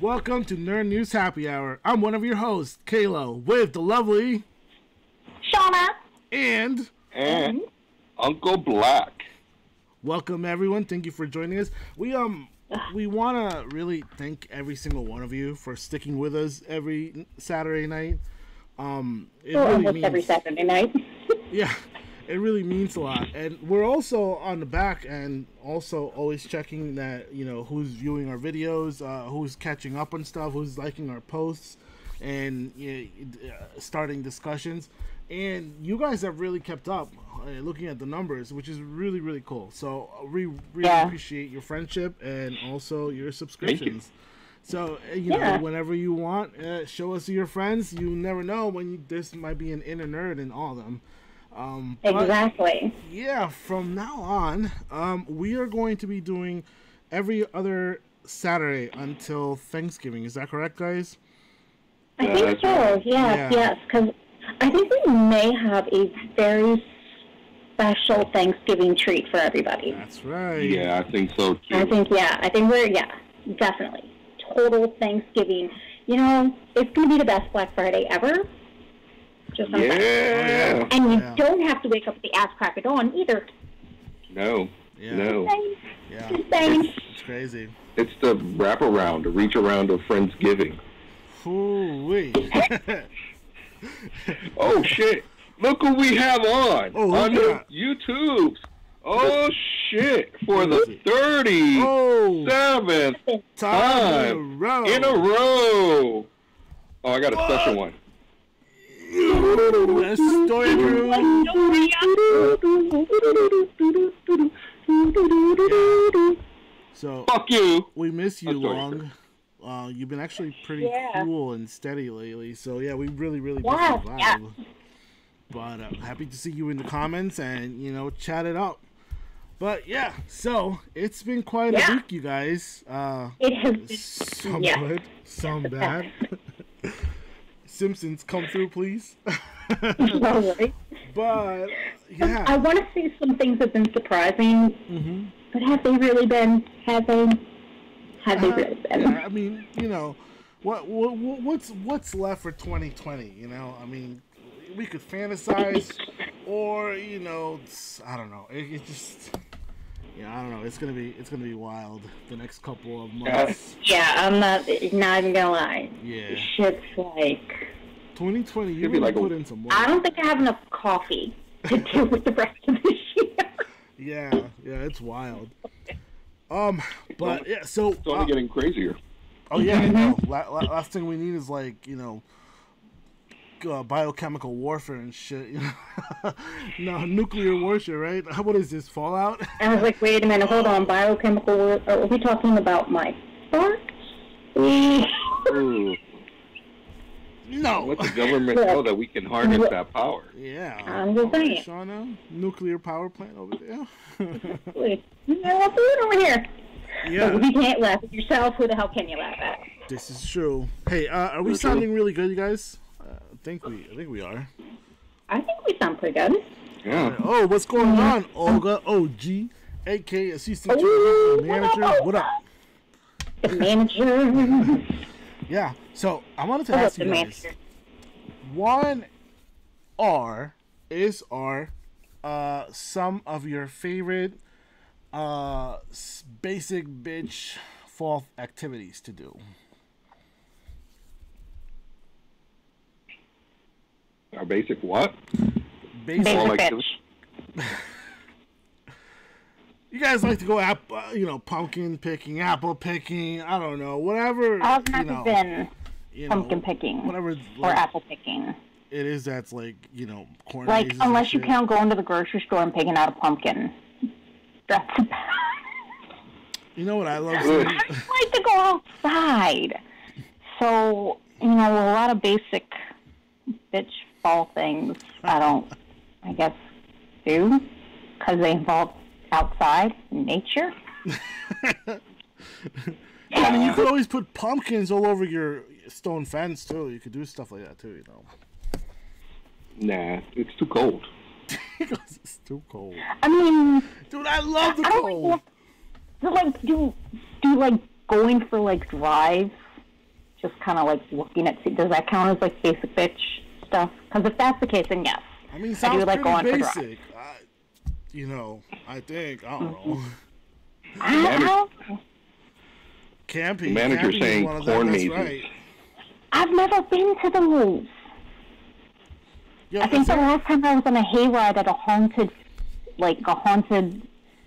Welcome to Nerd News Happy Hour. I'm one of your hosts, Kalo, with the lovely Shauna and Uncle Black. Welcome everyone. Thank you for joining us. We want to really thank every single one of you for sticking with us every Saturday night. Almost every Saturday night. Yeah, it really means a lot. And we're also on the back end, also always checking that, you know, who's viewing our videos, who's catching up on stuff, who's liking our posts, and starting discussions. And you guys have really kept up looking at the numbers, which is really, really cool. So we really appreciate your friendship and also your subscriptions. So, you know, whenever you want, show us to your friends. You never know when this might be an inner nerd in all of them. Exactly. But, yeah, from now on, we are going to be doing every other Saturday until Thanksgiving. Is that correct, guys? I think so. Yes, because I think we may have a very special Thanksgiving treat for everybody. That's right. Yeah, I think so too. I think we're definitely total Thanksgiving. You know, it's going to be the best Black Friday ever. Just and you don't have to wake up at the ass crack of dawn either. No. Yeah. Yeah. It's crazy. It's the wraparound, the reach around of Friendsgiving. Ooh-wee. Oh shit! Look what we have on the YouTubes. Oh shit! For the 37th time in a row. Oh, I got a special one. That's Story Crew. So fuck you. We miss you, Long. You've been actually pretty cool and steady lately. So yeah, we really miss your vibe. But happy to see you in the comments and, you know, chat it up. But yeah, so it's been quite a week, you guys. It has been some good, some bad. Simpsons, come through, please. Right. But yeah, I want to say some things have been surprising, but have they really been? Have they really been? Yeah, I mean, you know, what's left for 2020? You know, I mean, we could fantasize, or you know, I don't know. It just. Yeah, I don't know. It's gonna be wild the next couple of months. Yeah, I'm not even gonna lie. Yeah, shit's like 2020. You really put in some work. I don't think I have enough coffee to deal with the rest of this year. Yeah, it's wild. But yeah, so it's only getting crazier. Oh yeah, I know. Last thing we need is like, you know, biochemical warfare and shit, you know. No, nuclear warfare, right? What is this, Fallout? I was like, wait a minute, hold on, biochemical warfare. Are we talking about my farts? No. Let the government know that we can harness that power. Yeah. I'm just saying. Shauna, nuclear power plant over there. Wait, what's going over here? Yeah. If you can't laugh at yourself, who the hell can you laugh at? This is true. Hey, are we sounding really good, you guys? I think we are. I think we sound pretty good. Yeah. Oh, what's going on, Olga OG, aka Assistant Manager? What up? The manager. Yeah. So I wanted to ask you guys. What is some of your favorite basic bitch fall activities to do? Our basic what? Basic bitch. You guys like to go, pumpkin picking, apple picking, I don't know, whatever. I've never been pumpkin picking whatever, or apple picking. It is that's like, you know, corn. Like, unless you count going to the grocery store and picking out a pumpkin. That's you know what I love doing? I just like to go outside. So, you know, a lot of basic bitch fall things I guess, do, because they involve outside nature. I mean, you could always put pumpkins all over your stone fence, too. You could do stuff like that, too, you know. Nah, it's too cold. Because it's too cold. I mean... Dude, I love the cold. Do like going for, like, drives just kind of like looking at. Does that count as like basic bitch stuff? Because if that's the case, then yes. I mean, sounds do like pretty going for basic. You know, I think I don't know. Camping. The manager camping saying corn mazes. Right. I've never been to those. Yo, I think the last time I was on a hayride at a haunted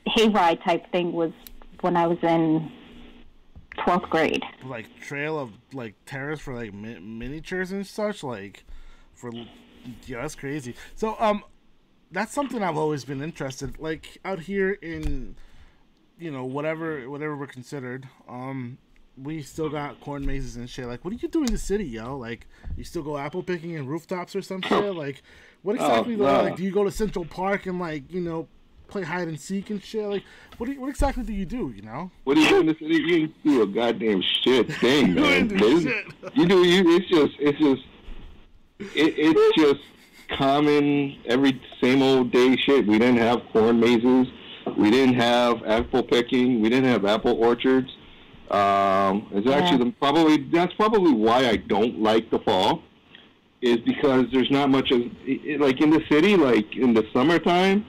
hayride type thing was when I was in 12th grade. Like Trail of like Terrace for like miniatures and such, like for that's crazy. So that's something I've always been interested. Like out here in, you know, whatever we're considered, we still got corn mazes and shit. Like, what do you do in the city, yo? Like, you still go apple picking in rooftops or some shit? Like, what exactly? Like, do you go to Central Park and like, you know, play hide and seek and shit? Like, what exactly do you do? You know? What do you do in the city? You ain't do a goddamn shit thing, man. It's just common every same old day shit. We didn't have corn mazes. We didn't have apple picking. We didn't have apple orchards. It's actually that's probably why I don't like the fall, is because there's not much of like in the city, like in the summertime,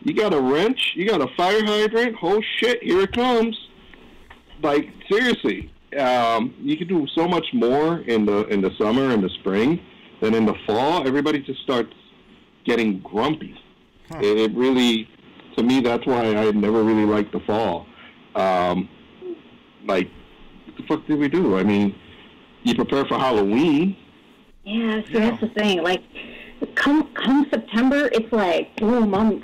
you got a wrench, you got a fire hydrant, oh shit, here it comes. Like seriously, you can do so much more in the summer and the spring than in the fall. Everybody just starts getting grumpy. Huh. It really, to me, that's why I never really liked the fall. Like, what the fuck did we do? I mean, you prepare for Halloween. Yeah, so that's the thing. Like, come September, it's like, boom, I'm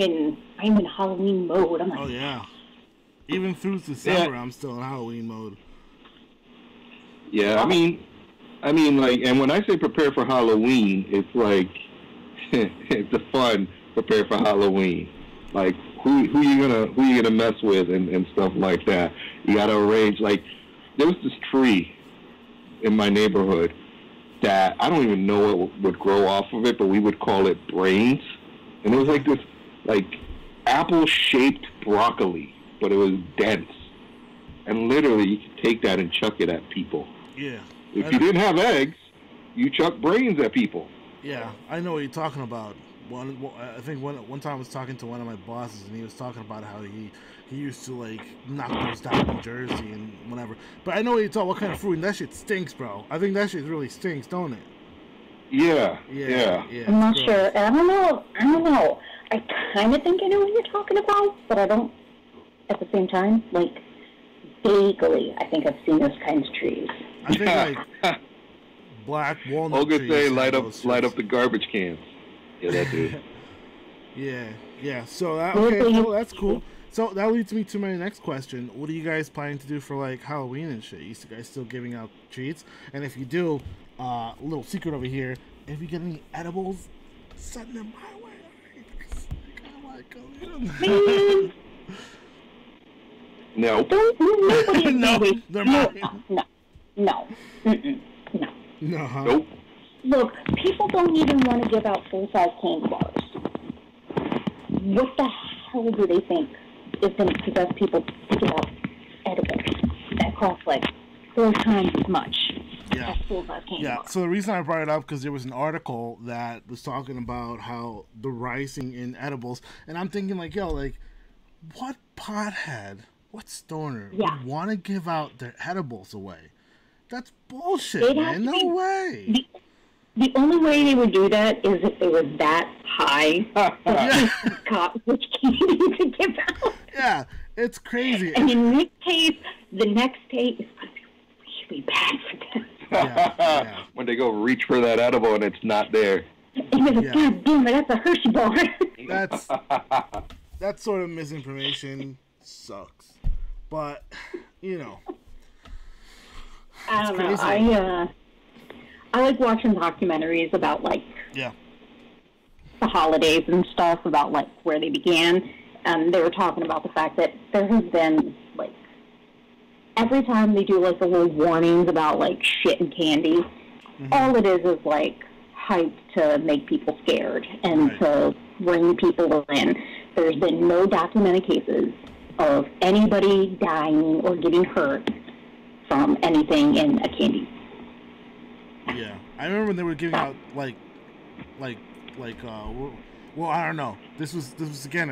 in Halloween mode. I'm like, oh yeah. Even through December, I'm still in Halloween mode. Yeah, I mean, like, and when I say prepare for Halloween, it's like, it's a fun prepare for Halloween. Like, who you gonna mess with and stuff like that. You gotta arrange. Like, there was this tree in my neighborhood that I don't even know what would grow off of it, but we would call it brains. And it was like this, like, apple-shaped broccoli, but it was dense. And literally, you could take that and chuck it at people. Yeah. If you didn't have eggs, you chuck brains at people. Yeah, I know what you're talking about. I think one time I was talking to one of my bosses, and he was talking about how he used to like knock those down in Jersey and whatever. But I know what you're talking. What kind of fruit? And that shit stinks, bro. I think that shit really stinks, don't it? Yeah. I'm not sure. I don't know. I kind of think I know what you're talking about, but I don't. At the same time, like vaguely, I think I've seen those kinds of trees. I think like black walnut trees. Say light up the garbage cans. Yeah, that dude. yeah. So well, that's cool. So that leads me to my next question. What are you guys planning to do for like Halloween and shit? You guys still giving out treats? And if you do, a little secret over here. If you get any edibles, send them my way. I like them. No. No, they're mine. No. No. Huh? Nope. Look, people don't even want to give out full-size candy bars. What the hell do they think is going to possess people to give out edibles that cost like 4 times as much as full-size candy bars? So the reason I brought it up because there was an article that was talking about how the rising in edibles, and I'm thinking like, yo, like, what pothead, what stoner would want to give out their edibles away? That's bullshit, man. No way. The only way they would do that is if they were that high which candy to give out. Yeah, it's crazy. And in this case, the next day is going to be really bad for them. Yeah. When they go reach for that edible and it's not there. And they're like, God damn it, that's a Hershey bar. That sort of misinformation sucks. But, you know. I don't know. I like watching documentaries about, like, the holidays and stuff, about, like, where they began. And they were talking about the fact that there has been, like, every time they do, like, the little warnings about, like, shit and candy, all it is, like, hype to make people scared and to bring people in. There's been no documented cases of anybody dying or getting hurt from anything in a candy. Yeah, I remember when they were giving out well, I don't know. This was again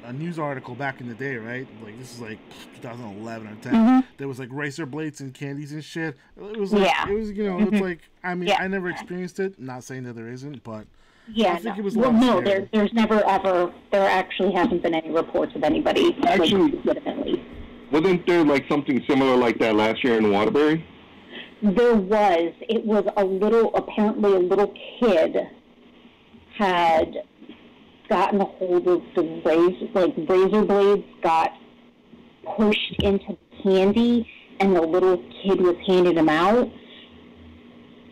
a news article back in the day, right? Like this is like 2011 or 10. Mm-hmm. There was like razor blades and candies and shit. It was like it's like I mean I never experienced it. Not saying that there isn't, but Yeah, I think no. it was a Well, lot no, scarier. there's never ever, there actually hasn't been any reports of anybody Actually- legitimately. Wasn't there like something similar like that last year in Waterbury? There was. It was apparently a little kid had gotten a hold of the razor blades got pushed into the candy, and the little kid was handing them out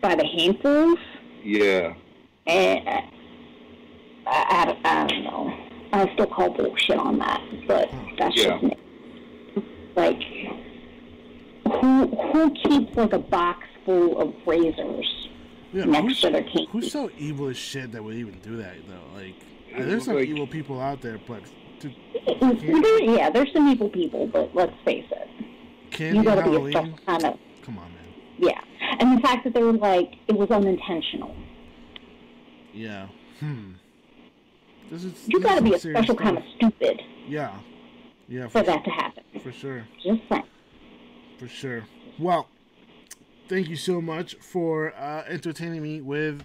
by the handfuls. Yeah. And I don't know. I still call bullshit on that, but that's just me. Like, who keeps like a box full of razors next to their candy? Who's so evil as shit that would even do that though? Like, there's some evil people out there, but there's some evil people, but let's face it, candy you gotta Halloween? be a special kind of. Come on, man. Yeah, and the fact that they were like, it was unintentional. Yeah. You gotta be a special kind of stupid. Yeah. Yeah. For that to happen. For sure. Just saying. For sure. Well, thank you so much for entertaining me with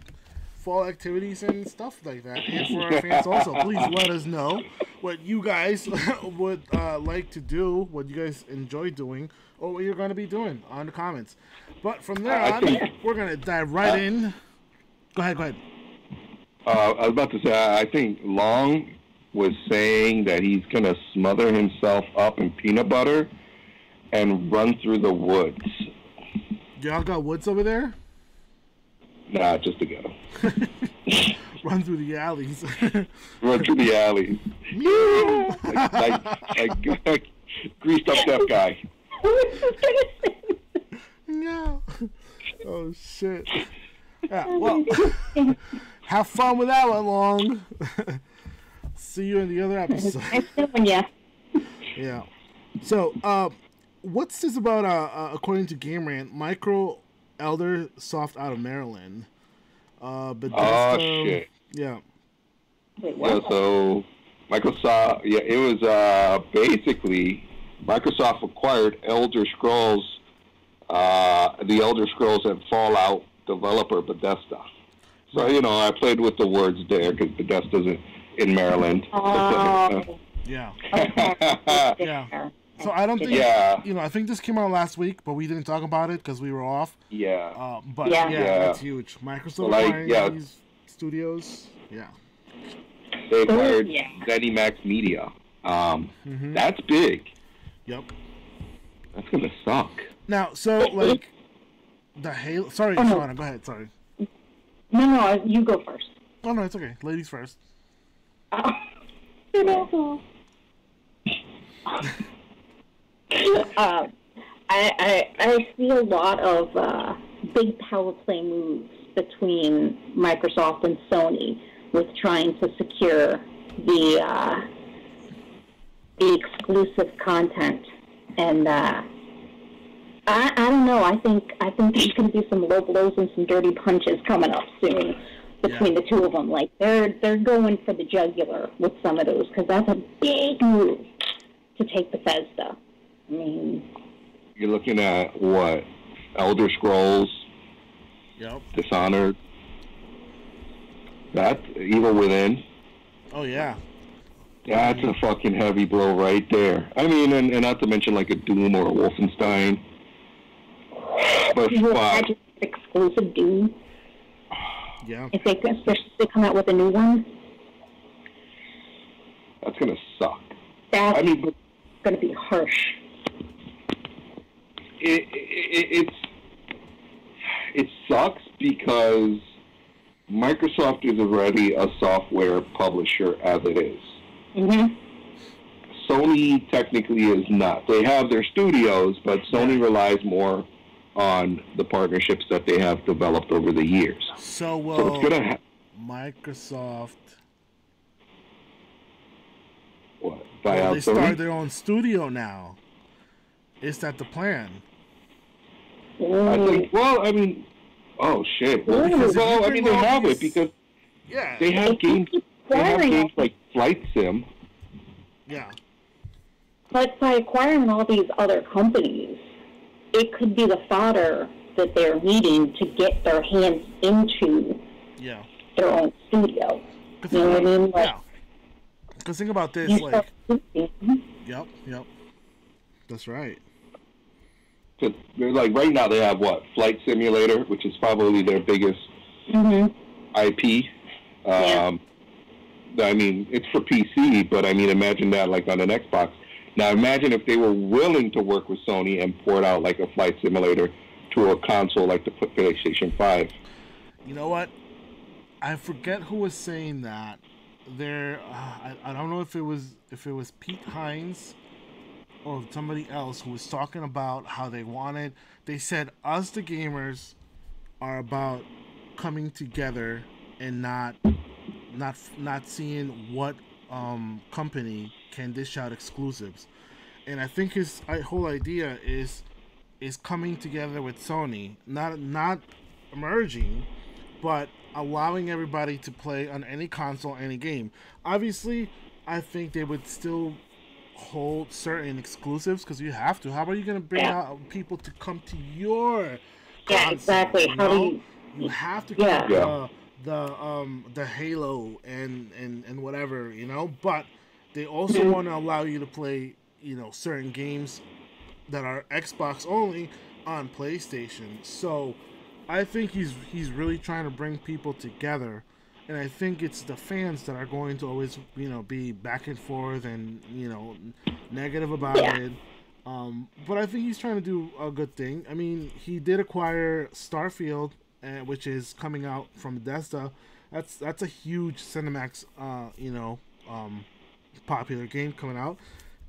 fall activities and stuff like that. And for our fans also, please let us know what you guys would like to do, what you guys enjoy doing, or what you're going to be doing on the comments. But from there on, we're going to dive right in. Go ahead. I was about to say, I think Long was saying that he's going to smother himself up in peanut butter and run through the woods. Y'all got woods over there? Nah, just to go. Run through the alleys. Run through the alleys. like greased up deaf guy. No. Oh, shit. Yeah, well, have fun with that one, Long. See you in the other episode. Nice doing ya. Yeah. So, what's this about, according to Game Rant, Micro Elder Soft out of Maryland? Oh, shit. Yeah. Wait, Yeah, what? so Microsoft, it was basically Microsoft acquired Elder Scrolls, the Elder Scrolls and Fallout developer Bethesda. So, I played with the words there because Bethesda's in Maryland. Oh. Yeah. Okay. Yeah. So I don't think, I think this came out last week, but we didn't talk about it because we were off. Yeah. But that's huge. Microsoft acquiring these studios. Yeah. They acquired ZeniMax Media. That's big. Yep. That's gonna suck. Now, so like the Halo. Sorry, Rona, go ahead. Sorry. No, you go first. Oh no, it's okay. Ladies first. I see a lot of big power play moves between Microsoft and Sony with trying to secure the exclusive content, and I don't know. I think there's going to be some low blows and some dirty punches coming up soon between the two of them. Like they're going for the jugular with some of those because that's a big move to take Bethesda. I mean, you're looking at what? Elder Scrolls. Yep. Dishonored. That's Evil Within. Oh yeah. That's a fucking heavy blow right there. I mean, and not to mention like a Doom or a Wolfenstein. But exclusive Doom. Yeah. If they come out with a new one, that's gonna suck. That's gonna be harsh. It sucks because Microsoft is already a software publisher as it is. Mm-hmm. Sony technically is not. They have their studios, but Sony relies more on the partnerships that they have developed over the years. So it's gonna Microsoft buy out they Sony? start their own studio now. Is that the plan? I think. Well, I mean, oh shit. Well, I mean, they have it because they have games. They have games like Flight Sim. Yeah. But by acquiring all these other companies, it could be the fodder that they're needing to get their hands into their own studio. You know what I mean? Like, because think about this, like, yep, that's right. Like right now, they have what Flight Simulator, which is probably their biggest IP. I mean, it's for PC, but I mean, imagine that like on an Xbox. Now, imagine if they were willing to work with Sony and port out like a Flight Simulator to a console like the PlayStation 5. You know what? I forget who was saying that. There, I don't know if it was Pete Hines or somebody else who was talking about how they said us the gamers are about coming together and not seeing what company can dish out exclusives. And I think his whole idea is coming together with Sony, not merging, but allowing everybody to play on any console, any game. Obviously, I think they would still hold certain exclusives because you have to. How are you going to bring out people to come to your console? Exactly. You know? You have to keep the Halo and whatever, you know. But they also want to allow you to play, you know, certain games that are Xbox only on PlayStation. So I think he's really trying to bring people together, and I think it's the fans that are going to always, you know, be back and forth and, you know, negative about it. But I think he's trying to do a good thing. I mean, he did acquire Starfield, which is coming out from Bethesda. That's a huge Cinemax, popular game coming out,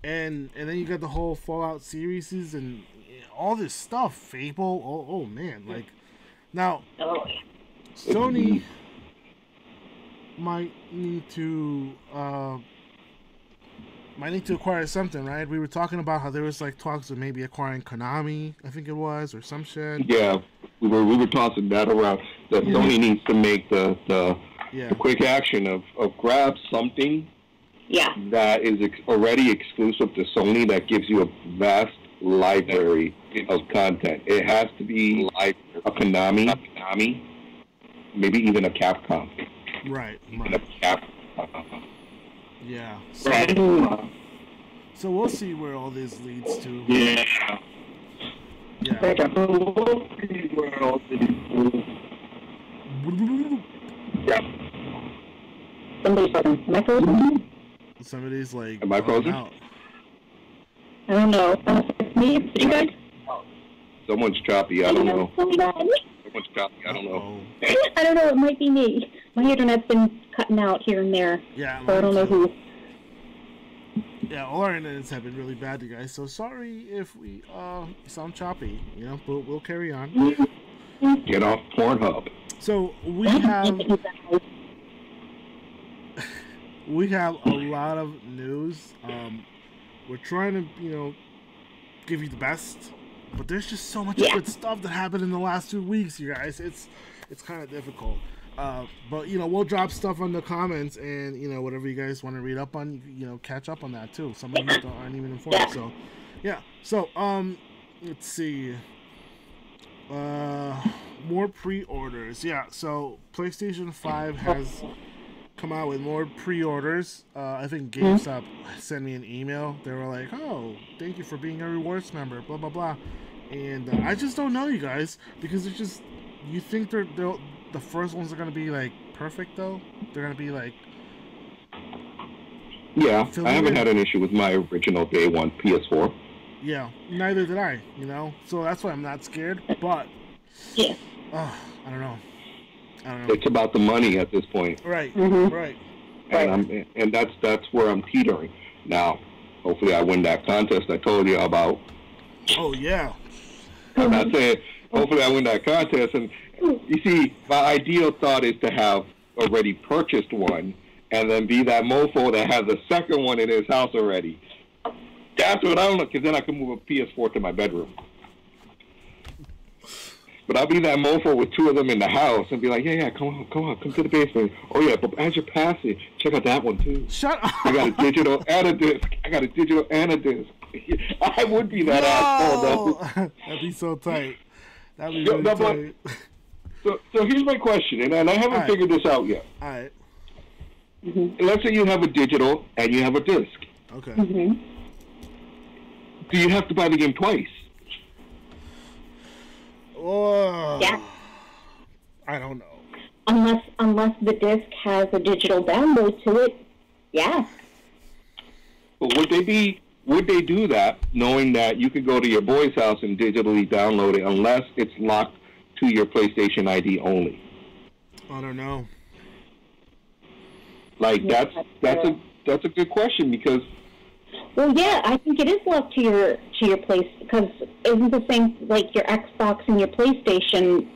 and then you got the whole Fallout series and all this stuff. Fable. Oh man, like. Now, Sony might need to acquire something, right? We were talking about how there was like talks of maybe acquiring Konami, I think it was, or some shit. Yeah, we were tossing that around. That Sony needs to make the quick action of grab something that is already exclusive to Sony that gives you a vast library of content. It has to be like a Konami, maybe even a Capcom. Right. A Capcom. Yeah. So we'll see where all this leads to. Yeah. We'll see where all this leads to. Somebody's talking. Am I frozen? Somebody's like. Am I frozen? Out. I don't know. Me? You guys? Someone's choppy. I don't know. Someone's choppy. I don't know. I don't know. It might be me. My internet's been cutting out here and there. Yeah. So I don't know who. Yeah, all our internets have been really bad, you guys. So sorry if we sound choppy. You know, but we'll carry on. Get off Pornhub. So we have a lot of news. We're trying to, you know, give you the best, but there's just so much good stuff that happened in the last 2 weeks, you guys. It's kind of difficult. But, you know, we'll drop stuff on the comments, and, you know, whatever you guys want to read up on, you know, catch up on that too. Some of you aren't even informed. So, yeah. So, let's see. More pre-orders. Yeah. So PlayStation 5 has come out with more pre-orders. I think GameStop sent me an email. They were like, "Oh, thank you for being a rewards member." Blah blah blah. And I just don't know, you guys, because it's just, you think they're the first ones are gonna be like perfect though. They're gonna be like. Yeah, I haven't had an issue with my original day one PS4. Yeah, neither did I. You know, so that's why I'm not scared. But I don't know. It's about the money at this point. Right, right. And that's where I'm teetering. Now, hopefully I win that contest I told you about. Oh, yeah. I'm not saying hopefully I win that contest. And you see, my ideal thought is to have already purchased one and then be that mofo that has a second one in his house already. That's what I don't know, because then I can move a PS4 to my bedroom. But I'll be that mofo with 2 of them in the house and be like, yeah, come on, come to the basement. Oh yeah, but as you're passing, check out that one too. Shut up. I got a digital and a disc. I would be that asshole though. That'd be so tight. That'd be really tight. So here's my question, and I haven't figured this out yet. All right. Let's say you have a digital and you have a disc. Okay. Do you have to buy the game twice? Oh, Yeah. I don't know. Unless the disc has a digital download to it, yeah. But would they do that knowing that you could go to your boy's house and digitally download it unless it's locked to your PlayStation ID only? I don't know. Like that's a good question because. Well, yeah, I think it is locked to your place because isn't the same like your Xbox and your PlayStation?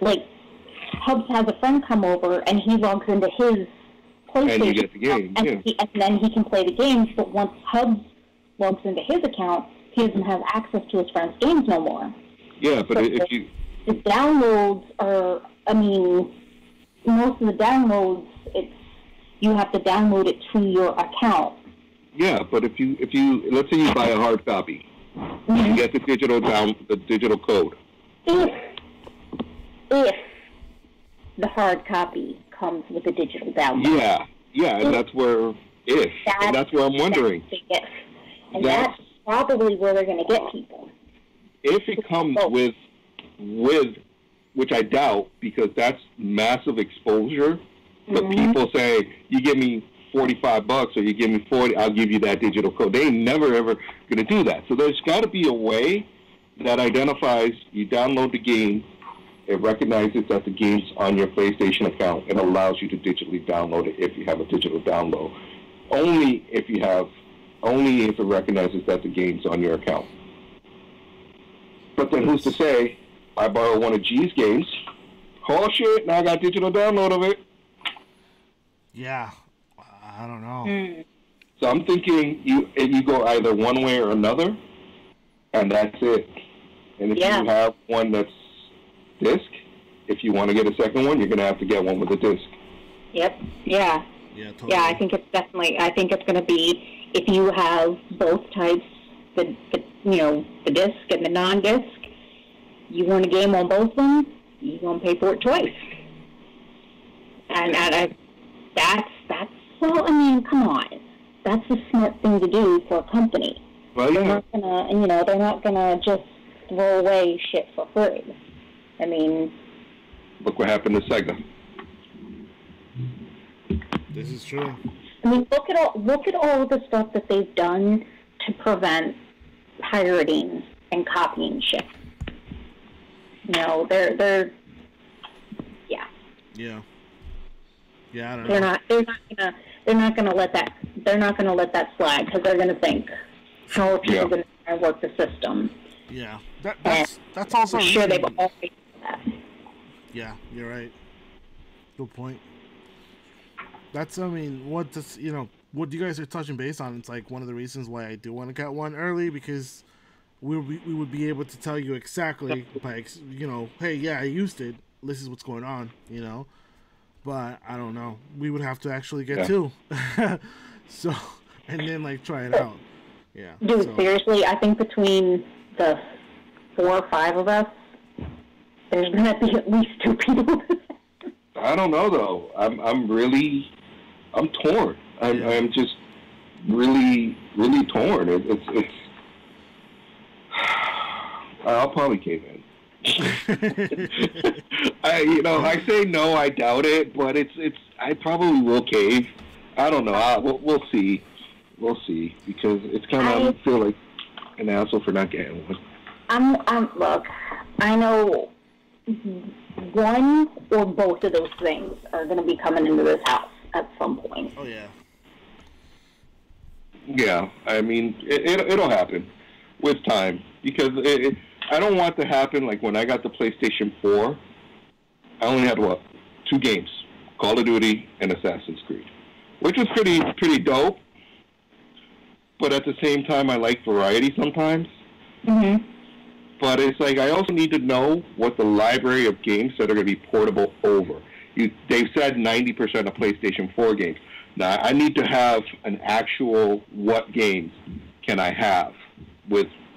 Like Hubs has a friend come over and he logs into his PlayStation and you get the game, and then he can play the games. But once Hubs logs into his account, he doesn't have access to his friend's games no more. Yeah, but if you the downloads are, I mean, most of the downloads you have to download it to your account. Yeah, but if you let's say you buy a hard copy, you get the digital code. If the hard copy comes with a digital download. Yeah, and that's where that's where I'm wondering. And that's probably where they're going to get people. If it comes with, which I doubt because that's massive exposure. But people say, you give me $45 or you give me $40, I'll give you that digital code. They ain't never, ever going to do that. So there's got to be a way that identifies, you download the game, it recognizes that the game's on your PlayStation account, and allows you to digitally download it if you have a digital download. Only if it recognizes that the game's on your account. But then who's to say, I borrow one of G's games, oh shit, now I got digital download of it. Yeah, I don't know. So I'm thinking you go either one way or another, and that's it. And if you have one that's disc, if you want to get a second one, you're going to have to get one with a disc. Yep. Yeah. Yeah, totally. Yeah, I think it's going to be if you have both types, the disc and the non-disc. You want a game on both of them, you're going to pay for it twice. And well, I mean, come on. That's a smart thing to do for a company. Well, they're not gonna just throw away shit for free. I mean, look what happened to Sega. This is true. I mean, look at all the stuff that they've done to prevent pirating and copying shit. They're yeah. Yeah, I don't know. They're not gonna let that slide because they're gonna think how are people gonna try and work the system. Yeah, that's also. I'm sure they've always done that. Yeah, you're right. Good point. What you guys are touching base on, it's like one of the reasons why I do want to get one early, because we would be able to tell you exactly, like, hey, yeah, I used it. This is what's going on, But I don't know. We would have to actually get two. So, and then like try it out. Yeah. Dude, seriously, I think between the 4 or 5 of us, there's gonna be at least 2 people. I don't know though. I'm torn. I'm just really, really torn. It's I'll probably cave in. I say no, I doubt it, but I probably will cave. I don't know. We'll see. We'll see, because it's kind of I feel like an asshole for not getting one. Look, I know one or both of those things are going to be coming into this house at some point. Oh yeah. Yeah, I mean it'll happen with time, because I don't want to happen like when I got the PlayStation 4. I only had 2 games, Call of Duty and Assassin's Creed, which was pretty dope. But at the same time, I like variety sometimes. But it's like I also need to know what the library of games that are going to be portable over. They've said 90% of PlayStation 4 games. Now, I need to have an actual what games can I have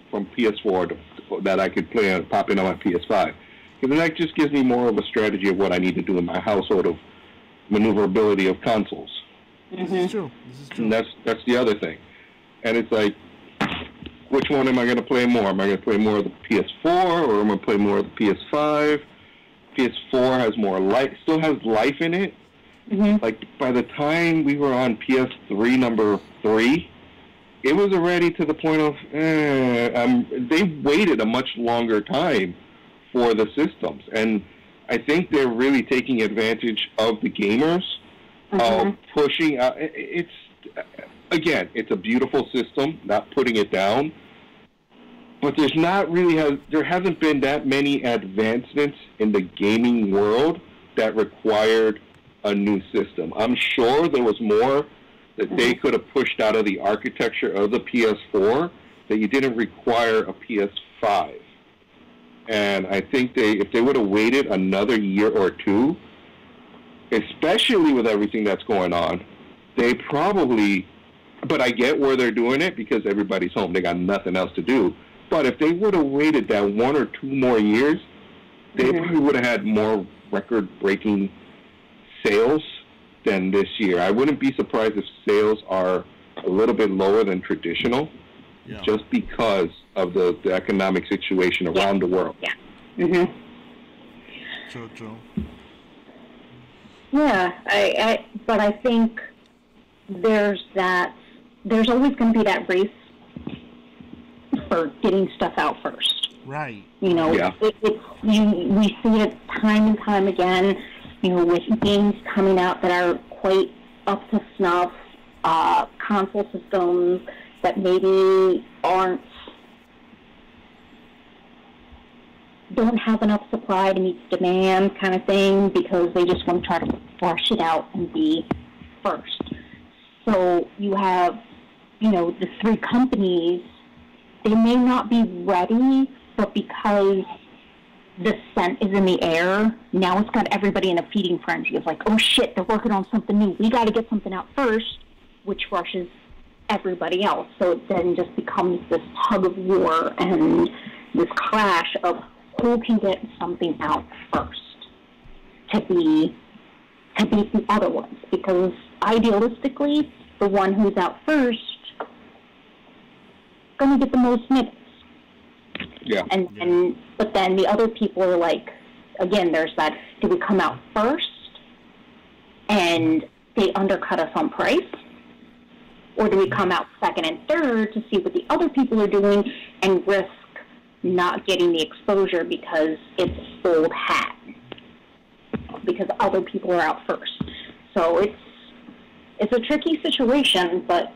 from PS4 that I could play and pop in on my PS5. Because that just gives me more of a strategy of what I need to do in my household of maneuverability of consoles. This is true. And that's the other thing. And it's like, which one am I going to play more? Am I going to play more of the PS4 or am I going to play more of the PS5? PS4 has more life, still has life in it. Like by the time we were on PS3 number 3, it was already to the point of they waited a much longer time for the systems, and I think they're really taking advantage of the gamers of pushing out. It's it's a beautiful system, not putting it down, but there hasn't been that many advancements in the gaming world that required a new system. I'm sure there was more that they could have pushed out of the architecture of the PS4 that you didn't require a PS5. And I think if they would have waited another year or two, especially with everything that's going on, they probably, but I get where they're doing it because everybody's home. They got nothing else to do. But if they would have waited that 1 or 2 more years, they probably would have had more record-breaking sales than this year. I wouldn't be surprised if sales are a little bit lower than traditional, just because of the economic situation around the world. True. Yeah, but I think there's always going to be that race for getting stuff out first. Right. We see it time and time again, with games coming out that are quite up to snuff, console systems that maybe don't have enough supply to meet demand kind of thing, because they just want to try to flush it out and be first. So you have, the 3 companies, they may not be ready, but because the scent is in the air, now it's got everybody in a feeding frenzy. It's like, oh shit, they're working on something new. We got to get something out first, which rushes everybody else. So it then just becomes this tug of war and this clash of who can get something out first to beat the other ones. Because idealistically, the one who's out first going to get the most minutes. Yeah. But then the other people are like, again, there's that, do we come out first and they undercut us on price? Or do we come out second and third to see what the other people are doing and risk not getting the exposure because it's old hat? Because other people are out first. So it's a tricky situation, but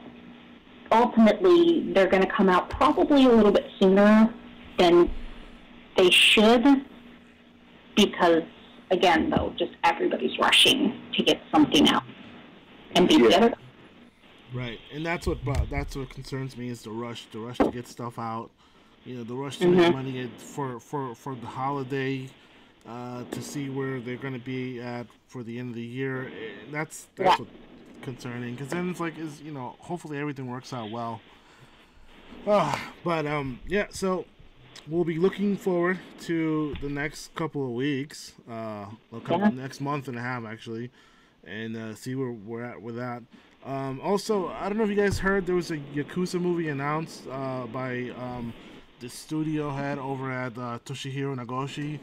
ultimately they're going to come out probably a little bit sooner than they should, because again, though, just everybody's rushing to get something out and be better. Right, and that's what concerns me, is the rush to get stuff out. The rush to make money for the holiday, to see where they're going to be at for the end of the year. That's what concerning, because then it's like, hopefully everything works out well. So we'll be looking forward to the next couple of weeks, next month and a half actually, and see where we're at with that. Also, I don't know if you guys heard, there was a Yakuza movie announced by the studio head over at Toshihiro Nagoshi.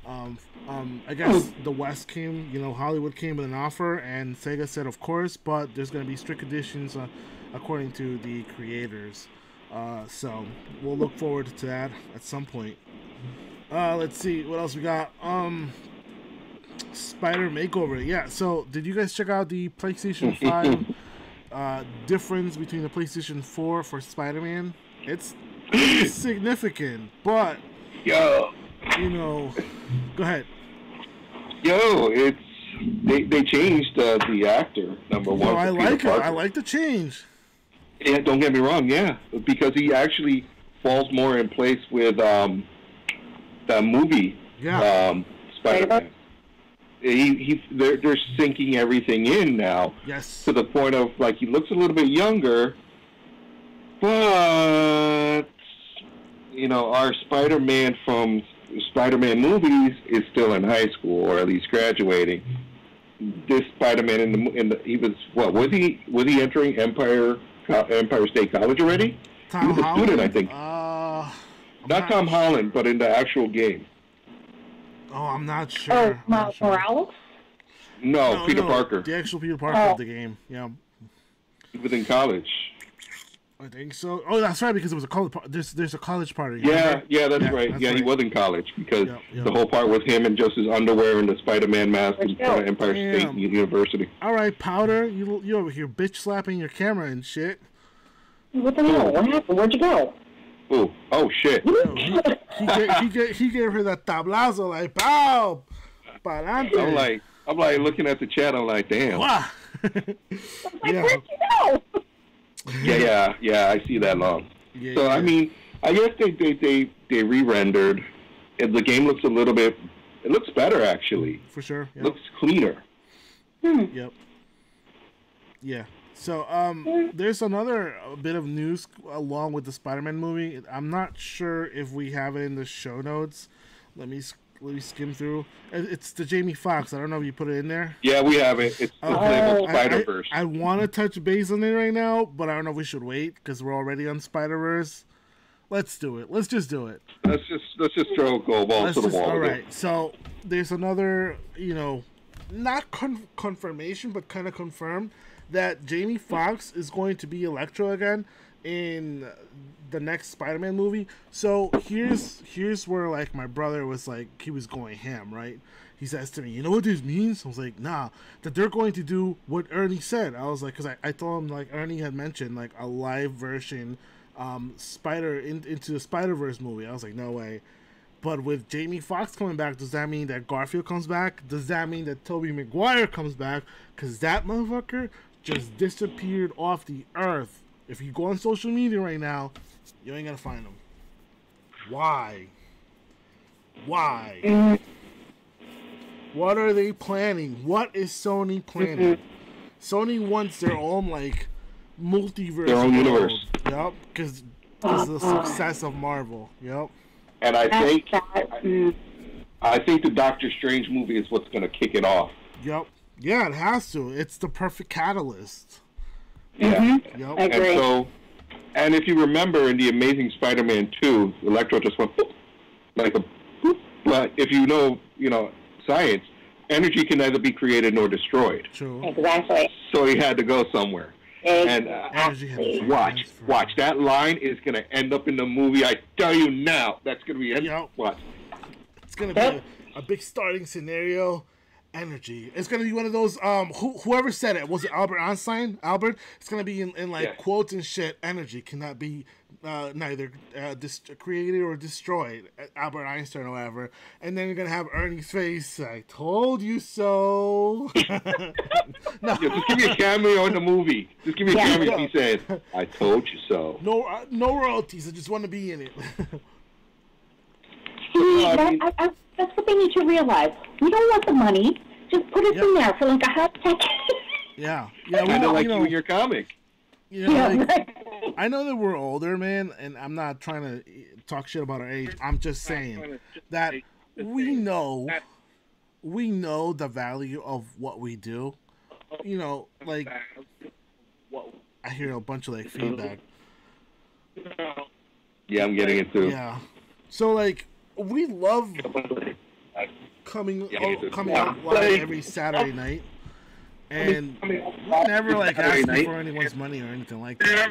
I guess the West came, Hollywood came with an offer, and Sega said of course, but there's going to be strict conditions according to the creators. So we'll look forward to that at some point. Let's see what else we got. Spider Makeover. Yeah, so did you guys check out the PlayStation 5 difference between the PlayStation 4 for Spider-Man? It's significant, but go ahead. They changed the actor, number one. I like it. I like the change. Yeah, don't get me wrong. Yeah, because he actually falls more in place with that movie, Yeah. Spider-Man. They're sinking everything in now. Yes. To the point of, like, he looks a little bit younger, but, you know, our Spider-Man from Spider-Man movies is still in high school, or at least graduating. This Spider-Man he was, what, was he entering Empire State College already? Tom he was a Holland? student, I think. Not Tom Holland, but in the actual game. Oh, I'm not sure. Morales? No, Peter Parker. The actual Peter Parker of the game. Yeah. He was in college. I think so. Oh, that's right, because it was a college. There's a college party. Yeah, that's right. He was in college because the whole part was him and just his underwear and the Spider-Man mask in front of Empire State University. All right, Powder, you over here bitch slapping your camera and shit. What the hell? What happened? Where'd you go? Oh shit! He gave her that tablazo like pow, pa'lante. I'm like looking at the chat. I'm like, damn. Wow. Where'd you go? Yeah, I see that long. So I mean, I guess they re-rendered, and the game looks a little bit. It looks better actually. For sure. Yep. Looks cleaner. Yep. Yeah. So there's another bit of news along with the Spider-Man movie. I'm not sure if we have it in the show notes. Let me skim through. It's the Jamie Foxx. I don't know if you put it in there. Yeah, we have it. It's the Playable Spider-Verse. I want to touch base on it right now, but I don't know if we should wait because we're already on Spider-Verse. Let's do it. Let's just do it. Let's just throw go balls to the wall. All right. So there's another, not confirmation, but kind of confirmed that Jamie Foxx is going to be Electro again in the next Spider-Man movie. So here's where, like, my brother was like, he was going ham, right? He says to me, you know what this means? I was like, nah, that they're going to do what Ernie said. I was like, because I told him, like, Ernie had mentioned, like, a live version into the Spider-Verse movie. I was like, no way. But with Jamie Foxx coming back, does that mean that Garfield comes back? Does that mean that Tobey Maguire comes back? Because that motherfucker just disappeared off the earth. If you go on social media right now, you ain't gonna find him. Why? What are they planning? What is Sony planning? Sony wants their own, like, multiverse. Their own universe. Yep, because of the success of Marvel. Yep. And I think the Doctor Strange movie is what's gonna kick it off. Yep. Yeah, it has to. It's the perfect catalyst. Yeah. Yep. I agree. And if you remember in the Amazing Spider-Man 2, Electro just went boop, like a boop. But if you know science, energy can neither be created nor destroyed. True. Exactly. So he had to go somewhere. Exactly. And watch. That line is going to end up in the movie. I tell you now, that's going to be it. Watch. It's going to be a big starting scenario. Energy. It's gonna be one of those. Whoever said it, was it Albert Einstein? Albert. It's gonna be in like quotes and shit. Energy cannot be neither created or destroyed. Albert Einstein or whatever. And then you're gonna have Ernie's face. I told you so. No. Yeah, just give me a cameo in the movie. Just give me a cameo. He says, "I told you so." No royalties. I just want to be in it. That's what they need to realize. We don't want the money. Just put it in there for like a hot second. Yeah. Kind of like you in your comic. I know that we're older, man, and I'm not trying to talk shit about our age. I'm just saying that we know the value of what we do. Like, I hear a bunch of, like, feedback. Yeah, I'm getting it too. Yeah. So, like, we love coming out live every Saturday night, and we never, like, asking for anyone's money or anything like that,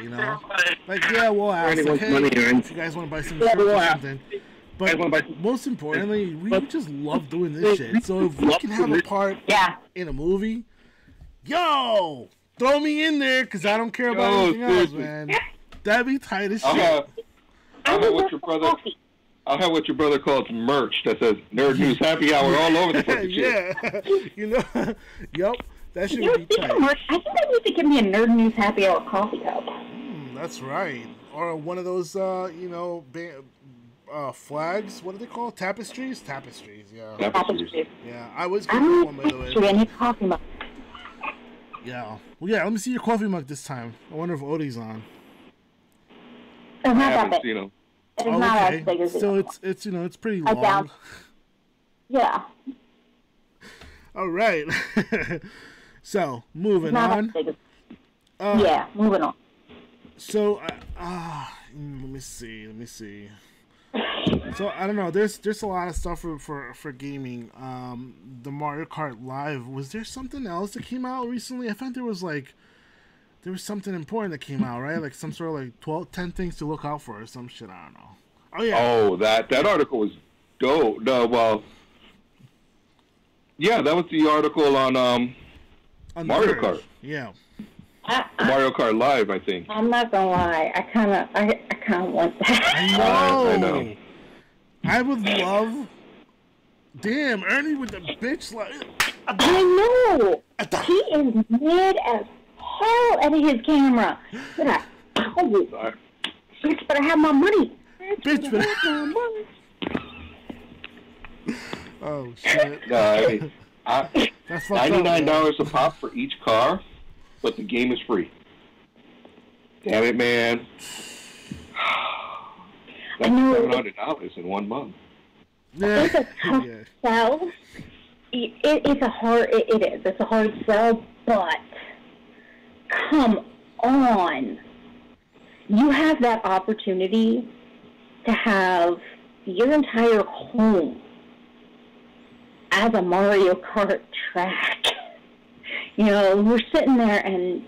Like, yeah, we'll ask, like, hey, if you guys want to buy some shirts or something. But most importantly, we just love doing this shit. So if we can have a part in a movie, yo, throw me in there, because I don't care about anything else, man. That'd be tight as shit. I'll have what your brother calls merch that says Nerd News Happy Hour all over the fucking shit. Yep, that should be tight. I think I need to give me a Nerd News Happy Hour coffee cup. That's right. Or one of those, flags. What are they called? Tapestries. Tapestries. Yeah. Tapestries. Yeah. I was getting one, by the way. I need coffee mug. Yeah. Well, yeah. Let me see your coffee mug this time. I wonder if Odie's on. It's I not that haven't big. seen him. It's not as big as So it. it's it's pretty I long. doubt- Yeah. All right. So moving Not on. as big as. Yeah. Moving on. So let me see. So I don't know. There's a lot of stuff for gaming. The Mario Kart Live. Was there something else that came out recently? I thought there was something important that came out, right? Like some sort of like 10 things to look out for or some shit. I don't know. Oh yeah. Oh, that article was dope. No, well, yeah, that was the article on Mario Kart. Yeah. Mario Kart Live, I think. I'm not gonna lie. I kind of want that. I I know. I would love. Damn, Ernie with the bitch like. I know. He is mad as hell at his camera. But bitch, better have my money. Bitch, better have my money. Oh shit. That's fucked up, $99 a pop for each car, but the game is free. Damn it, man. That's $700 in 1 month. Yeah. It's a tough sell. It's a hard. It is. It's a hard sell, but come on. You have that opportunity to have your entire home as a Mario Kart track. You know, we're sitting there and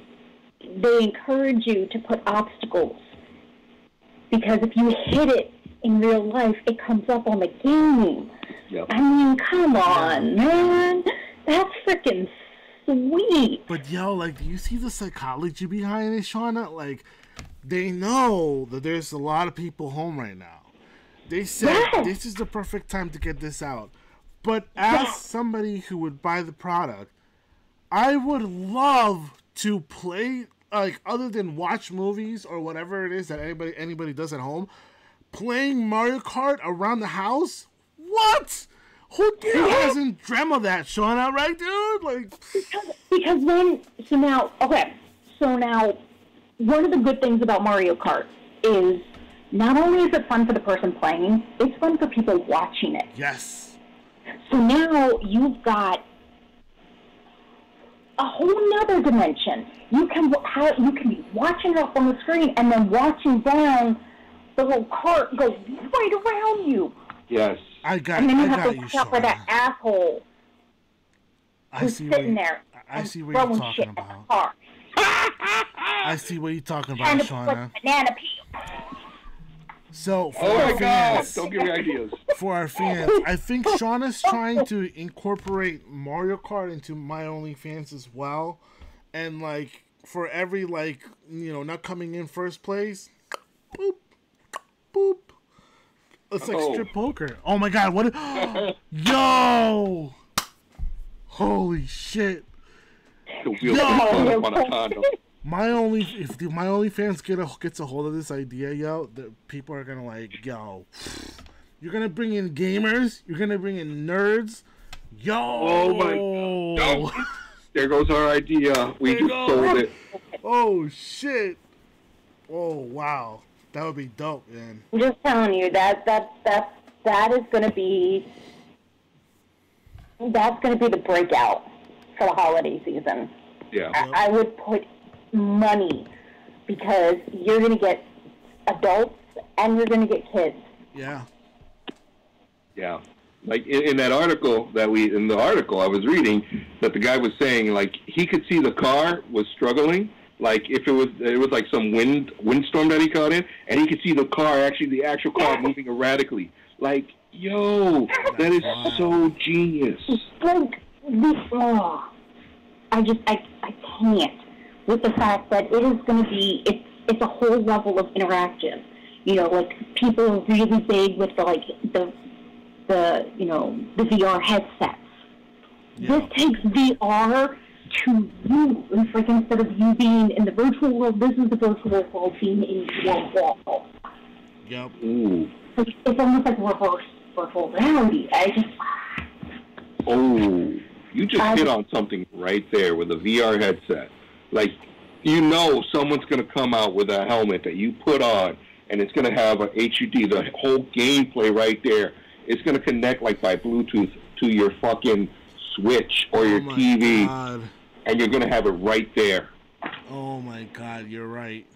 they encourage you to put obstacles. Because if you hit it in real life, it comes up on the game. Yep. I mean, come on, man. That's freaking sweet. But yo, like, do you see the psychology behind it, Shauna? Like, they know that there's a lot of people home right now. They said this is the perfect time to get this out. But as somebody who would buy the product, I would love to play, like, other than watch movies or whatever it is that anybody does at home, playing Mario Kart around the house. What? Who hasn't dreamt of that, Shauna? Right, dude? Like, because then, so now, one of the good things about Mario Kart is not only is it fun for the person playing, it's fun for people watching it. yes. So now you've got a whole nother dimension. You can be watching it up on the screen and then watching down the little cart go right around you. Yes. And then you have to watch out for that asshole who's sitting there. I see what you're talking about. I see what you're talking about, Shauna. Banana peel. So, for Oh our my God! fans, Don't give me ideas. for our fans, I think Shauna's trying to incorporate Mario Kart into My OnlyFans as well. And, like, for every, like, you know, not coming in first place, boop, boop. It's like strip poker. Oh my God, what? Yo! Holy shit. The wheel up on a condo. If my OnlyFans gets a hold of this idea, yo, the people are gonna like, yo, you're gonna bring in gamers, you're gonna bring in nerds, yo. Oh my God. No. There goes our idea. We just sold it. Oh shit. Oh wow. That would be dope, man. I'm just telling you that is gonna be the breakout for the holiday season. Yeah. I would put money because you're gonna get adults and you're gonna get kids. Yeah. Yeah. Like in that article I was reading that the guy was saying, like, he could see the car was struggling. Like, if it was like some windstorm that he caught in, and he could see the actual car moving erratically. Like, yo, that is so genius. Like, I can't. With the fact that it is going to be, it's a whole level of interaction. You know, like, people are really big with the VR headsets. Yeah. This takes VR to you. It's like, instead of you being in the virtual world, this is the virtual world being in your world. Yep. Ooh. It's almost like reverse virtual reality. Oh, you just hit on something right there with a VR headset. Like, you know someone's going to come out with a helmet that you put on, and it's going to have a HUD, the whole gameplay right there. It's going to connect, like, by Bluetooth to your fucking Switch or your TV. God. And you're going to have it right there. Oh, my God, you're right.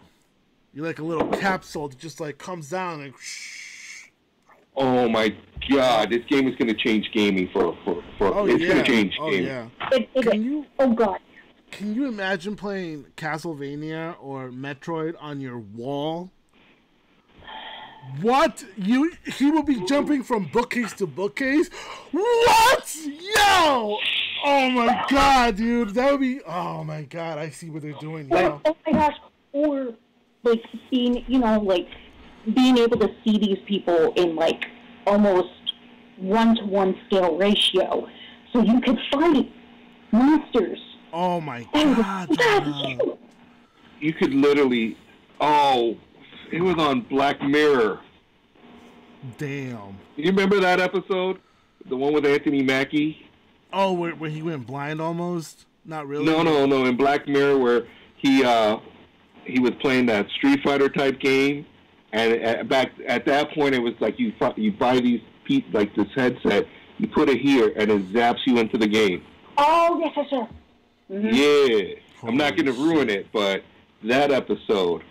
You're like a little capsule that just, like, comes down and... Oh, my God. This game is going to change gaming it's going to change gaming. Yeah. Oh, God. Can you imagine playing Castlevania or Metroid on your wall? What? He will be jumping from bookcase to bookcase? What? Yo! Oh my God, dude. That would be... Oh my God, I see what they're doing now. Oh my gosh. Or, like, being, being able to see these people in, like, almost 1-to-1 scale ratio. So you could fight monsters. Oh my God. You could literally... Oh... It was on Black Mirror. Damn. You remember that episode? The one with Anthony Mackie? Oh, where he went blind almost? Not really? No. In Black Mirror, where he was playing that Street Fighter type game, and back at that point, it was like you buy these like this headset, you put it here, and it zaps you into the game. Oh, yes. Mm-hmm. Yeah. I'm not going to ruin it, but that episode,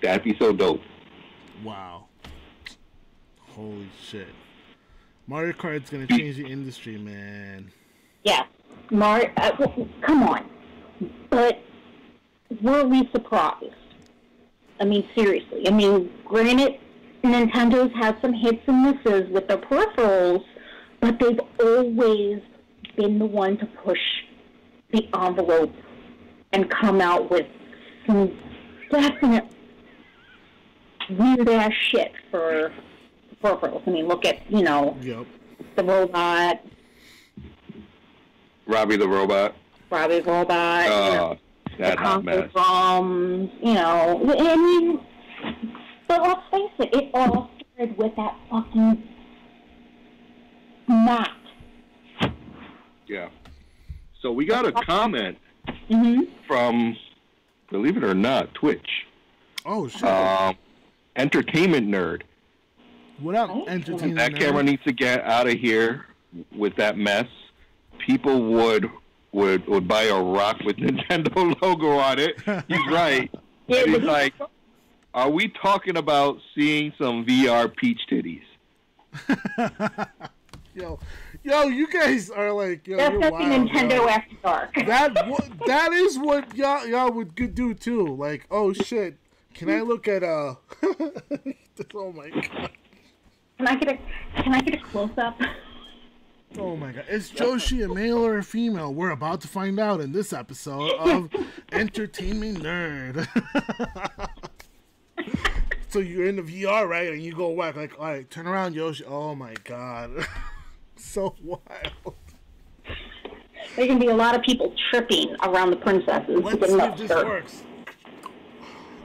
that'd be so dope. Wow. Holy shit. Mario Kart's gonna change the industry, man. Yeah. Come on. But were we surprised? I mean, seriously. I mean, granted, Nintendo's had some hits and misses with their peripherals, but they've always been the one to push the envelope and come out with some definite weird-ass shit for peripherals. I mean, look at, Yep. the robot. Robbie the Robot. That's hot mess. Drums, I mean, but let's face it, it all started with that fucking mat. Yeah. So we got a comment Mm-hmm. from, believe it or not, Twitch. Oh, shit. Entertainment Nerd. What up, Entertainment That Nerd? camera needs to get out of here with that mess. People would buy a rock with Nintendo logo on it. He's right. Yeah, and he's like, are we talking about seeing some VR peach titties? Yo, you guys are like, that's you're the wild, Nintendo after dark. That is what y'all would do too. Like, oh shit, can I look at oh my God. Can I get a close up? Oh my God, is Joshi a male or a female? We're about to find out in this episode of Entertainment Nerd. So you're in the VR, right? And you go whack, like, all right, turn around, Yoshi. Oh my God. So wild. There can be a lot of people tripping around the princesses. Let's see if this works.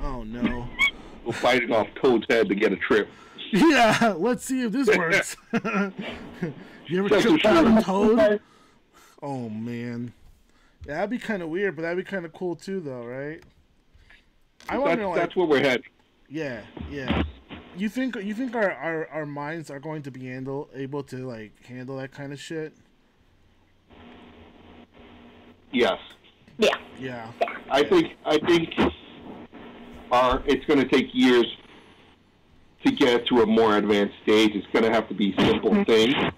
Oh no. We're fighting off Toad's head to get a trip. Yeah, let's see if this works. You ever tripped on a Toad? Oh man. Yeah, that'd be kind of weird, but that'd be kind of cool too, though, right? That's where we're heading. Yeah. You think our minds are going to be able to like handle that kind of shit? Yes. Yeah. I think it's going to take years to get to a more advanced stage. It's going to have to be simple things. Yeah.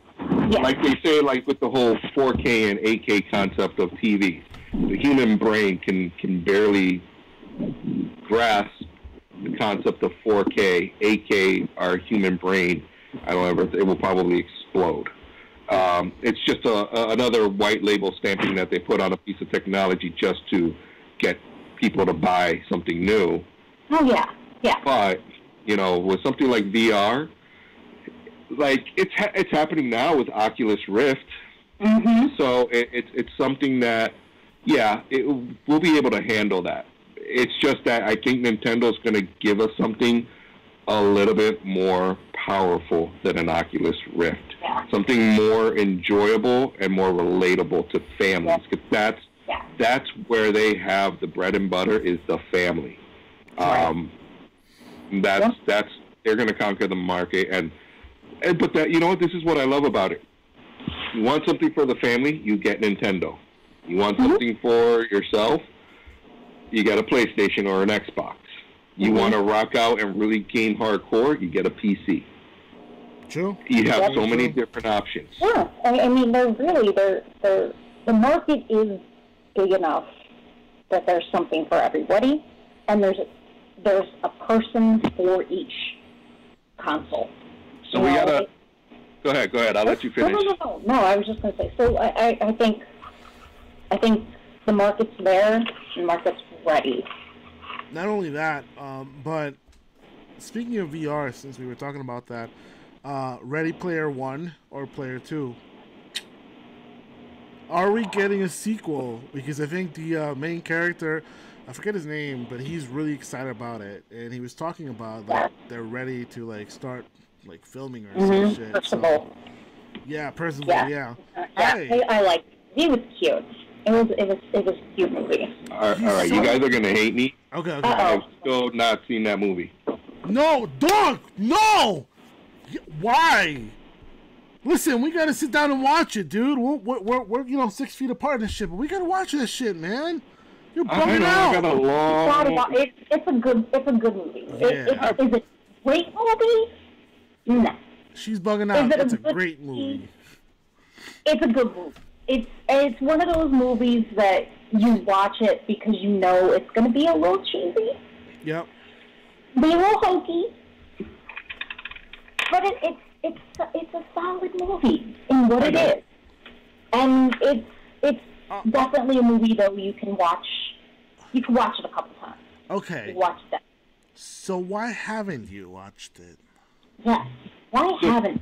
Like they say, like with the whole 4K and 8K concept of TV, the human brain can barely grasp the concept of 4K, 8K, our human brain, it will probably explode. It's just another white label stamping that they put on a piece of technology just to get people to buy something new. Oh, yeah. But, with something like VR, like it's happening now with Oculus Rift. Mm-hmm. So it's something that, we'll be able to handle that. It's just that I think Nintendo's going to give us something a little bit more powerful than an Oculus Rift. Yeah. Something more enjoyable and more relatable to families. Because that's where they have the bread and butter is the family. That's they're going to conquer the market. But that, you know what? This is what I love about it. You want something for the family, you get Nintendo. You want something for yourself, you get a PlayStation or an Xbox. You want to rock out and really game hardcore, you get a PC. True. You have so many different options. Yeah, I mean, the market is big enough that there's something for everybody, and there's a person for each console. So we gotta. Go ahead. I'll let you finish. No, I was just going to say. So I think the market's there. The market's ready. Not only that, but speaking of VR, since we were talking about that, Ready Player One or Player Two, are we getting a sequel? Because I think the main character, I forget his name, but he's really excited about it, and he was talking about like they're ready to like start like filming or some shit. Percival. So, yeah, Percival. Yeah. Hey. I like. He was cute. It was a cute movie. All right, you guys are gonna hate me. Okay. I've still not seen that movie. No, dog, no. Why? Listen, we gotta sit down and watch it, dude. We're 6 feet apart and shit, but we gotta watch this shit, man. You're bumming out. I got a long. It's a good movie. Yeah. Is it a great movie? No. She's bugging out. It's a great movie. It's a good movie. It's one of those movies that you watch it because you know it's going to be a little cheesy. Yep. Be a little hokey. But it's a solid movie in what it is. And it's definitely a movie though you can watch. You can watch it a couple times. Okay. You watch that. So why haven't you watched it? Yes. Why haven't?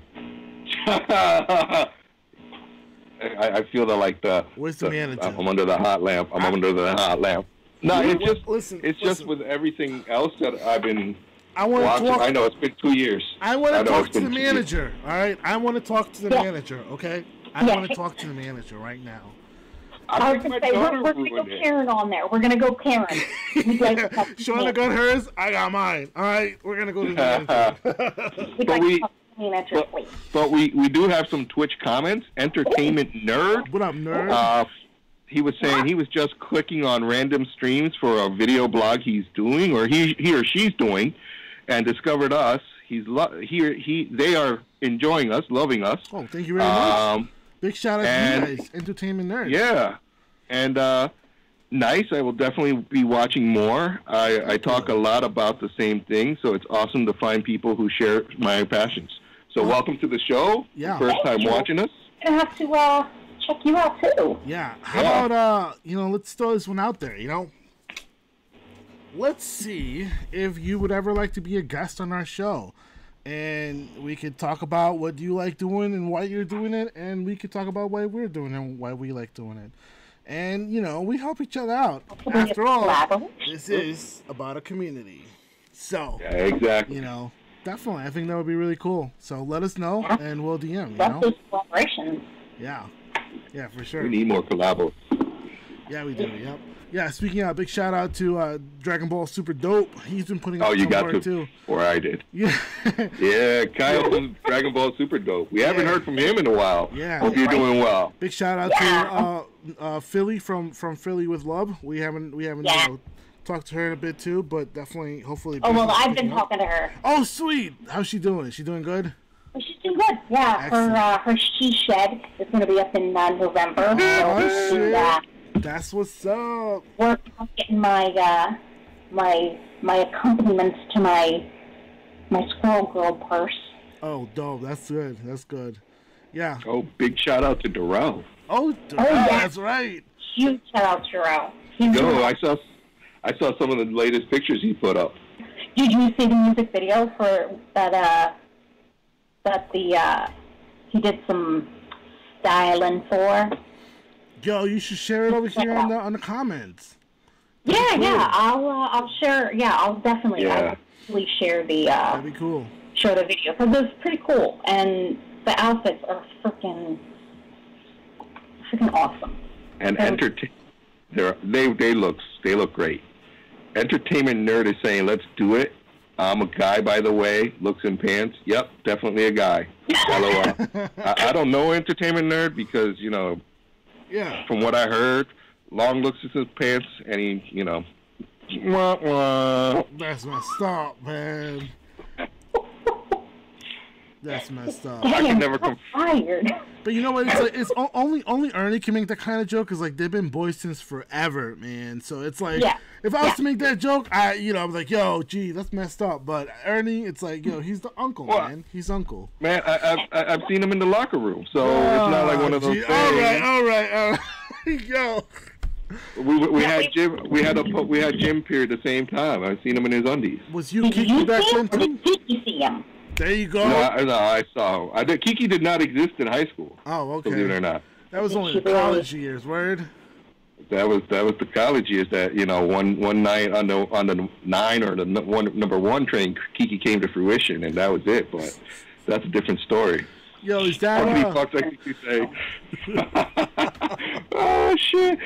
I feel that Where's the manager? I'm under the hot lamp. I'm under the hot lamp. No, it's just with everything else that I've been watching. I know it's been 2 years. I want to talk to the manager. All right, I want to talk to the manager. Okay, I want to talk to the manager right now. I was going to say, we're going to go Karen on there. We're going to go Karen. Shauna got hers. I got mine. All right, we're going to go to the manager. But we do have some Twitch comments. Entertainment Nerd. What up, nerd? He was saying he was just clicking on random streams for a video blog he's doing, or he or she's doing, and discovered us. They are enjoying us, loving us. Oh, thank you very much. Big shout out to you guys, Entertainment Nerd. Yeah, and nice. I will definitely be watching more. I talk a lot about the same thing, so it's awesome to find people who share my passions. So welcome to the show. Yeah. First time watching us. I'm going to have to check you out too. Yeah. How about let's throw this one out there. Let's see if you would ever like to be a guest on our show. And we could talk about what you like doing and why you're doing it, and we could talk about why we're doing it and why we like doing it. And, we help each other out. After all, this is about a community. So, yeah, exactly. Definitely. I think that would be really cool. So let us know, and we'll DM, That's collaborations. Yeah. Yeah, for sure. We need more collabos. Yeah, we do. Yep. Yeah, speaking of, big shout out to Dragon Ball Super Dope. He's been putting up you got work to, too. Or I did. Yeah. Yeah, Kyle from Dragon Ball Super Dope. We haven't heard from him in a while. Yeah. Hope you're doing well. Big shout out to Philly from Philly with Love. We haven't talked to her in a bit too, but definitely, hopefully. Oh well, I've been talking to her. Oh sweet, how's she doing? Is she doing good? She's doing good. Yeah, her She Shed is going to be up in November. Oh shit. That's what's up. Working on getting my my accompaniments to my Squirrel Girl purse. Oh, dope. That's good. That's good. Yeah. Oh, big shout out to Darrell. Oh, that's right. Huge shout out to Darrell. I saw some of the latest pictures he put up. Did you see the music video for that? He did some styling for. Yo, you should share it over here on the comments. Yeah, I'll share. Yeah, I'll definitely. Yeah. actually share the That'd be cool. share the video because it's pretty cool, and the outfits are freaking awesome. And they look great. Entertainment Nerd is saying, let's do it. I'm a guy, by the way. Looks and pants. Yep, definitely a guy. LOL. I don't know Entertainment Nerd because, you know, from what I heard, long looks at his pants, and he, you know, wah, wah. That's messed up, man. That's messed up. Damn, I can never come fired. But you know what? It's like only Ernie can make that kind of joke. Cause like they've been boys since forever, man. So it's like if I was to make that joke, I was like, yo, gee, that's messed up. But Ernie, it's like, yo, he's the uncle, man. He's uncle. Man, I've seen him in the locker room, so it's not like one of those things. All right. Yo. We had Jim Peer at the same time. I've seen him in his undies. Was you Kiki back then too? Did you see him? There you go. No, I saw him. Kiki did not exist in high school. Oh, okay. Believe it or not. That was only the college years. Word. That was the college years. That one night on the 9 or the number 1 train, Kiki came to fruition, and that was it. But that's a different story. Yo, is that? How many fucks I Kiki say? Oh shit.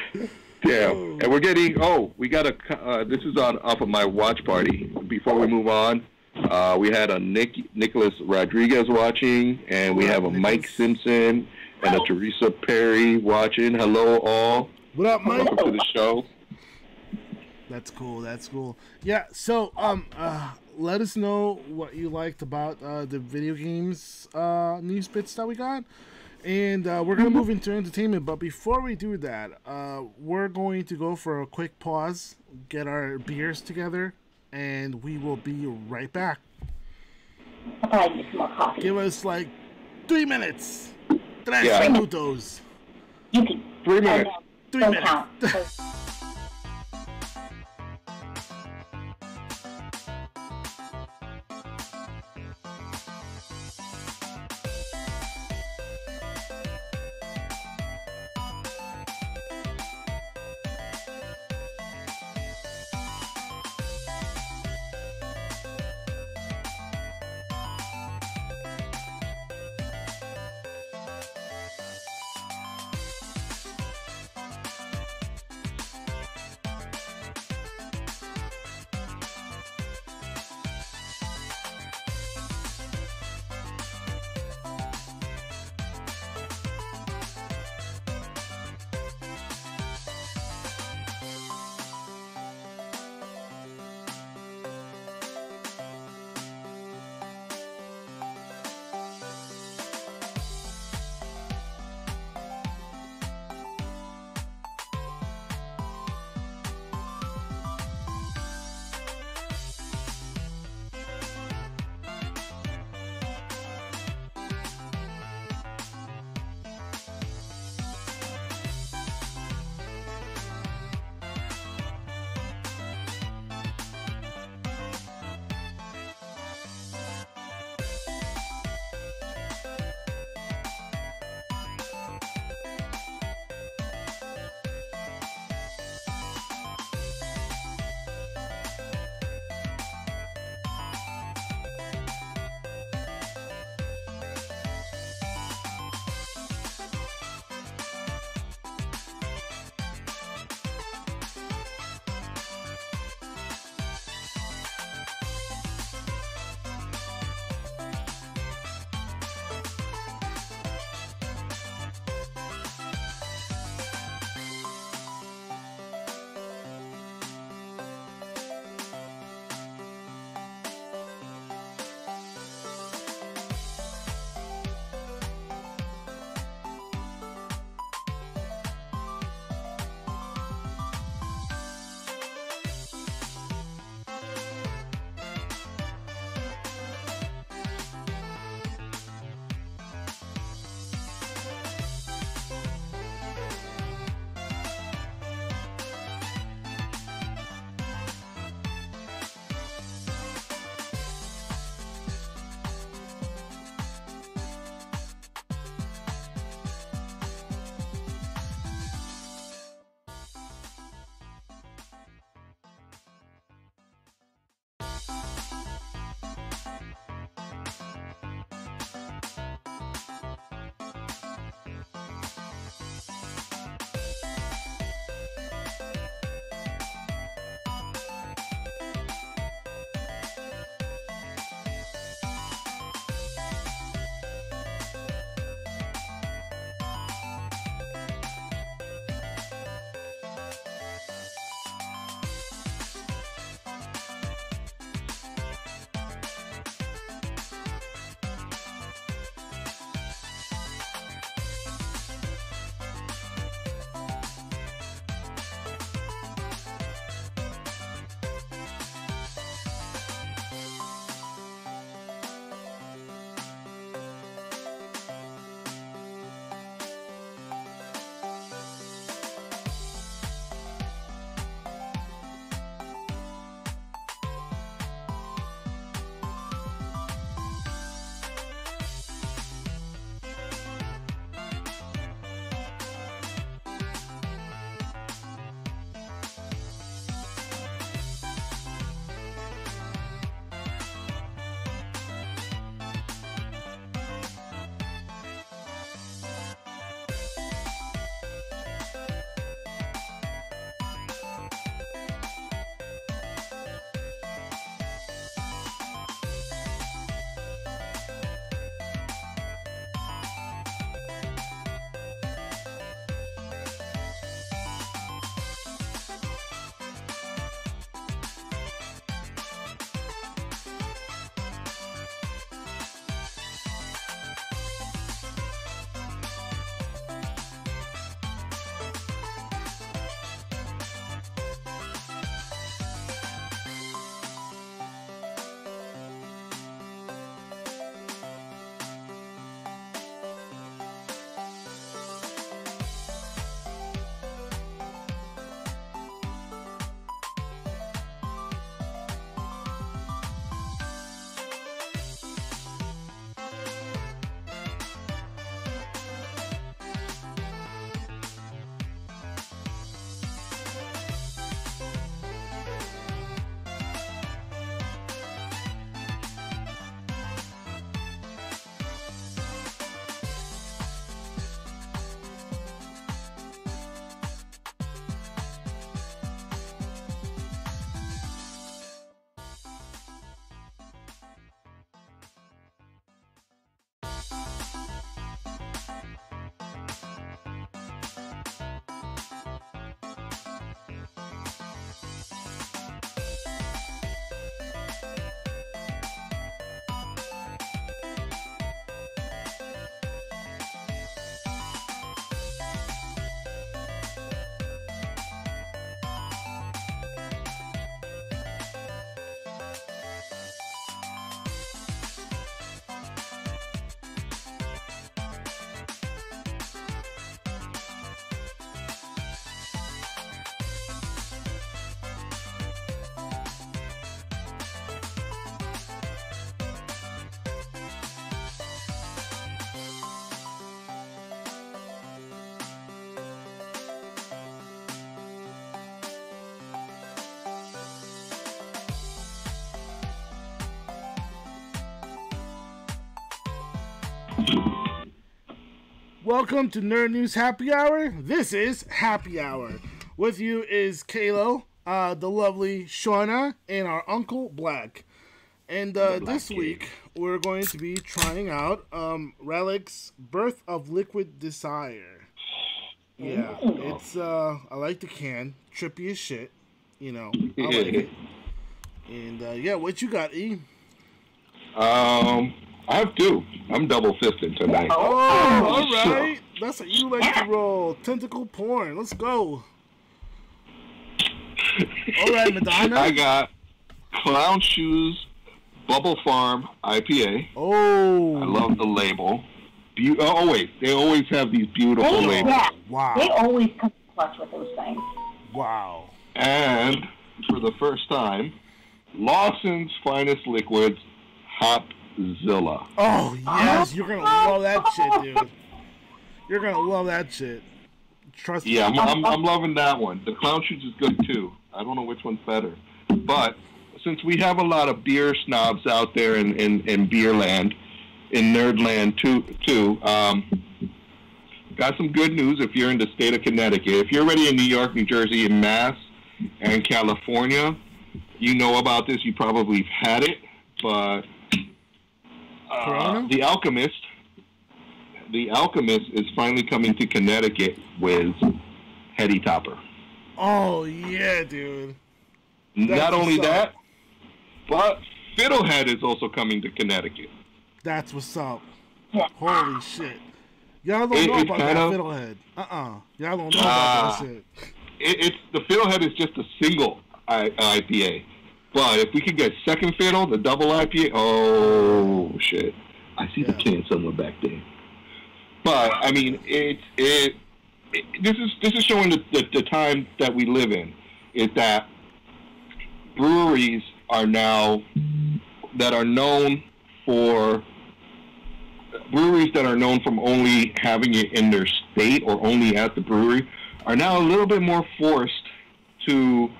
Yeah, and we're getting. Oh, we got a. This is off of my watch party. Before we move on. We had a Nicholas Rodriguez watching, and we have a Mike Simpson and a Teresa Perry watching. Hello, all. What up, Mike? Welcome to the show. That's cool. Yeah, so let us know what you liked about the video games news bits that we got. And we're going to move into entertainment, but before we do that, we're going to go for a quick pause, get our beers together, and we will be right back. I'll probably get some more coffee. Give us like 3 minutes. 3 minutos. You can. 3 minutes. 3 Don't minutes. count. Welcome to Nerd News Happy Hour. This is Happy Hour. With you is Kalo, the lovely Shauna, and our Uncle Black. And this week, we're going to be trying out Relic's Birth of Liquid Desire. Yeah, it's, I like the can. Trippy as shit. You know, I like it. And, yeah, what you got, E? I have two. I'm double-fisted tonight. Oh, all right. That's how you like to roll. Tentacle porn. Let's go. All right, Madonna. I got Clown Shoes Bubble Farm IPA. Oh. I love the label. Oh, wait. They always have these beautiful labels. Yeah. Wow. They always come clutch with those things. Wow. And for the first time, Lawson's Finest Liquids Hopzilla. Oh, yes. You're going to love that shit, dude. You're going to love that shit. Trust me. Yeah, I'm loving that one. The Clown Shoes is good, too. I don't know which one's better. But since we have a lot of beer snobs out there in beer land, in nerd land, too, got some good news if you're in the state of Connecticut. If you're already in New York, New Jersey, and Mass, and California, you know about this. You probably have had it. But The Alchemist is finally coming to Connecticut with Heady Topper. Oh, yeah, dude. Not only that, but Fiddlehead is also coming to Connecticut. That's what's up. Holy shit. Y'all don't know about that Fiddlehead. Y'all don't know about that shit. The Fiddlehead is just a single IPA. But if we could get Second Fiddle, the double IPA, oh, shit. I see the can somewhere back there. But, I mean, this is showing the time that we live in, is that breweries are now, that are known from only having it in their state or only at the brewery, are now a little bit more forced to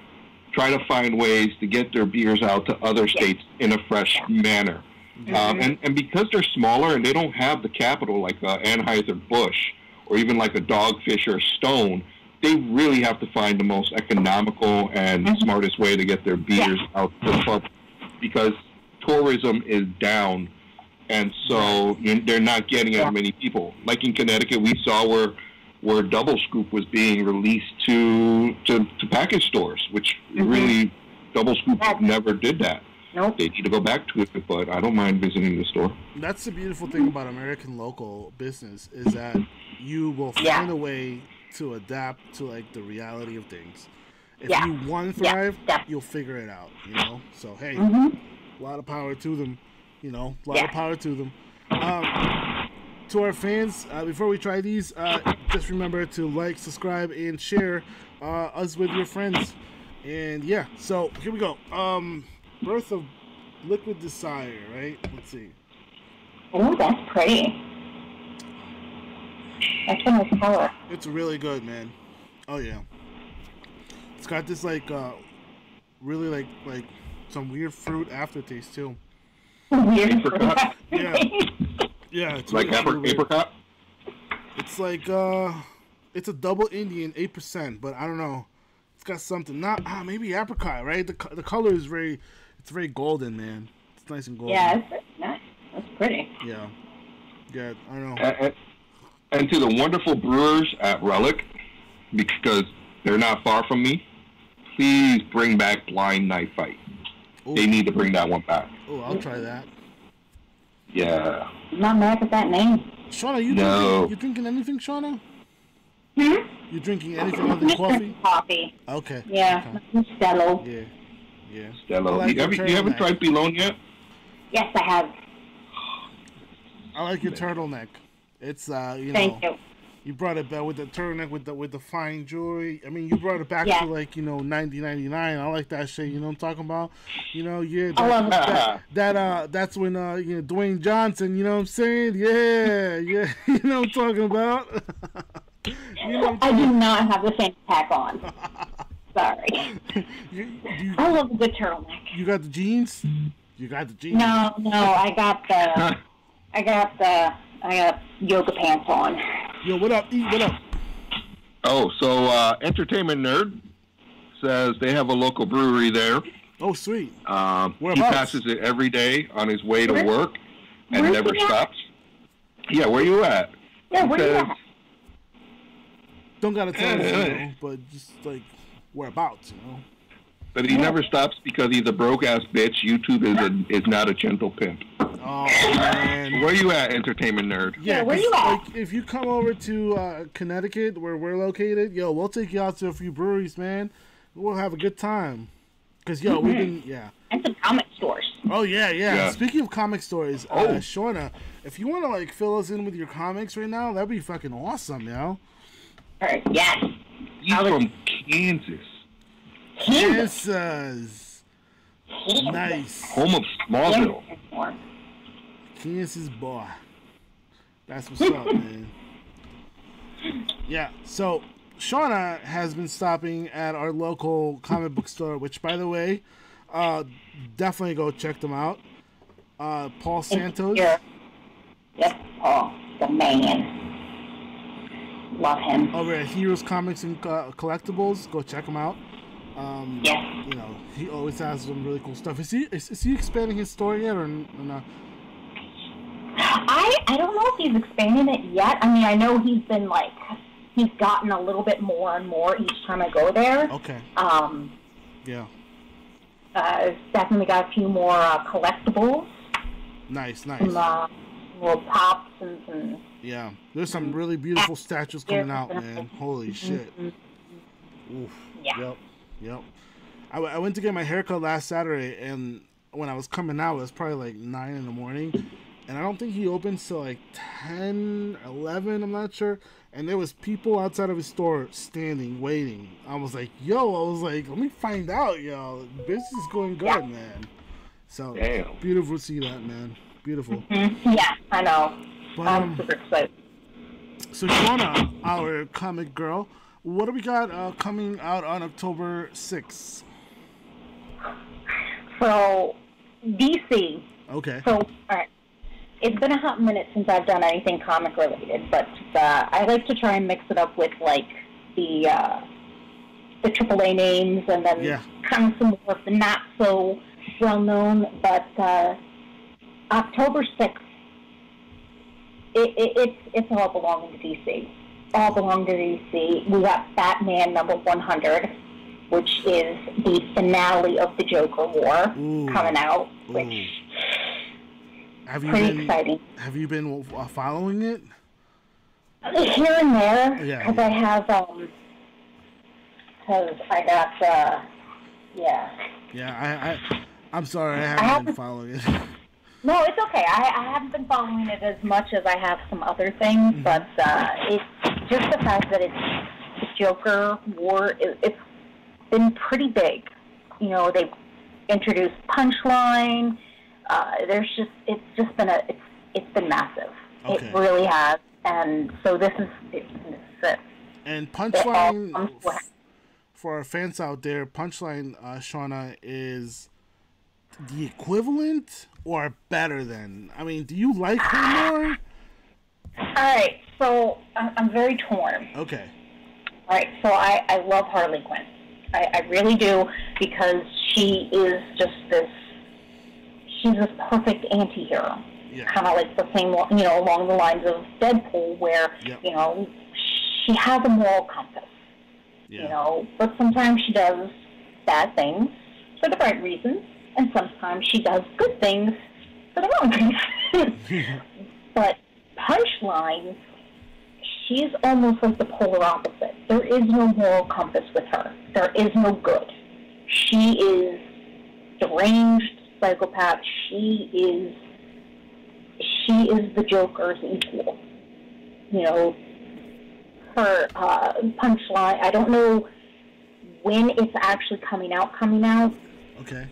try to find ways to get their beers out to other states in a fresh manner. And because they're smaller and they don't have the capital like Anheuser-Busch or even like a Dogfish or a Stone, they really have to find the most economical and smartest way to get their beers out to the public, because tourism is down, and so they're not getting as many people. Like in Connecticut, we saw where Double Scoop was being released to package stores, which really Double Scoop never did that. Nope. They need to go back to it, but I don't mind visiting the store. That's the beautiful thing about American local business, is that you will find a way to adapt to like the reality of things. If you want to thrive, you'll figure it out, you know? So, hey, a lot of power to them, you know? A lot of power to them. To our fans, before we try these, just remember to like, subscribe, and share us with your friends. And yeah, so here we go. Birth of Liquid Desire, right? Let's see. Oh, that's pretty. That's a nice color. It's really good, man. Oh yeah. It's got this like really like some weird fruit aftertaste too. Weird. Apricot? Yeah, it's like really apricot? It's like it's a double Indian, 8%, but I don't know. It's got something, maybe apricot, right? The color is very golden, man. It's nice and golden. Yeah, it's nice. That's pretty. Yeah, I don't know. And to the wonderful brewers at Relic, because they're not far from me, please bring back Blind Knife Fight. Ooh. They need to bring that one back. Oh, I'll try that. Yeah. I'm not mad at that name. Shauna, you drinking anything, Shauna? You drinking anything other than coffee? Coffee. Okay. Yeah. Okay. Stella. Yeah. Stella. You haven't tried Pilon yet? Yes, I have. I like your turtleneck. It's Thank you. You brought it back with the turtleneck with the fine jewelry. I mean, you brought it back to like $90.99. I like that shit. You know what I'm talking about? I love that's when Dwayne Johnson. You know what I'm saying? Yeah. You know what I'm talking about? I do not have the same pack on. Sorry. I love a good turtleneck. You got the jeans? You got the jeans? No, I got the I got yoga pants on. Yo, what up, E? What up? Oh, so Entertainment Nerd says they have a local brewery there. Oh, sweet. He Whereabouts? passes it every day on his way to work and Where's never he at? stops. Yeah, where you at? Yeah, He where you says, at? Don't gotta tell us, you know, but just like whereabouts, you know. But he never stops because he's a broke ass bitch. YouTube is not a gentle pimp. Oh man. Where you at, Entertainment Nerd? Yeah, where 'cause, you at? like, if you come over to Connecticut, where we're located, yo, we'll take you out to a few breweries, man. We'll have a good time. Cause yo, we've been And some comic stores. Oh yeah. Yeah. Speaking of comic stories, Oh. Shauna, if you want to like fill us in with your comics right now, that'd be fucking awesome, yo. All right, yes. He's from Kansas, Kansas. Nice. home of Smallville. Kansas boy. That's what's up, man. Yeah, so Shauna has been stopping at our local comic book store, which, by the way, definitely go check them out. Paul Santos. Yeah. Yes, Paul, the man. Love him. Over at Heroes Comics and Collectibles. Go check him out. Yes. You know, he always has some really cool stuff. Is he expanding his store yet or not? I don't know if he's expanding it yet. I mean, I know he's been like, he's gotten a little bit more and more each time I go there. Okay. Yeah. Definitely got a few more collectibles. Nice. Some little pops and some. Yeah. There's some really beautiful statues coming out, man. Holy shit. Oof. Yeah. Yep. I went to get my haircut last Saturday, and when I was coming out, it was probably like 9 in the morning. And I don't think he opens till like 10, 11, I'm not sure. And there was people outside of his store standing, waiting. I was like, let me find out, yo. Business is going good, man. So, Damn. beautiful to see that, man. Beautiful. Yeah, I know. But, I'm super excited. So, Shauna, our comic girl, what do we got coming out on October 6th? So, DC. Okay. So, all right. It's been a hot minute since I've done anything comic related, but I like to try and mix it up with like the AAA names and then kind of some more of the not so well known. But October 6th, it's all belonging to DC. All belong to DC. We got Batman number 100, which is the finale of the Joker War coming out, which. Pretty exciting. Have you been following it? Here and there, because Yeah. I have, because I got, Yeah, I'm sorry, I haven't been following it. No, it's okay. I haven't been following it as much as I have some other things, but it's just the fact that it's the Joker War. It's been pretty big. You know, they've introduced Punchline. It's been massive. Okay. It really has, and so this is it. And Punchline, for our fans out there, Punchline, Shauna, is the equivalent or better than? I mean, do you like her more? All right, so I'm very torn. Okay. All right, so I love Harley Quinn. I really do, because she is just this. She's this perfect anti-hero. Yeah. Kind of like the same, along the lines of Deadpool, where, she has a moral compass. Yeah. But sometimes she does bad things for the right reasons, and sometimes she does good things for the wrong reasons. But Punchline, she's almost like the polar opposite. There is no moral compass with her. There is no good. She is deranged, psychopath. She is the Joker's equal. Her Punchline. I don't know when it's actually coming out. Okay.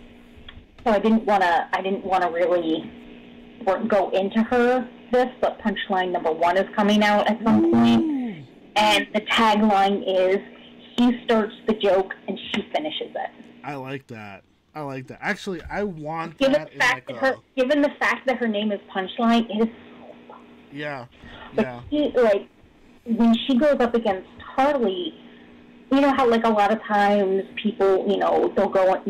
So I didn't want to really go into this, but Punchline number 1 is coming out at some point, and the tagline is, "He starts the joke and she finishes it." I like that. Actually, I want Given that. the fact that her name is Punchline, it is so fun. Yeah. But Yeah. like, when she goes up against Harley, you know how, like, a lot of times people, they'll go,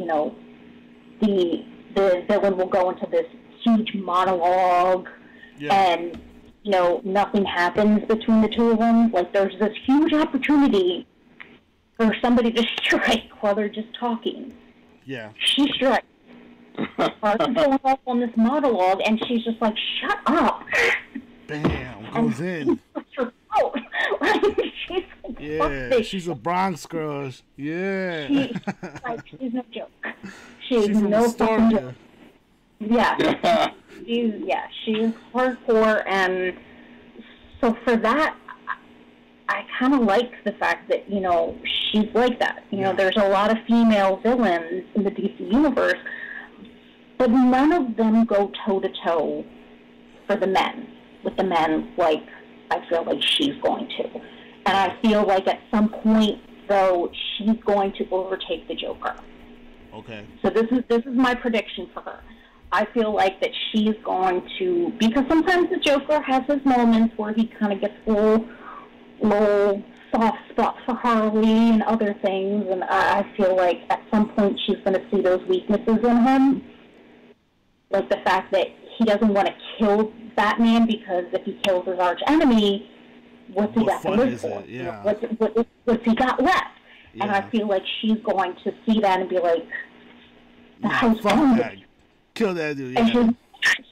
the villain will go into this huge monologue, and, nothing happens between the two of them. Like, there's this huge opportunity for somebody to strike while they're just talking. Yeah. She strikes. Harley's going off on this monologue, and she's just like, shut up. Bam, goes in. She's like, Yeah, she's a Bronx girl. Yeah. She's no joke. She's from no fucking joke. Astoria. Yeah. she's hardcore, and so for that, I kind of like the fact that, she's like that. There's a lot of female villains in the DC universe, but none of them go toe-to-toe for the men, with the men like I feel like she's going to. And I feel like at some point, though, she's going to overtake the Joker. Okay. So this is my prediction for her. I feel like that she's going to, because sometimes the Joker has his moments where he kind of gets a little soft spot for Harley and other things, and I feel like at some point she's going to see those weaknesses in him. Like the fact that he doesn't want to kill Batman, because if he kills his arch enemy, what's he got to live for? Yeah. What's he got left? Yeah. And I feel like she's going to see that and be like, fuck that. Kill that dude. Yeah. And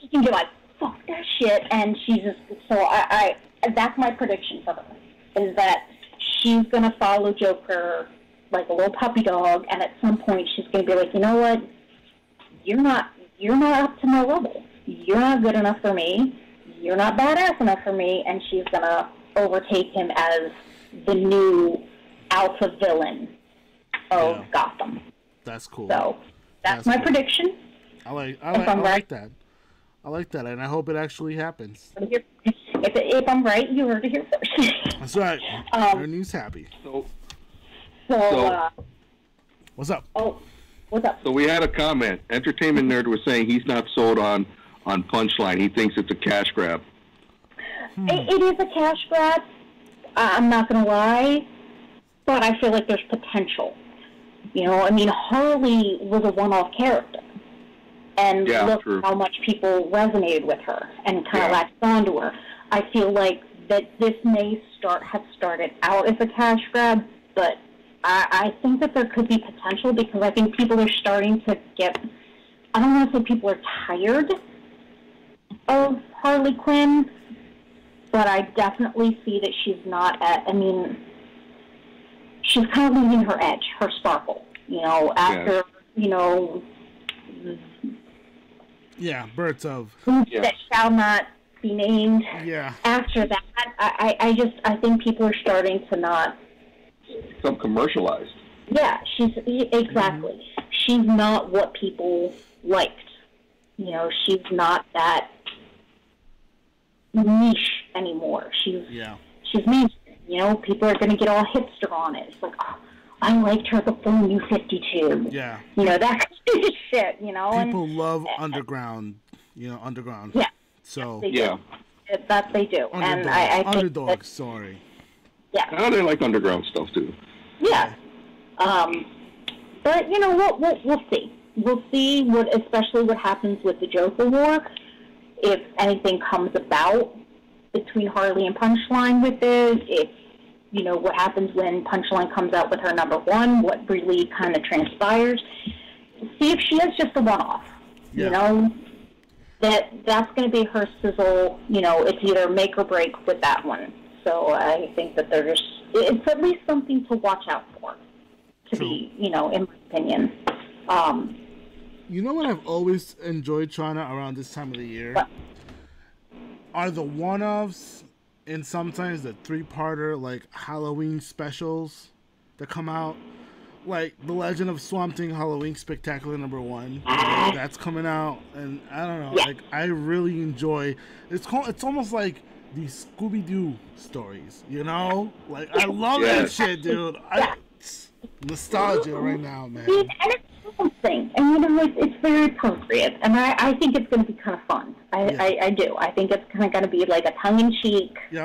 she can be like, fuck that shit. And she's just, so I that's my prediction for her, is that she's going to follow Joker like a little puppy dog, and at some point she's going to be like, you know what? You're not up to my level. You're not good enough for me. You're not badass enough for me. And she's going to overtake him as the new alpha villain of Gotham. That's cool. So that's my prediction. I like that. I like that, and I hope it actually happens. If I'm right, you heard it here first. That's right. Ernie's happy. So what's up? Oh, what's up? So we had a comment. Entertainment Nerd was saying he's not sold on Punchline. He thinks it's a cash grab. It is a cash grab. I'm not going to lie, but I feel like there's potential. Harley was a one-off character. And look how much people resonated with her and kind of latched onto her. I feel like that this may have started out as a cash grab, but I think that there could be potential, because I think people are starting to get, I don't want to say people are tired of Harley Quinn, but I definitely see that she's not she's kind of losing her edge, her sparkle, after, Birds of. That shall not be named. Yeah. After that, I think people are starting to not become commercialized. Yeah, exactly. She's not what people liked. She's not that niche anymore. She's mainstream. People are going to get all hipster on it. It's like, oh, I liked her before New 52. Yeah. That kind of shit, People love underground, underground. Yeah. So. That they do. And I think underdogs, sorry. Yeah. I know they like underground stuff, too. Yeah. But, we'll see. We'll see especially what happens with the Joker War, if anything comes about between Harley and Punchline with it, if, what happens when Punchline comes out with her #1, what really kind of transpires. See if she is just a one-off, that's going to be her sizzle, it's either make or break with that one. So I think that it's at least something to watch out for, be, in my opinion. You know what I've always enjoyed, Chana, around this time of the year? What? Are the one-offs and sometimes the 3-parter, like, Halloween specials that come out. Like, The Legend of Swamp Thing Halloween Spectacular #1. That's coming out, and I don't know, like, I really enjoy... It's almost like these Scooby-Doo stories, Like, I love that shit, dude. Nostalgia right now, man. And it's thing. And, you know, it's very appropriate. And I think it's going to be kind of fun. I do. I think it's kind of going to be like a tongue-in-cheek. Yeah.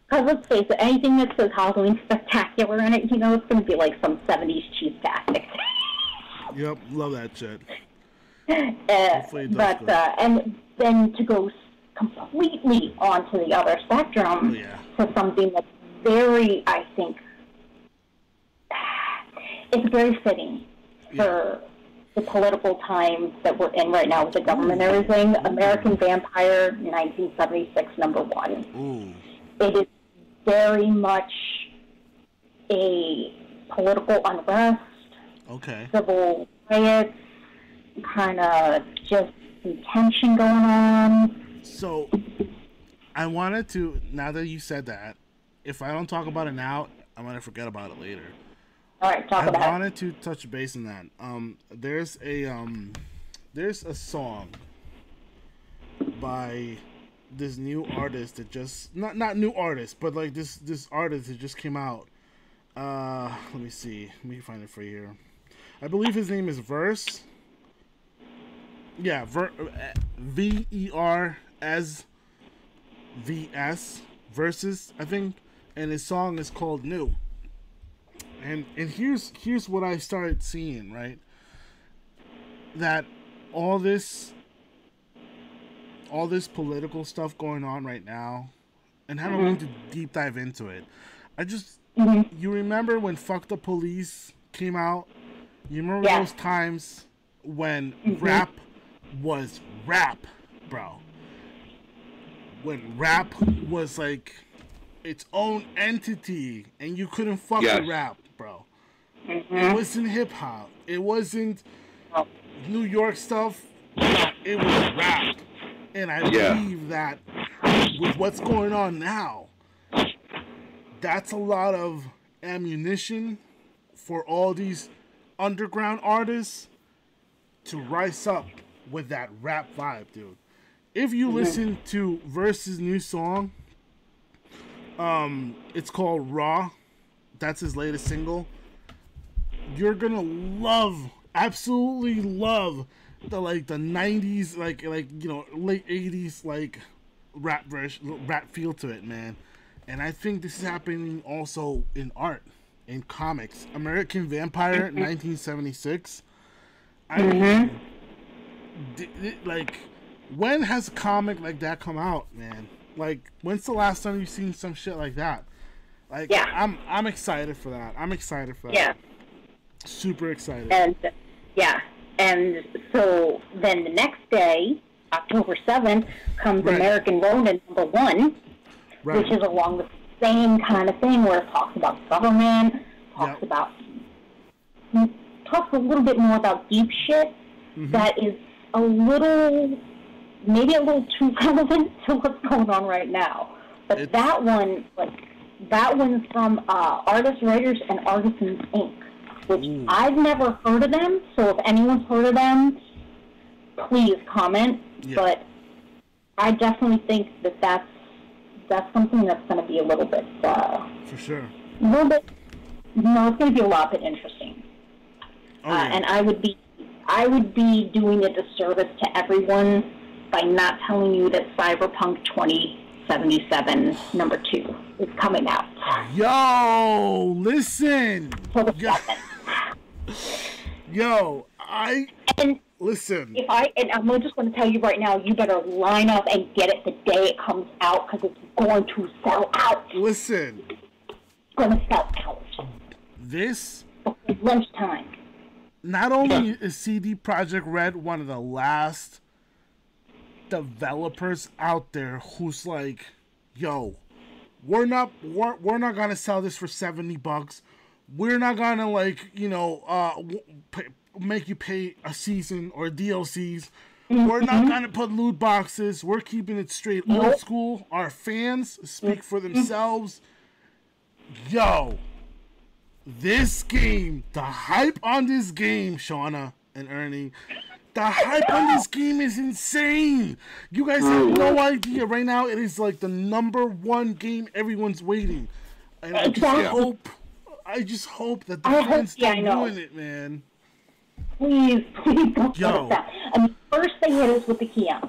Because let's face it, anything that says Halloween Spectacular in it, you know, it's going to be like some 70s cheese tactic. Yep, love that shit. And then to go completely onto the other spectrum to something that's very, I think, it's very fitting for the political times that we're in right now with the government and everything. American Vampire, 1976, #1. Ooh. It is very much a political unrest, civil riots, kind of just some tension going on. So, I wanted to, now that you said that, if I don't talk about it now, I'm going to forget about it later. All right, talk about it. I wanted to touch base on that. There's a song by this new artist that just not new artist, but like this artist that just came out. Let me see. Let me find it for you here. I believe his name is Verse. Yeah, VERSVS Versus, I think, and his song is called New. And here's what I started seeing, right? That all this political stuff going on right now, and I don't need to deep dive into it. I just you remember when Fuck the Police came out? You remember those times when rap was rap, bro? When rap was like its own entity, and you couldn't fuck with rap, bro. It wasn't hip hop. It wasn't New York stuff. It was rap, and I believe that with what's going on now, that's a lot of ammunition for all these underground artists to rise up with that rap vibe, dude. If you listen to Verse's new song, it's called Raw. That's his latest single. You're gonna love, absolutely love the 90s, like you know, late 80s rap feel to it, man. And I think this is happening also in art, in comics. American Vampire, 1976. I mean, when has a comic like that come out, man? Like, when's the last time you've seen some shit like that? Like, I'm excited for that. I'm excited for that. Yeah. Super excited. And so then the next day, October 7th, comes American Rona #1, which is along the same kind of thing where it talks about government, talks a little bit more about deep shit that is maybe a little too relevant to what's going on right now. But that one's from Artists, Writers, and Artisans, Inc., which I've never heard of them, so if anyone's heard of them, please comment. Yeah. But I definitely think that's something that's going to be a little bit... for sure. A little bit... No, it's going to be a lot bit interesting. And I would be doing a disservice to everyone by not telling you that Cyberpunk 2077 #2 is coming out. Yo, listen. Listen. I'm just going to tell you right now, you better line up and get it the day it comes out because it's going to sell out. Listen. It's going to sell out. This. Lunchtime. Not only is CD Projekt Red one of the last developers out there who's like, yo, we're not gonna sell this for $70. We're not gonna make you pay a season or DLCs. We're not gonna put loot boxes. We're keeping it straight old school. Our fans speak for themselves. Yo, this game, the hype on this game, Shauna and Ernie, the hype on this game is insane. You guys have no idea. Right now, it is like the #1 game everyone's waiting. And I just hope that the fans start doing it, man. please don't let us down. I mean, first they hit us with the Kia.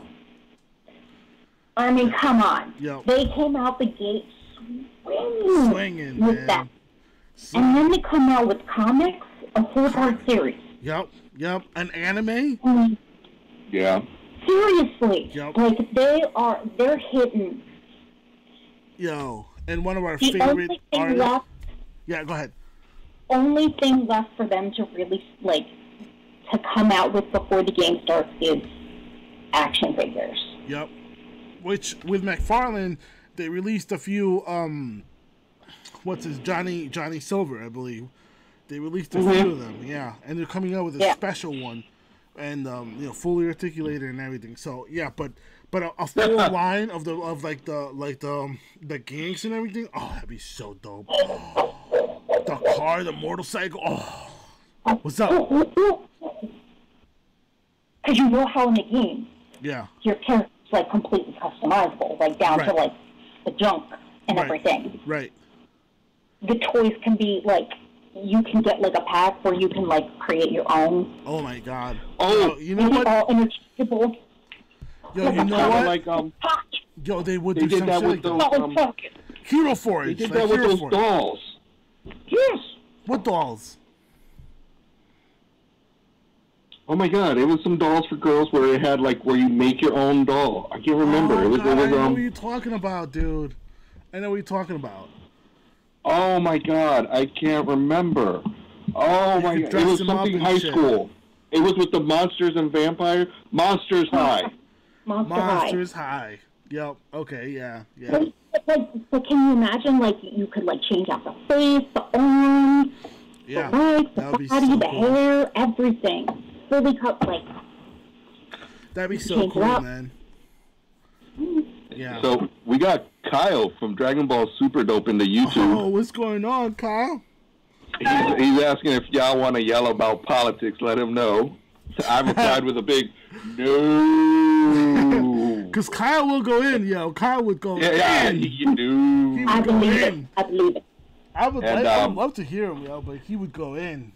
I mean, come on. Yep. They came out the gate swinging with man. that. And then they come out with comics, a 4-part series. Yep. An anime? Yeah. Seriously. Yep. Like, they're hitting. Yo, and one of our The favorite only thing artists. left, Yeah, go ahead. only thing left for them to really, like, to come out with before the game starts is action figures. Yep. Which, with McFarlane, they released a few, what's his, Johnny Silver, I believe. They released a few of them, yeah. And they're coming out with a special one. And, fully articulated and everything. So, yeah, but a full line of the gangs and everything, oh, that'd be so dope. The car, the motorcycle, oh. What's up? Because you know how in the game, Yeah. your character's, like, completely customizable, like, down to, like, the junk and everything. Right. The toys can be, like, you can get, like, a pack where you can, like, create your own. Oh, my God. Oh, you know what? All interchangeable. Yo, you know what? Like, Yo, they would they do did some that shit with like those, that. Hero Forge. they did like that with Hero those Forge. dolls. Yes. What dolls? Oh my God! It was some dolls for girls where it had like where you make your own doll. I can't remember. Oh, it was. God, I know what you're talking about, dude. I know what you're talking about. Oh my God! I can't remember. Oh my God! It was something high school. It was with the monsters and vampires. Monsters High. Monsters High. Yep. Okay. Yeah. But can you imagine, like, you could, like, change out the face, the arms, the legs, the body, the hair, everything. Fully cut, like. That'd be so cool, man. Yeah. So we got Kyle from Dragon Ball Super Dope in the YouTube. Oh, what's going on, Kyle? He's asking if y'all want to yell about politics. Let him know. I replied with a big no. Because Kyle will go in, yo. Kyle would go in. Yeah, you do. I believe it. I would love to hear him, yo, but he would go in.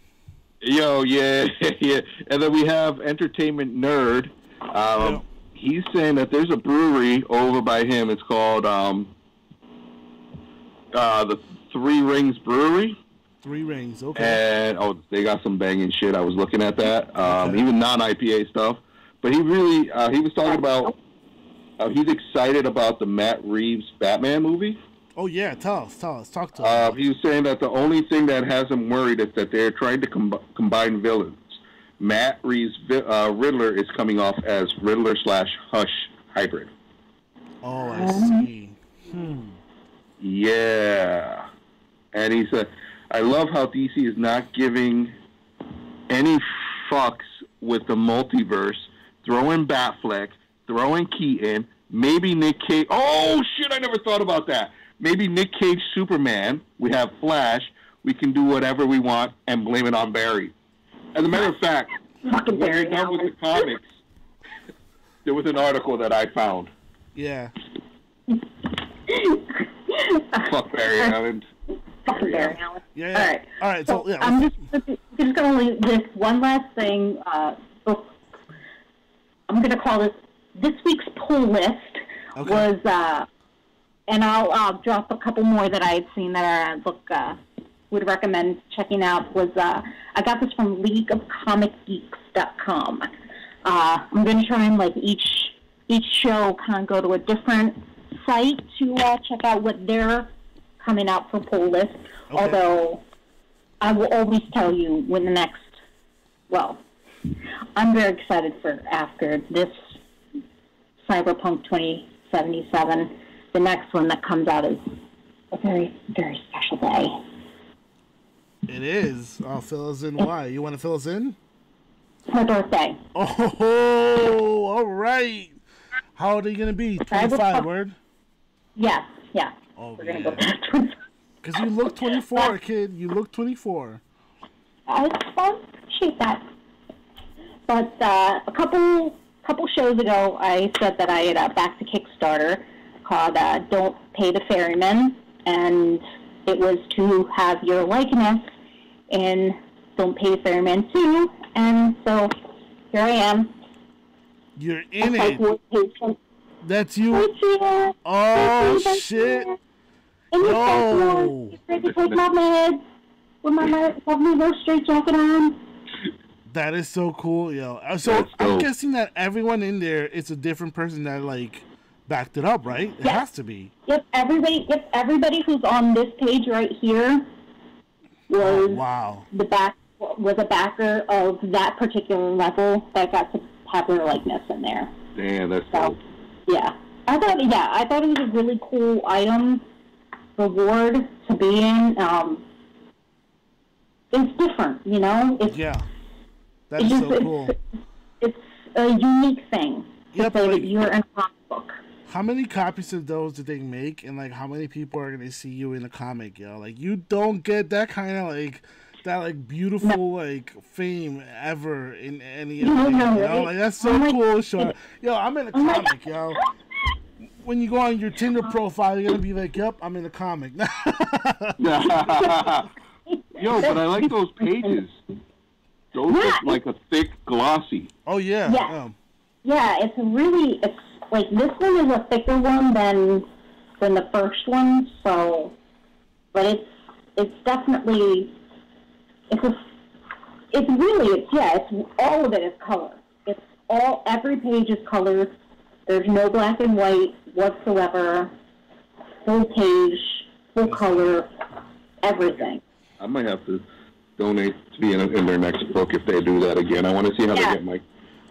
Yo, yeah. And then we have Entertainment Nerd. He's saying that there's a brewery over by him. It's called the Three Rings Brewery. Three Rings, okay. And they got some banging shit. I was looking at that, even non-IPA stuff. But he really, he was talking about, he's excited about the Matt Reeves Batman movie. Oh yeah, tell us, talk to us. He was saying that the only thing that has him worried is that they're trying to combine villains. Matt Reeves' Riddler is coming off as Riddler/Hush hybrid. Oh, I see. Yeah. And he said, I love how DC is not giving any fucks with the multiverse. Throw in Batfleck, throw in Keaton, maybe Nick Cage. Oh, shit, I never thought about that. Maybe Nick Cage Superman. We have Flash. We can do whatever we want and blame it on Barry. As a matter of fact, when you're done with the comics, there was an article that I found. Yeah. Fuck Barry Allen. Fucking Barry Allen. Yeah. All right. So yeah. I'm just going to leave this one last thing. I'm going to call this week's pull list was, and I'll drop a couple more that I had seen that I would recommend checking out. Was I got this from LeagueOfComicGeeks.com. I'm going to try and like each show kind of go to a different site to check out what they're coming out for pull list. Okay. Although I will always tell you when the next. Well, I'm very excited for after this Cyberpunk 2077. The next one that comes out is a very, very special day. It is. I'll fill us in. Why? You want to fill us in? It's my birthday. Oh, all right. How old are you going to be? 25, word? Yeah. Oh, we're going to go back to 25. Because you look 24, kid. You look 24. I appreciate that. But a couple shows ago, I said that I had backed a Kickstarter called Don't Pay the Ferryman, and it was to have your likeness in Don't Pay the Ferryman 2 And so here I am. You're in it. Patient. That's you. Right here. Oh, Right shit. here. In the Yo. Get ready to take my meds with my lovely little straight jacket on. That is so cool, yo. So I'm guessing that everyone in there is a different person that like backed it up, right? It has to be. Yep, everybody who's on this page right here was was a backer of that particular level that got to have their likeness in there. Damn, that's cool. Yeah. I thought it was a really cool item reward to be in. It's different, you know? That is so cool. It's a unique thing to say that you're in a comic book. How many copies of those did they make, and like how many people are gonna see you in a comic, yo? Like you don't get that kind of like beautiful like fame ever in any of them. You know? Like that's so cool, Sean. Yo, I'm in a comic, yo. When you go on your Tinder profile, you're gonna be like, "Yep, I'm in a comic." Yo, but I like those pages. Those look like a thick glossy. Oh yeah. Yeah, it's like this one is a thicker one than the first one. So, but it's definitely it's all of it is color. Every page is colored. There's no black and white whatsoever. Full page, full color, everything. I might have to donate to be in their next book if they do that again. I want to see how they get my.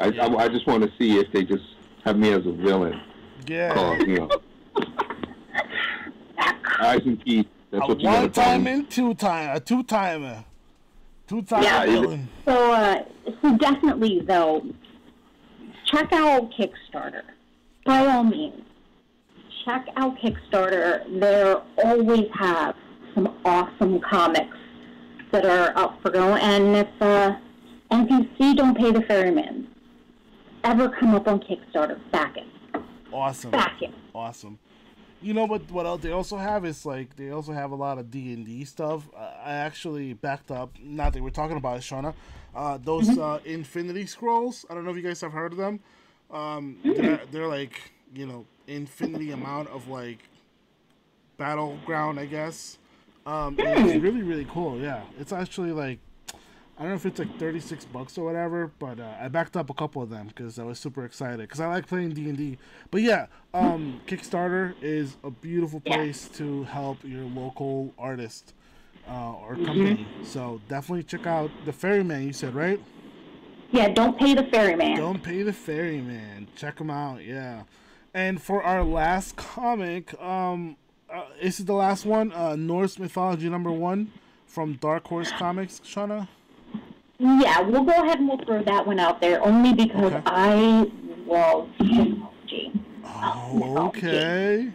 I just want to see if they just have me as a villain. Yeah. You know. Eyes and teeth. That's what you got to tell one time and a two-timer. Two-timer villain. So definitely though, check out Kickstarter. By all means, check out Kickstarter. They always have some awesome comics that are up for go. And if you see Don't Pay the Ferryman ever come up on Kickstarter, back it. Awesome. Back it. Awesome. You know what else they also have is like they also have a lot of D&D stuff. I actually backed up. Not that we're talking about it, Shauna. Those Infinity Scrolls. I don't know if you guys have heard of them. They're like, you know, infinity amount of like battleground, I guess. It's really, really cool. Yeah, it's actually like, I don't know if it's like $36 or whatever, but I backed up a couple of them because I was super excited because I like playing D&D. But yeah, Kickstarter is a beautiful place to help your local artist or company. So definitely check out the Ferryman. You said, right? Yeah, Don't Pay the Ferryman. Don't Pay the Ferryman. Check them out. Yeah, and for our last comic, this is the last one, Norse Mythology #1 from Dark Horse Comics, Shauna? Yeah, we'll go ahead and we'll throw that one out there, only because I love mythology. Oh, okay.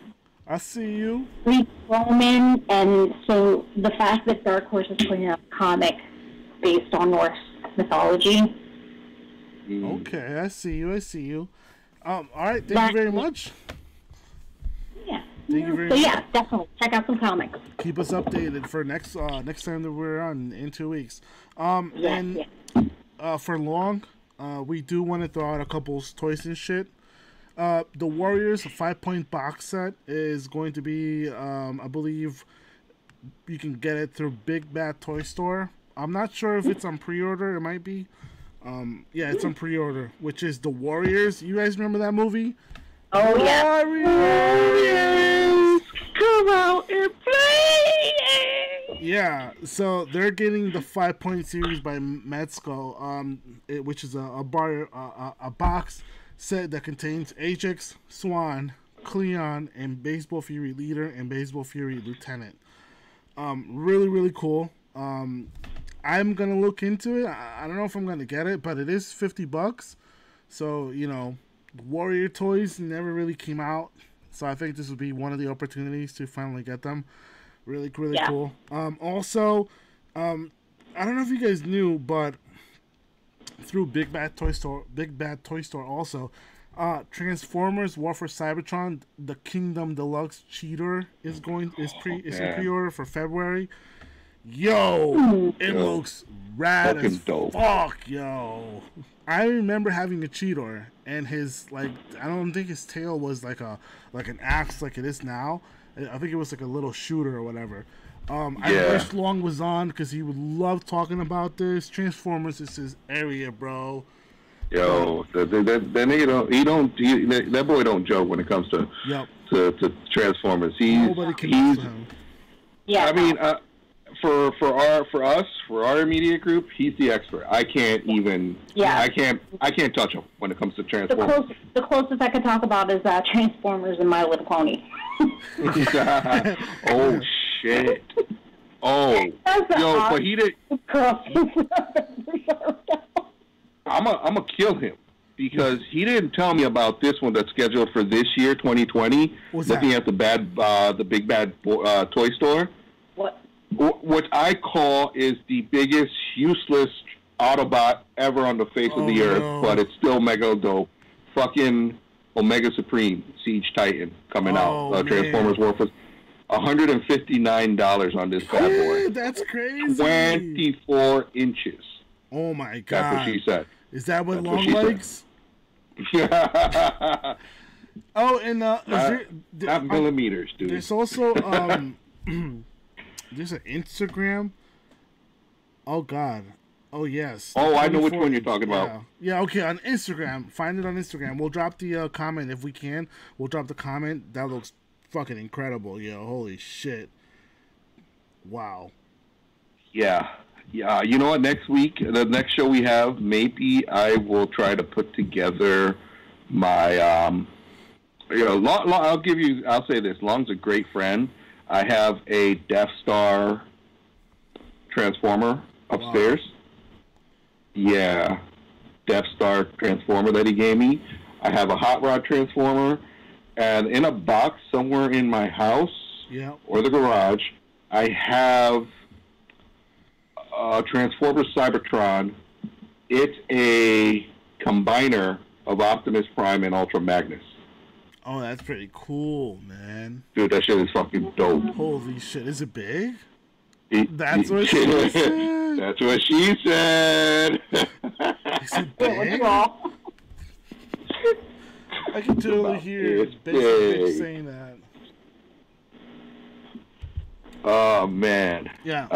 I see you. Greek, Roman, and so the fact that Dark Horse is putting out a comic based on Norse mythology. Okay, I see you. All right, thank you very much. Yeah. Thank you very much. Yeah, definitely check out some comics. Keep us updated for next time that we're on in 2 weeks. For long, we do want to throw out a couple toys and shit. The Warriors 5-point box set is going to be, I believe, you can get it through Big Bad Toy Store. I'm not sure if it's on pre-order. It might be. Yeah, it's on pre-order, which is The Warriors. You guys remember that movie? Oh, yeah. Warriors, come out and play! Yeah, so they're getting the 5-point series by Mezco, which is a box set that contains Ajax, Swan, Cleon, and Baseball Fury Leader and Baseball Fury Lieutenant. Really, really cool. I'm gonna look into it. I don't know if I'm gonna get it, but it is $50. So, you know, Warrior toys never really came out, so I think this would be one of the opportunities to finally get them. Really, really cool. Also, I don't know if you guys knew, but through Big Bad Toy Store also, Transformers War for Cybertron, the Kingdom Deluxe Cheater is in pre-order for February. Yo, it looks rad fucking as dope. fuck, yo. I remember having a Cheetor, and his I don't think his tail was like an axe like it is now. I think it was like a little shooter or whatever. I wish Long was on because he would love talking about this. Transformers is his area, bro. Yo, that boy don't joke when it comes to to Transformers. Nobody can mess with him. Yeah. I mean, for our immediate group, he's the expert. I can't even. Yeah. I can't touch him when it comes to Transformers. The closest I could talk about is Transformers and My Little Pony. Oh shit. Oh, yo, but he did. I'm a kill him because he didn't tell me about this one that's scheduled for this year, 2020. Looking at the big bad toy store. What? What I call is the biggest useless Autobot ever on the face of the earth, but it's still mega dope. Fucking Omega Supreme Siege Titan coming out. Transformers War for $159 on this bad boy. That's crazy. 24 inches. Oh my god. That's what she said. Is that what Long likes? Oh, and not millimeters, dude. There's also there's an Instagram. Oh god. Oh yes. Oh, I know which one you're talking about. Yeah. Okay. On Instagram, find it on Instagram. We'll drop the comment if we can. We'll drop the comment. That looks fucking incredible, yo. Holy shit. Wow. Yeah. Yeah. You know what? Next week, the next show we have, maybe I will try to put together my. I'll say this. Long's a great friend. I have a Death Star Transformer upstairs. Wow. Yeah, Death Star Transformer that he gave me. I have a Hot Rod Transformer, and in a box somewhere in my house or the garage, I have a Transformer Cybertron. It's a combiner of Optimus Prime and Ultra Magnus. Oh, that's pretty cool, man. Dude, that shit is fucking dope. Holy shit, is it big? That's what she said. That's what she said. Is it big? I can totally hear basic saying that. Oh man. Yeah.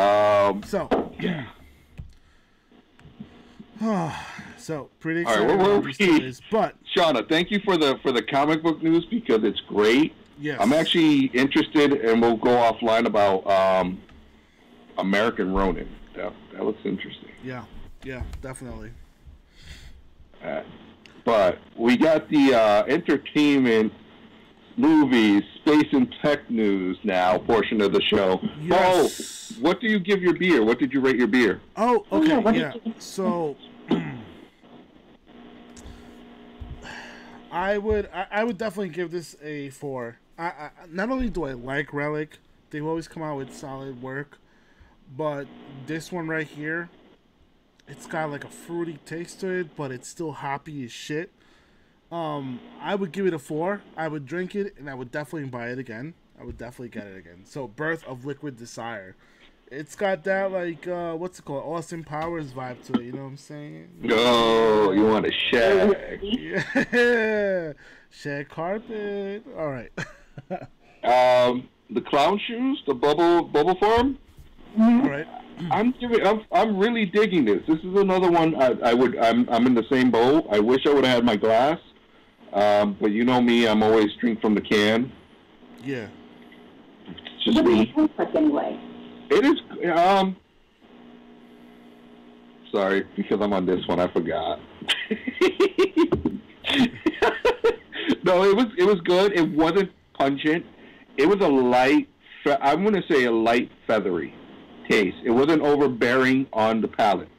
So pretty excited about these stories, but Shauna, thank you for the comic book news because it's great. Yes. I'm actually interested, and we'll go offline about American Ronin. That looks interesting. Yeah, definitely. But we got the entertainment, movies, space, and tech news now portion of the show. Yes. Oh, what do you give your beer? What did you rate your beer? Oh, okay, yeah. So I would definitely give this a 4. I not only do I like Relic, they've always come out with solid work, but this one right here, it's got like a fruity taste to it, but it's still hoppy as shit. I would give it a 4. I would drink it, and I would definitely buy it again. I would definitely get it again. So, Birth of Liquid Desire. It's got that, like, what's it called? Austin Powers vibe to it, you know what I'm saying? Oh, you want a shag. Yeah. Shag carpet. All right. The clown shoes, the bubble form. All right. I'm really digging this. This is another one I'm in the same boat. I wish I would have had my glass. But you know me, I'm always drink from the can. Yeah. It's just me. Anyway. It is sorry, because I'm on this one, I forgot. No, it was good. It wasn't pungent. It was a light, I'm going to say a light feathery taste. It wasn't overbearing on the palate.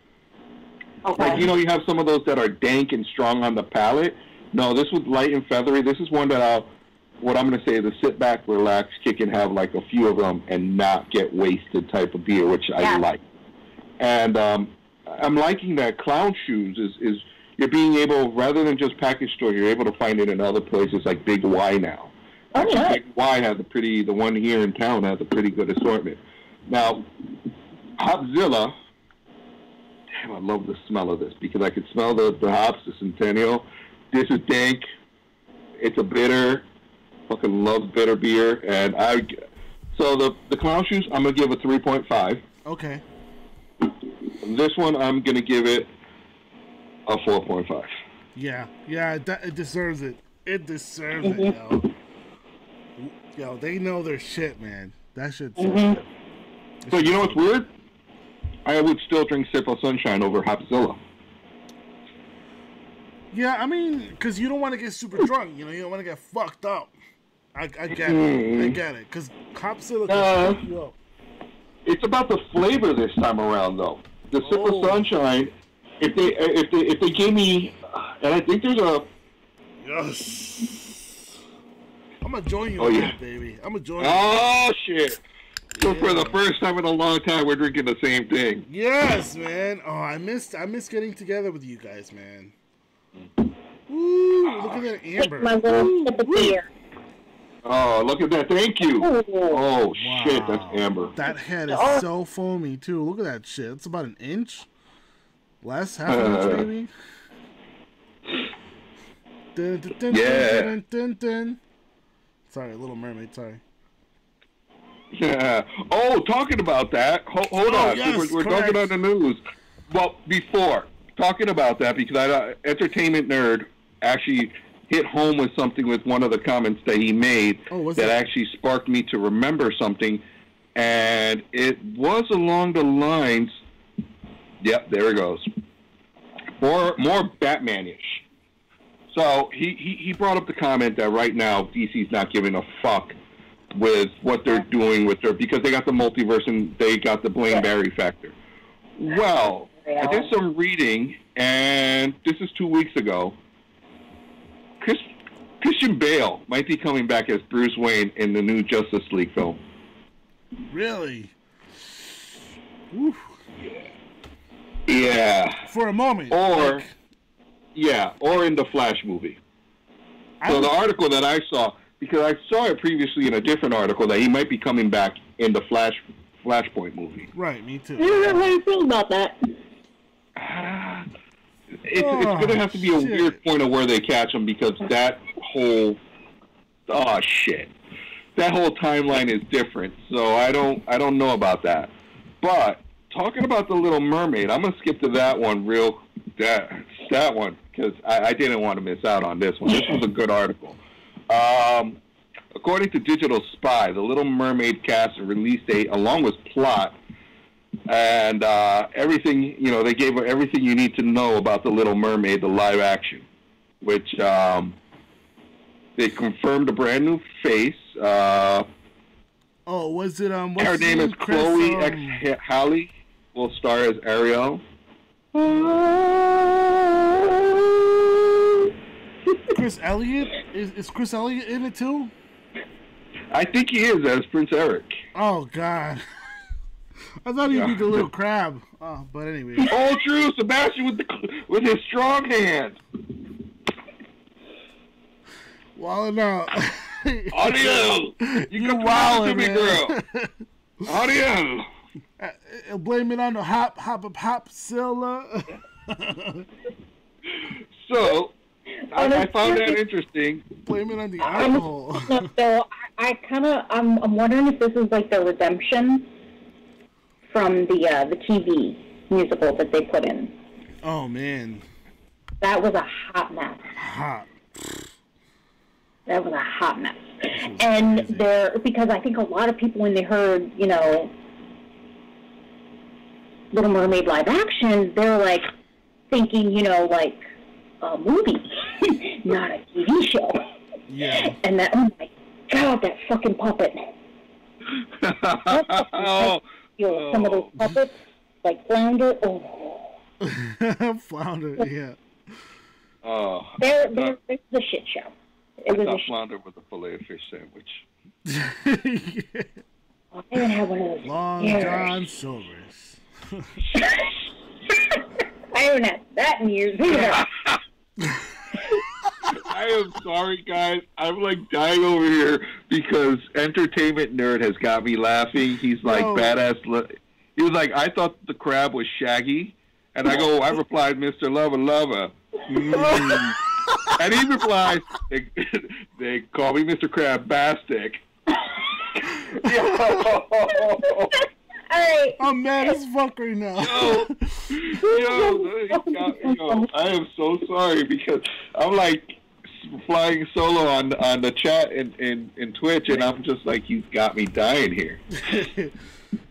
Okay. Like, you have some of those that are dank and strong on the palate. No, this was light and feathery. This is one that what I'm going to say is a sit back, relax, kick, and have like a few of them and not get wasted type of beer, which I like. And I'm liking that Clown Shoes is you're being able, rather than just package store, you're able to find it in other places like Big Y now. Oh, yeah. Big Y has the one here in town has a pretty good assortment. Now, Hopzilla. Damn, I love the smell of this because I can smell the hops, the Centennial. This is dank. It's a bitter. Fucking love bitter beer. And so the clown shoes, I'm going to give a 3.5. Okay. This one, I'm going to give it a 4.5. Yeah, it deserves it. It deserves it, yo. Yo, they know their shit, man. That shit's so good. So, you know what's weird? I would still drink Sipple Sunshine over Hopzilla. Yeah, I mean, because you don't want to get super drunk. You know, you don't want to get fucked up. I get it. I get it. Because Hopzilla can fuck you up. It's about the flavor this time around, though. The Sipple Sunshine, if they gave me, and I think there's a... Yes. I'm going to join you on that, baby. I'm going to join you. Oh, shit. So for the first time in a long time, we're drinking the same thing. Yes, man. Oh, I miss getting together with you guys, man. Ooh, look at that amber. My little sip of beer. Oh, look at that. Thank you. Oh, wow. Shit, that's amber. That head is so foamy, too. Look at that shit. It's about an inch. Less, half an inch, maybe. Dun, dun, dun, Yeah. Dun, dun, dun. Sorry, Little Mermaid, sorry. Yeah. Oh, talking about that. Hold on. Yes, we're talking on the news. Well, before talking about that, because Entertainment Nerd actually hit home with something with one of the comments that he made that actually sparked me to remember something, and it was along the lines. Yep, there it goes. More Batman-ish. So he brought up the comment that right now DC's not giving a fuck with what they're doing with because they got the multiverse and they got the Blaine Barry factor. Well, I did some reading, and this is 2 weeks ago. Christian Bale might be coming back as Bruce Wayne in the new Justice League film. Really? Oof. Yeah. For a moment. Or in the Flash movie. So the article that I saw, because I saw it previously in a different article, that he might be coming back in the Flashpoint movie. Right, me too. I don't know how you feel about that. It's going to have to be a weird point of where they catch him, because that whole that whole timeline is different. So I don't know about that. But talking about the Little Mermaid, I'm gonna skip to that one that one, because I didn't want to miss out on this one. This was a good article. According to Digital Spy, the Little Mermaid cast and release date, along with plot and everything, they gave everything you need to know about the Little Mermaid, the live action, which they confirmed a brand new face. Was it her name is Chloe X Halle. Will star as Ariel. Chris Elliott? Is Chris Elliott in it too? I think he is, as Prince Eric. Oh, God. I thought he'd be the little crab. Oh, but anyway. Oh, true. Sebastian with his strong hand. Well, no. Audio! You wild, to me, girl. Audio! Blame it on the hop-zilla. So, I found that interesting. Blame it on the alcohol. So I'm wondering if this is like the redemption from the TV musical that they put in. Oh, man. That was a hot mess. That was a hot mess. And because I think a lot of people, when they heard, Little Mermaid live action, they're like thinking, like a movie, not a TV show. Yeah. And that, oh my God, that fucking puppet. Some of those puppets, like Flounder. Oh. Flounder, yeah. Oh. They're a shit show. It was a Flounder with a filet of fish sandwich. Yeah. I haven't had one of those. Long John Silver's. I haven't had that in years either. I am sorry, guys. I'm like dying over here because Entertainment Nerd has got me laughing. He's like badass. He was like, I thought the crab was Shaggy. And I go, I replied, Mr. Lover Lover. Mm. And he replies, they call me Mr. Crab Bastic. Alright. I'm mad as fuck right now. Yo, I am so sorry because I'm like flying solo on the chat in Twitch, and I'm just like, you got me dying here.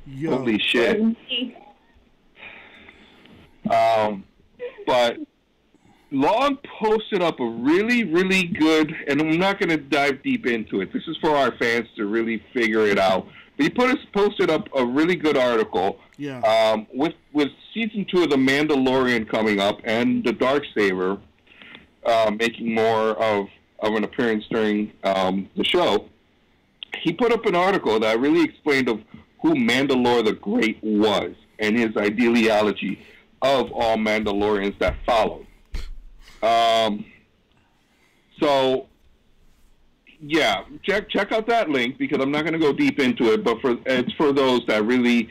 Yo. Holy shit. But Long posted up a really, really good, and I'm not going to dive deep into it. This is for our fans to really figure it out. But he posted up a really good article. Yeah. With season 2 of The Mandalorian coming up and the Darksaber making more of an appearance during the show. He put up an article that really explained of who Mandalore the Great was and his ideology of all Mandalorians that followed. So, yeah, check out that link because I'm not going to go deep into it, but it's for those that really,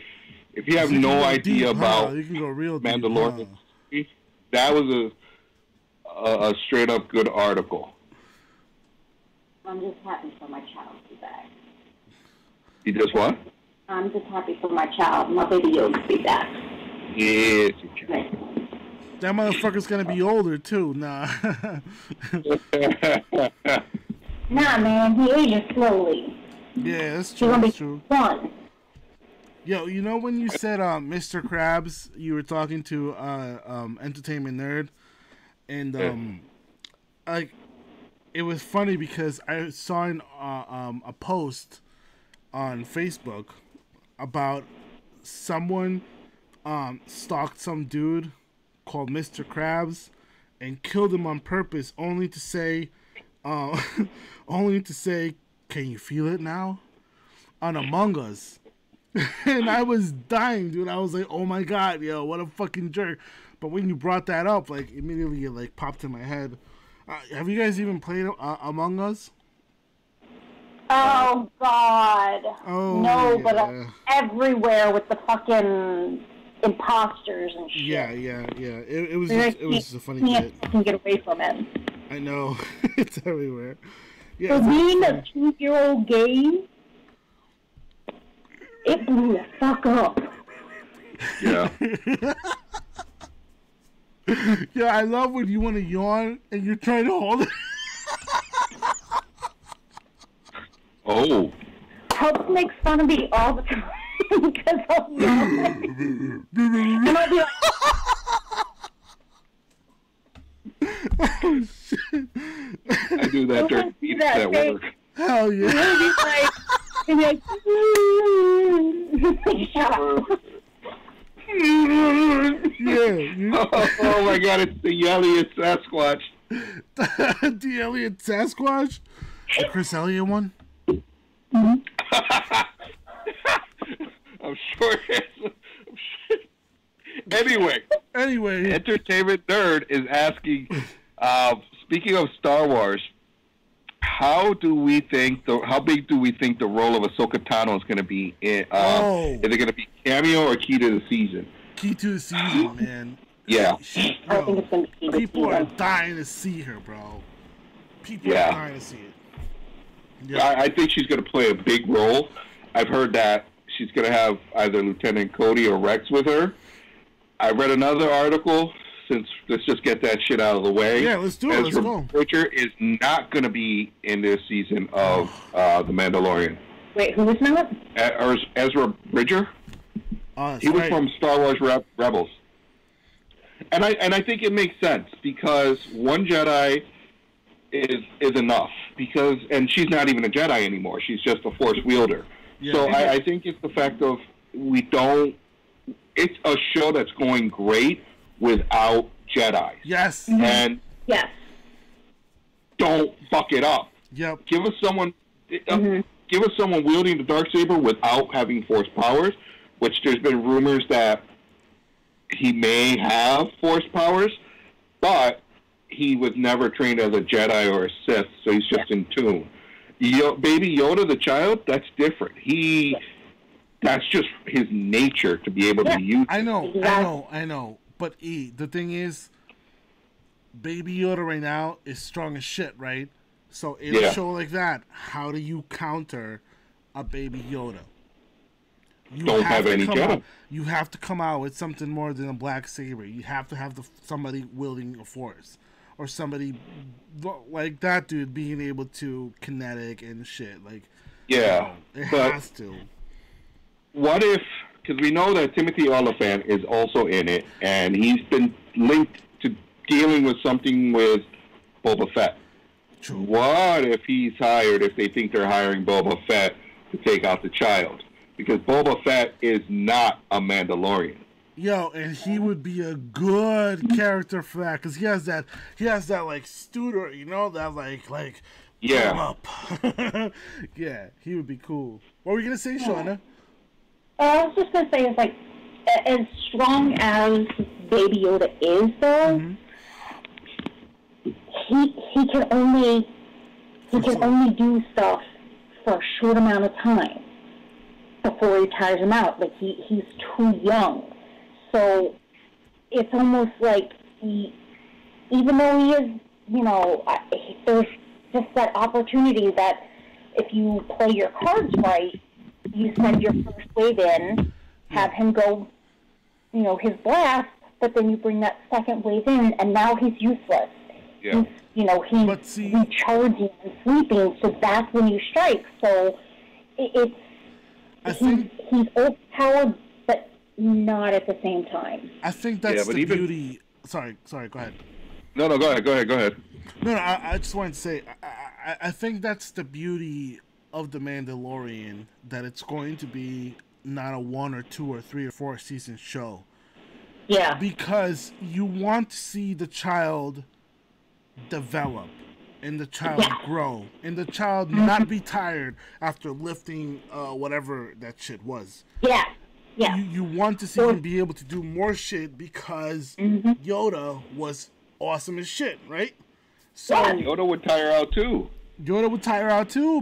if you have no idea about you can go real Mandalorian, deep, that was a straight up good article. I'm just happy for my child to be back. You just what? I'm just happy for my child, my baby Yoda to be back. Yes. That motherfucker's gonna be older too. Nah. Nah, man, he ages slowly. Yeah, that's true. He's gonna be That's true. fun. Yo, you know when you said Mr. Krabs, you were talking to Entertainment Nerd, and like it was funny because I saw a post on Facebook about someone stalked some dude called Mr. Krabs and killed him on purpose, only to say, can you feel it now? On Among Us. And I was dying, dude. I was like, oh my god, yo, what a fucking jerk. But when you brought that up, like, immediately it, like, popped in my head. Have you guys even played Among Us? Oh, God. Oh, no, yeah. but I'm everywhere with the fucking imposters and shit. Yeah. It was a funny bit. I can get away from it. I know. It's everywhere. Yeah, For being a 2-year-old game, it blew the fuck up. Yeah. Yeah, I love when you want to yawn and you're trying to hold it. Oh. Help makes fun of me all the time because I'll yawn. And I'll be like, Oh, shit. I do that during meetings at work. Hell yeah. and be like, shut up. Yeah. Oh my god, it's the Elliot Sasquatch. The Elliot Sasquatch? The Chris Elliott one? I'm sure it's... Anyway, Entertainment Nerd is asking, speaking of Star Wars, how big do we think the role of Ahsoka Tano is going to be? Is it going to be cameo or key to the season? Key to the season, man. Yeah. I think it's going to be People are dying to see her, bro. People are dying to see it. Yeah. I think she's going to play a big role. I've heard that she's going to have either Lieutenant Cody or Rex with her. I read another article, since let's just get that shit out of the way. Yeah, let's do it. Let's go. Bridger is not going to be in this season of The Mandalorian. Wait, who was not? Ezra Bridger. He was from Star Wars Rebels. And I think it makes sense because one Jedi is enough and she's not even a Jedi anymore. She's just a Force wielder. Yeah. So I think it's the fact of it's a show that's going great without Jedi. Yes. And yes. Don't fuck it up. Yep. Give us someone wielding the Darksaber without having Force powers, which there's been rumors that he may have Force powers, but he was never trained as a Jedi or a Sith, so he's just in tune. Baby Yoda, the child, that's different. that's just his nature to be able to use. I know. But the thing is, Baby Yoda right now is strong as shit, right? So in a show like that, how do you counter a Baby Yoda? You don't have any Jedi. You have to come out with something more than a black saber. You have to have somebody wielding a force, or somebody like that dude being able to kinetic and shit. Like, yeah, it has to. What if? Because we know that Timothy Oliphant is also in it, and he's been linked to dealing with something with Boba Fett. True. What if he's hired? If they think they're hiring Boba Fett to take out the child? Because Boba Fett is not a Mandalorian. Yo, and he would be a good character for that, because he has that like studer, you know, that like yeah, up. Yeah, he would be cool. What were you gonna say, Shauna? I was just gonna say, it's like, as strong as Baby Yoda is, though, he can only do stuff for a short amount of time before he tires him out. Like, he's too young. So it's almost like even though he is, you know, there's just that opportunity that if you play your cards right, you send your first wave in, have him go, you know, his blast, but then you bring that second wave in, and now he's useless. Yeah. He's recharging and sleeping, so that's when you strike. So he's overpowered, but not at the same time. I think that's the beauty. Sorry, go ahead. No, go ahead. No, I just wanted to say, I think that's the beauty of The Mandalorian, that it's going to be not a 1 or 2 or 3 or 4 season show. Yeah. Because you want to see the child develop, and the child grow, and the child not be tired after lifting whatever that shit was. Yeah. You want to see him be able to do more shit, because Yoda was awesome as shit, right? So Yoda would tire out too.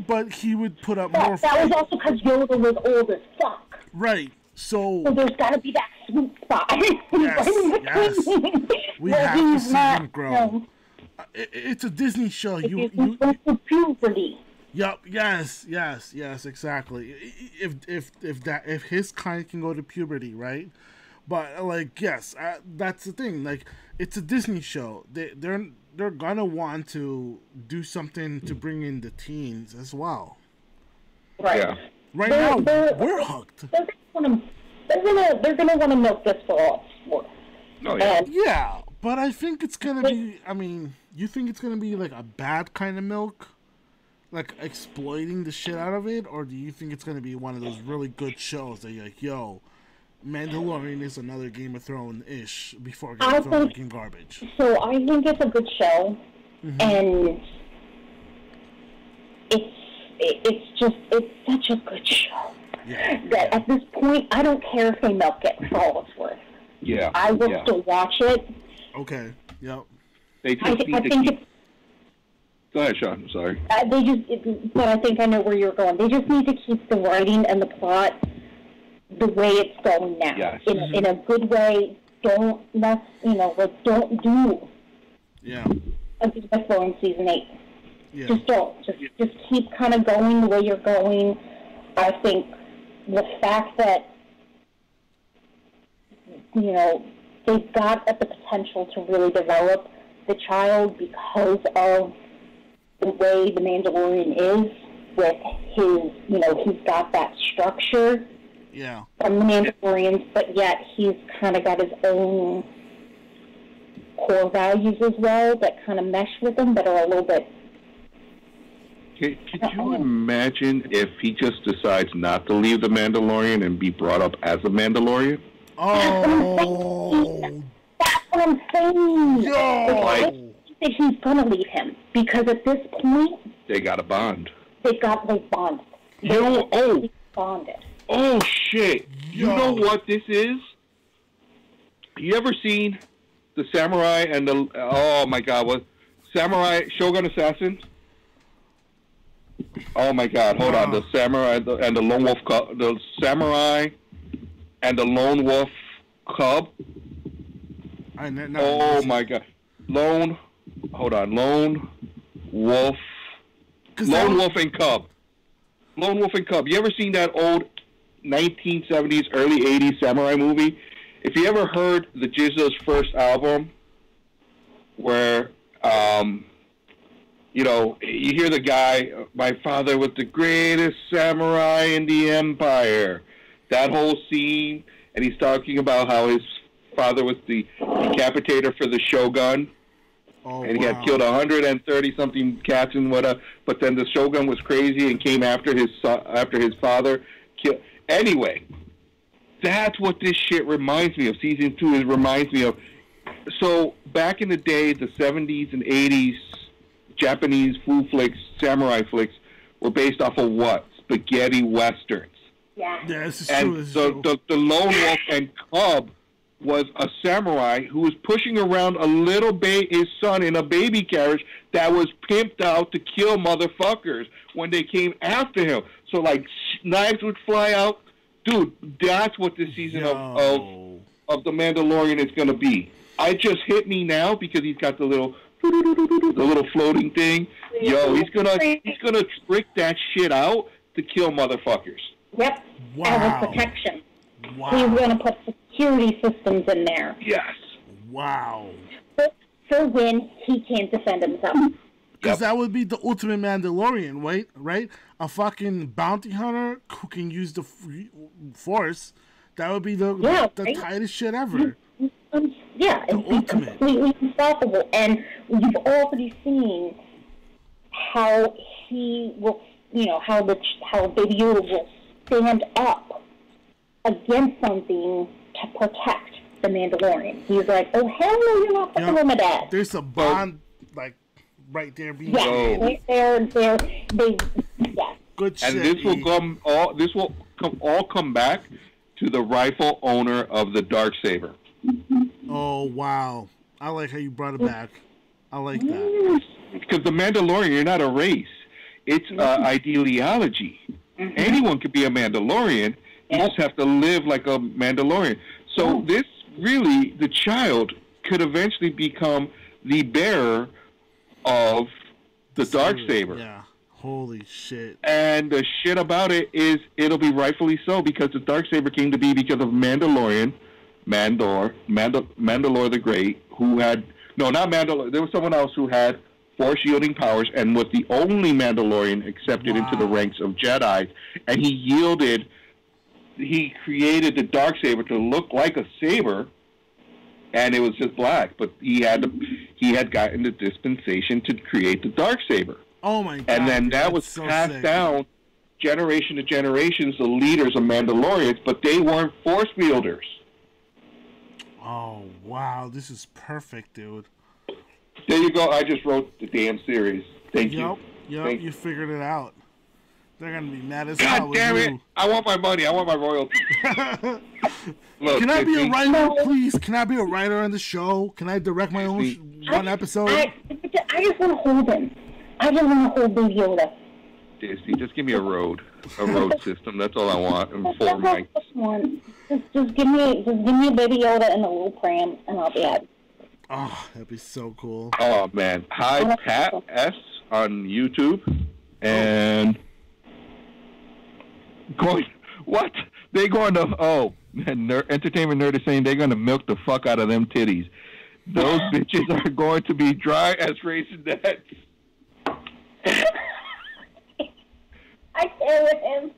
But he would put up more. That was also because Yoda was old as fuck. Right. So there's got to be that sweet spot. Yes. We have to see him grow. It's a Disney show. You puberty. Yep. Yes. Exactly. If his kind can go to puberty, right? But like, yes, that's the thing. Like, it's a Disney show. They're gonna want to do something to bring in the teens as well. Right. Yeah. Right now, we're hooked. They're gonna want to milk this for all it's worth. Oh yeah. Yeah, but I think it's gonna be. I mean, you think it's gonna be like a bad kind of milk, like exploiting the shit out of it, or do you think it's gonna be one of those really good shows that you're like, yo, Mandalorian is another Game of Thrones-ish before Game of Thrones became garbage? So I think it's a good show, and it's such a good show that at this point I don't care if they milk it for all it's worth. Yeah, I will still watch it. Okay. Yep. They just need to keep. Go ahead, Sean. I'm sorry. But I think I know where you're going. They just need to keep the writing and the plot the way it's going now. Yes. In a good way. Don't don't do. Yeah. A Game of Thrones season 8. Yeah. Just don't. Just keep kind of going the way you're going. I think the fact that they've got the potential to really develop the child because of the way the Mandalorian is with his, he's got that structure from the Mandalorians, but yet he's kind of got his own core values as well that kind of mesh with them that are a little bit... Could you imagine if he just decides not to leave the Mandalorian and be brought up as a Mandalorian? Oh, that's what I'm saying. Yo. I think that he's gonna leave him because at this point they got a bond. They bonded. Bonded. Oh shit! You know what this is? You ever seen the Samurai and the? Oh my God! What Samurai Shogun Assassin? Oh my God! Hold on, the samurai and the lone wolf cub, the samurai and the lone wolf cub. Oh my God! Lone wolf and cub. Lone wolf and cub. You ever seen that old 1970s, early 80s samurai movie? If you ever heard the Jizza's first album, where you know, you hear the guy, my father was the greatest samurai in the empire. That whole scene, and he's talking about how his father was the decapitator for the shogun, and he had killed 130-something cats and whatever. But then the shogun was crazy and came after his father. Anyway, that's what this shit reminds me of. Season 2 reminds me of. So back in the day, the 70s and 80s, Japanese fu flicks, samurai flicks, were based off of what? Spaghetti westerns. Yeah. Yeah, this is and true. This so is true. the lone wolf and cub was a samurai who was pushing around his son in a baby carriage that was pimped out to kill motherfuckers when they came after him. So like knives would fly out. Dude, that's what this season of The Mandalorian is going to be. It just hit me now because he's got the little floating thing. Yo, he's gonna trick that shit out to kill motherfuckers. Yep. Wow. As a protection. Wow. He's gonna put security systems in there. Yes. Wow. For when he can't defend himself. Because that would be the ultimate Mandalorian, right? A fucking bounty hunter who can use the Force. That would be the tightest shit ever. Yeah, the it's ultimate. Completely unstoppable. And you've already seen how he will, how Baby Yoda will stand up against something to protect the Mandalorian. He's like, oh, hell no, you're not fucking with my dad. There's a bond, like, right there being made. Good shit. And this will all come back to the rightful owner of the Darksaber. Oh, wow. I like how you brought it back. I like that. Because the Mandalorian, you're not a race. It's ideology. Mm-hmm. Anyone could be a Mandalorian. You just have to live like a Mandalorian. So this really, the child could eventually become the bearer of the Darksaber. Yeah. Holy shit. And the shit about it is it'll be rightfully so because the Darksaber came to be because of Mandalor the Great, who had... No, not Mandalore. There was someone else who had force-yielding powers and was the only Mandalorian accepted into the ranks of Jedi. And he created the Darksaber to look like a saber, and it was just black. But he had gotten the dispensation to create the Darksaber. Oh my God! And then that was passed down generation to generations, the leaders of Mandalorians, but they weren't force wielders. Oh wow, this is perfect, dude. There you go. I just wrote the damn series. Thank you. Yep, you figured it out. They're gonna be mad as hell. God damn it! I want my money. I want my royalties. Look, can I be a writer, please? Can I be a writer on the show? Can I direct my own one episode? I just want to hold him. I just want to hold Baby Yoda. Disney, just give me a road system. That's all I want. And just give me a Baby Yoda and a little pram, and I'll be happy. Oh, that'd be so cool. Oh man, hi Pat S on YouTube, and what? They going to Entertainment Nerd is saying they're going to milk the fuck out of them titties. Those bitches are going to be dry as Raisinets. I can't with him.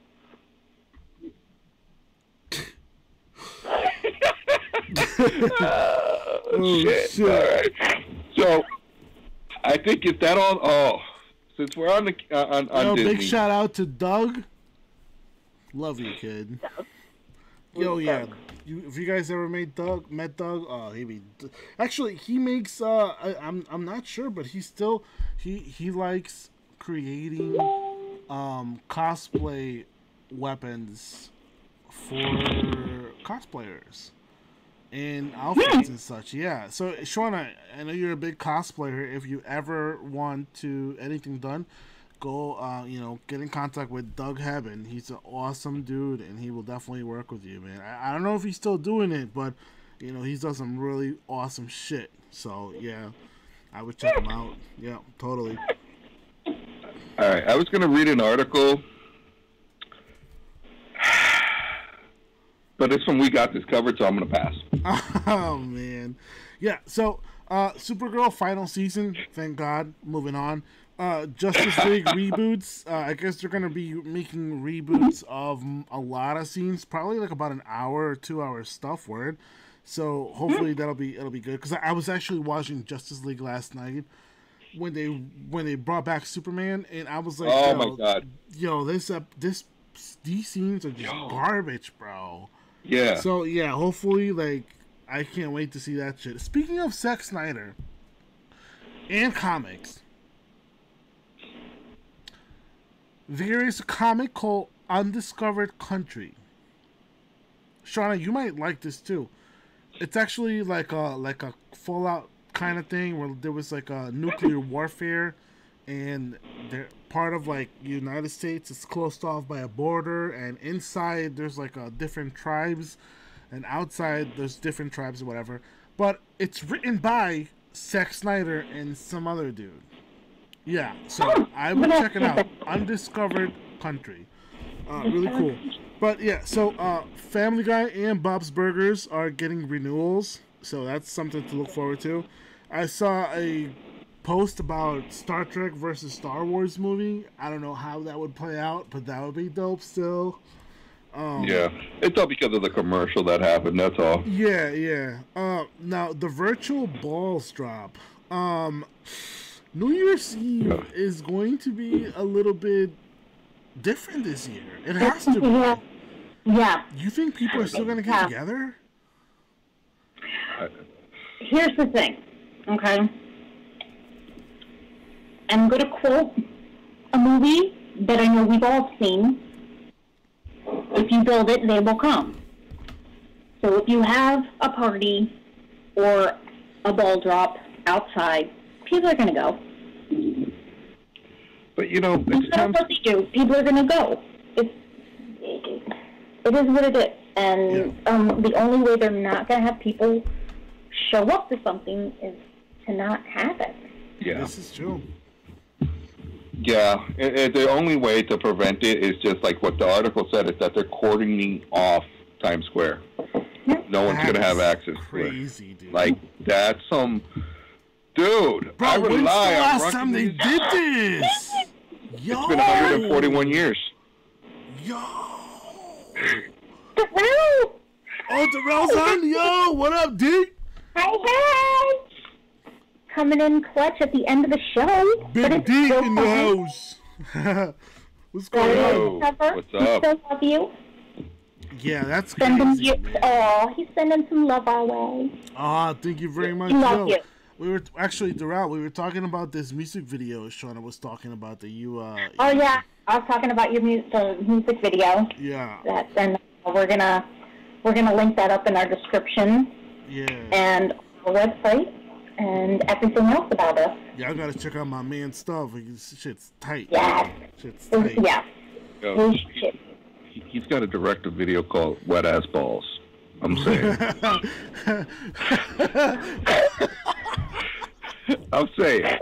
Shit. All right. So, I think is that all? Oh, since we're on the on Disney. Big shout out to Doug. Love you, kid. Yo, yeah. If you guys ever met Doug, oh, actually he makes. I'm not sure, but he likes creating cosplay weapons for cosplayers and outfits and such. Yeah. So Shauna, I know you're a big cosplayer. If you ever want anything done, go, get in contact with Doug Hebben. He's an awesome dude, and he will definitely work with you, man. I don't know if he's still doing it, but, he's done some really awesome shit. So, yeah, I would check him out. Yeah, totally. All right, I was going to read an article, but it's from We Got This Covered, so I'm going to pass. Oh, man. Yeah, so Supergirl final season, thank God. Moving on. Justice League reboots. I guess they're going to be making reboots of a lot of scenes, probably like about an hour or 2 hour stuff, word. So hopefully it'll be good, because I was actually watching Justice League last night when they brought back Superman, and I was like, oh my God, these scenes are just garbage, bro. Yeah. So yeah, hopefully, like, I can't wait to see that shit. Speaking of Zack Snyder and comics, there is a comic called Undiscovered Country. Shauna, you might like this too. It's actually like a Fallout kind of thing, where there was like a nuclear warfare, and they're part of like United States. It's closed off by a border, and inside there's like different tribes, and outside there's different tribes or whatever. But it's written by Zack Snyder and some other dude. Yeah, so I would check it out. Undiscovered Country. Really cool. But yeah, so Family Guy and Bob's Burgers are getting renewals, so that's something to look forward to. I saw a post about Star Trek versus Star Wars movie. I don't know how that would play out, but that would be dope still. Yeah, it's all because of the commercial that happened, that's all. Yeah. Now, the virtual balls drop. New Year's Eve is going to be a little bit different this year. It has to be. Yeah. You think people are still going to get together? Here's the thing, okay? I'm going to quote a movie that I know we've all seen. If you build it, they will come. So if you have a party or a ball drop outside, people are going to go. But, you know, no matter what they do, people are going to go. It is what it is. And the only way they're not going to have people show up to something is to not have it. Yeah. This is true. Yeah, the only way to prevent it is just like what the article said, is that they're cordoning off Times Square. No one's going to have access crazy, to it. Dude. Like, that's some... Dude, bro, I when's the rely on last time they did this? Yo! It's been 141 years. Yo! Darrell! Oh, Darrell's on? Yo, what up, D? Hi, coming in clutch at the end of the show. Big D in the house. What's going on? What's up? We still love you. Yeah, that's crazy. Man. Oh, he's sending some love our way. Ah, thank you very much. Love you. We were actually, Darrell, we were talking about this music video Shauna was talking about that you oh yeah, I was talking about your music video. Yeah. And we're gonna link that up in our description. Yeah. And our website and everything else about us. Yeah, I gotta check out my man's stuff. Shit's tight. Yeah. Shit's tight. Yeah. Yo, he's got a director video called Wet Ass Balls. I'm saying. I'm saying.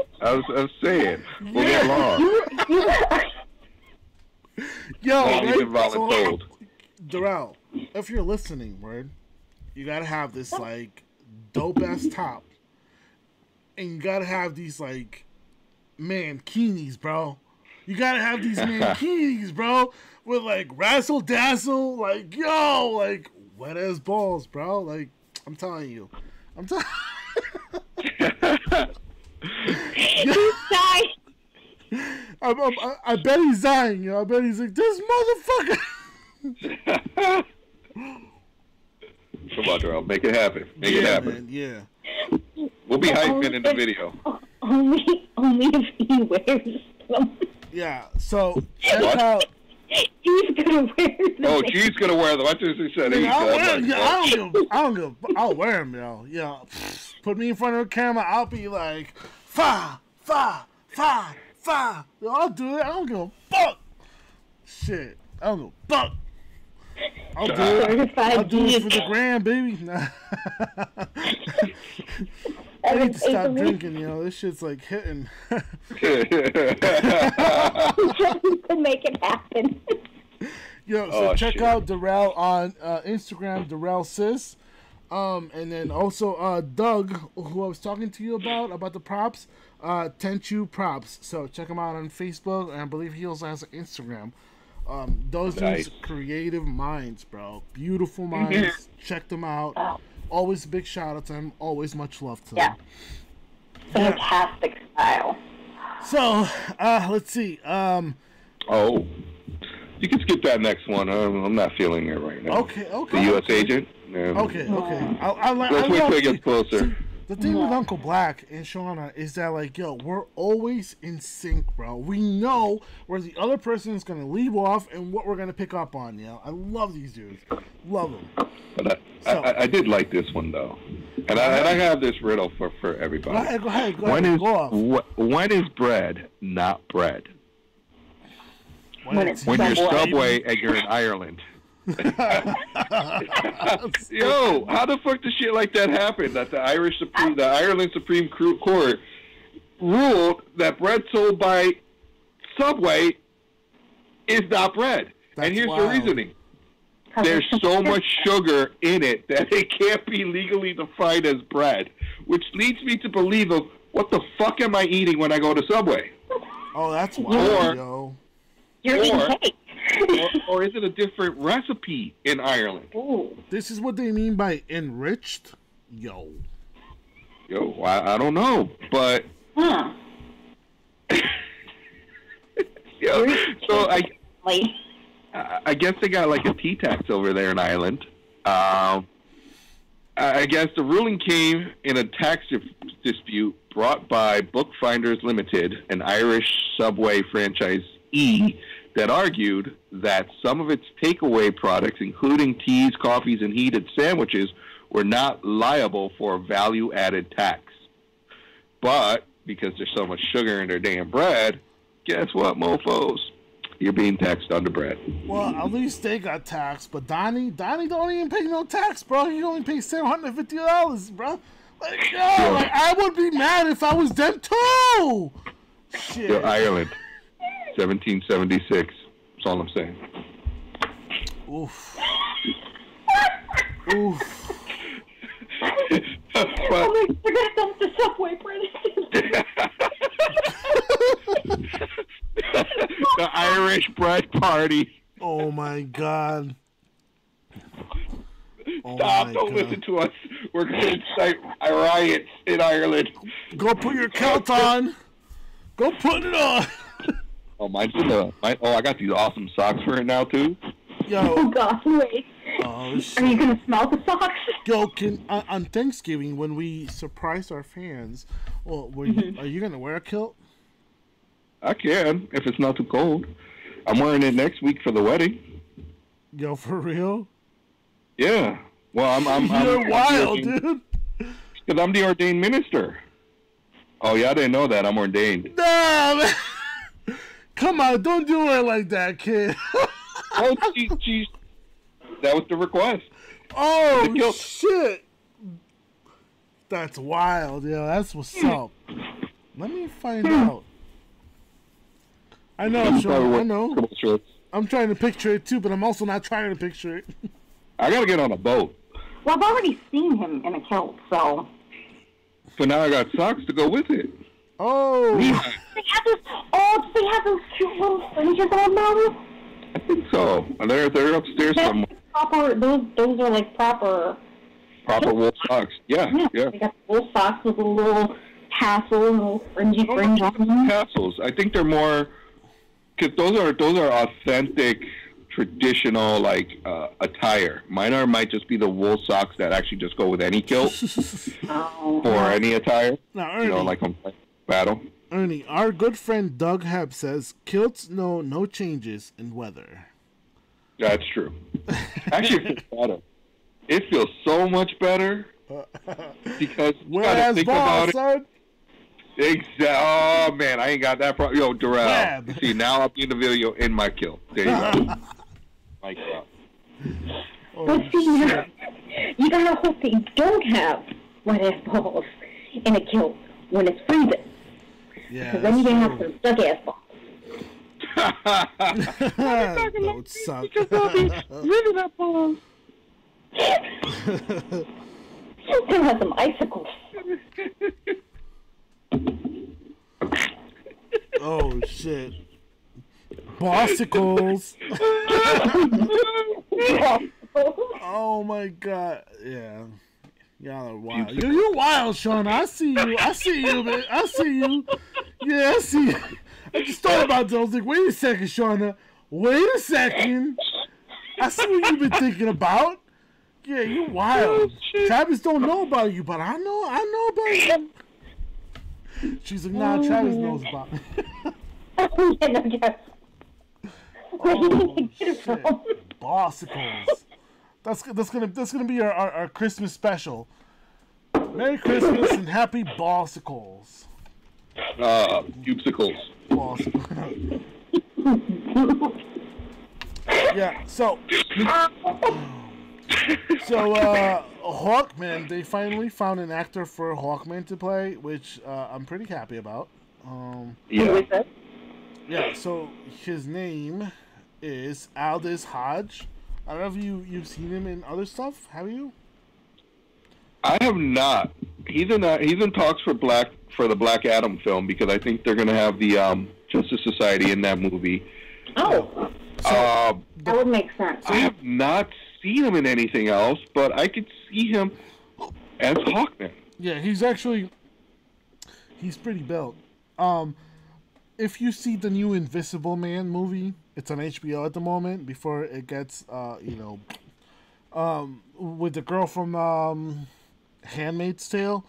We'll get lost. Yo, right? So, Darrell, if you're listening, word, you gotta have this like dope ass top, and you gotta have these like mankinis, bro. You gotta have these mankinis, bro, with like razzle dazzle, like yo, like wet ass balls, bro. Like I'm telling you, He's dying. I bet he's dying, yo. I bet he's like, this motherfucker. Come on, Darrell, make it happen. Make it happen. Man, yeah. We'll be hyping in the video. Only if he wears them. Yeah, so check out. He's gonna wear them. Oh, she's gonna wear them. I just said I'll wear them, yo. Yeah, put me in front of the camera. I'll be like, fa, fa, fa, Fire. Yo, I'll do it. I don't give a fuck. Shit. I don't give a fuck. I'll do it. I'll do it for the gram, baby. I need to stop drinking, This shit's like hitting. To make it happen. So check out Darrell on Instagram, Darrell Sis. And then also Doug, who I was talking to you about the props, Tenchu Props. So check him out on Facebook, and I believe he also has an Instagram. Those dudes, creative minds, bro. Beautiful minds. Check them out. Always a big shout out to him. Always much love to them. Fantastic style. So, let's see. You can skip that next one. I'm not feeling it right now. Okay. The U.S. agent? Yeah. Okay. Let's wait till it gets closer. The thing with Uncle Black and Shauna is that, like, we're always in sync, bro. We know where the other person is going to leave off and what we're going to pick up on, I love these dudes. Love them. But I did like this one, though. And I have this riddle for everybody. Go ahead. When is bread not bread? When it's when you're Subway and you're in Ireland. Yo, how the fuck does shit like that happen? That the Ireland Supreme Court ruled that bread sold by Subway is not bread. And here's the reasoning. There's so much sugar in it that it can't be legally defined as bread, which leads me to believe of what the fuck am I eating when I go to Subway? Oh, that's wild, yo. You're eating cake. or is it a different recipe in Ireland? Ooh. This is what they mean by enriched? Yo, I don't know, but... So I guess they got like a tea tax over there in Ireland. I guess the ruling came in a tax dispute brought by Bookfinders Limited, an Irish Subway franchisee, that argued that some of its takeaway products, including teas, coffees, and heated sandwiches, were not liable for value-added tax. But because there's so much sugar in their damn bread, guess what, mofos? You're being taxed on the bread. Well, at least they got taxed, but Donnie don't even pay no tax, bro. He only pays $750, bro. Like, I would be mad if I was them too. Shit. Ireland. 1776. That's all I'm saying. Oof. But, we're gonna dump the Subway bread. The Irish bread party. Oh my God. Stop! Don't listen to us. We're going to incite riots in Ireland. Go put your kilt on. Go put it on. Oh, mine's I got these awesome socks for it now too. Yo. Oh gosh, wait. Oh, shit. Are you gonna smell the socks? Yo, on Thanksgiving when we surprise our fans, are you gonna wear a kilt? I can if it's not too cold. I'm wearing it next week for the wedding. Yo, for real? Yeah. Well, You're wild, dude. Because I'm the ordained minister. Oh, y'all didn't know that I'm ordained. Nah, man. Come on, don't do it like that, kid. Oh, that was the request. Oh, shit. That's wild, yo. That's what's up. Let me find out. I know, Sean. I know. I'm trying to picture it, too, but I'm also not trying to picture it. I got to get on a boat. Well, I've already seen him in a kilt, so... So now I got socks to go with it. Oh. Do they have those cute little fringes on them? I think so. They're upstairs somewhere. Those are like proper wool socks. Yeah. They got wool socks with a little tassel and little fringe on them. Tassels. I think they're more... Because those are authentic, traditional, attire. Mine might just be the wool socks that actually just go with any kilt for any attire. Now, Ernie, like on battle. Ernie, our good friend Doug Hebb says, kilts know no changes in weather. That's true. Actually, it feels better. It feels so much better because you gotta think about it. Oh man, I ain't got that problem. Yo, Darrell. Yeah. You see, now I'm in the video in my kill. There you go. Mic drop. But see, you gotta hope they don't have wet ass balls in a kill when it's freezing. Yeah. Because then you're gonna have some stuck ass balls. That would suck. Living up balls. Gonna have some icicles. Oh shit. Bossicles. Oh my god. Yeah. Y'all are wild. You're wild, Sean. I see you. I see you, man. I see you. Yeah, I see you. I just thought about that. I was like, wait a second, Shauna. Wait a second. I see what you've been thinking about. Yeah, you're wild. Travis don't know about you, but I know about you. She's like, nah, Travis knows about me. Oh, shit. Bossicles. That's gonna be our Christmas special. Merry Christmas and happy bossicles. Cubesicles. Bossicles. Yeah. So Hawkman. They finally found an actor for Hawkman to play, which I'm pretty happy about. Yeah. Yeah. So his name is Aldous Hodge. I don't know if you've seen him in other stuff. Have you? I have not. He's in talks for the Black Adam film because I think they're gonna have the Justice Society in that movie. Oh, that would make sense. I have not seen him in anything else, but I could see him as Hawkman. Yeah, he's pretty built. If you see the new Invisible Man movie, it's on HBO at the moment. Before it gets, with the girl from Handmaid's Tale.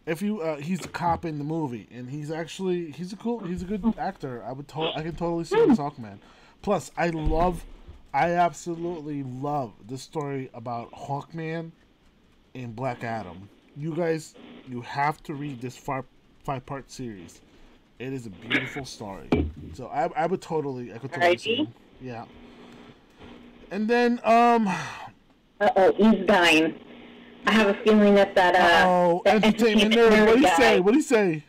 If you, he's the cop in the movie, and he's a good actor. I can totally see him as Hawkman. Plus, I absolutely love the story about Hawkman and Black Adam. You guys, you have to read this 5-part series. It is a beautiful story. So I could totally see him. Yeah. And then he's dying. I have a feeling that entertainment nerd. What do you say?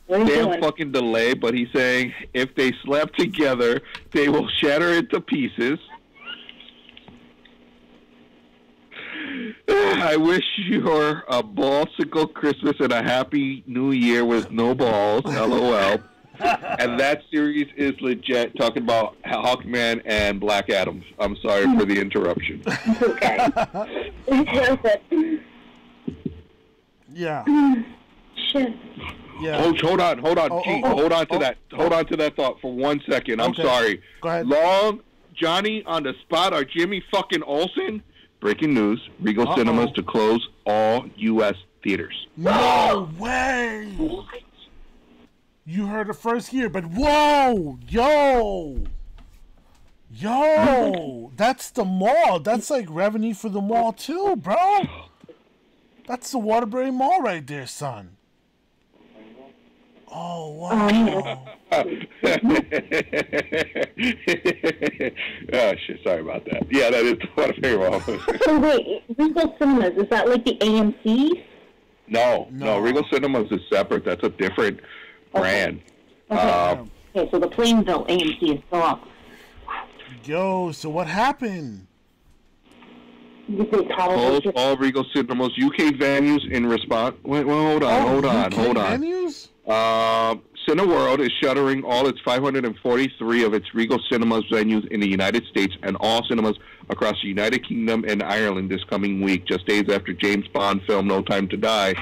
Damn fucking delay, but he's saying if they slept together, they will shatter into pieces. I wish you a ballsicle Christmas and a happy New Year with no balls. LOL. And that series is legit, talking about Hawkman and Black Adam. I'm sorry for the interruption. Okay. Yeah. Shit. Yeah. Hold on. Hold on to that. Hold on to that thought for 1 second. I'm sorry. Go ahead. Long Johnny on the spot or Jimmy fucking Olsen? Breaking news. Regal Cinemas to close all U.S. theaters. No way! What? You heard it first here, but whoa! Yo! That's the mall. That's like revenue for the mall too, bro. That's the Waterbury Mall right there, son. Oh, wow. Oh, shit, sorry about that. Yeah, that is the Waterbury Mall. So wait, Regal Cinemas, is that like the AMC? No, Regal Cinemas is separate. That's a different brand. Okay, so the Plainville AMC is still up. Yo, so what happened? Close all Regal Cinemas UK venues in response. Wait, well, hold on. Venues? Cineworld is shuttering all its 543 of its Regal Cinemas venues in the United States and all cinemas across the United Kingdom and Ireland this coming week, just days after James Bond film No Time to Die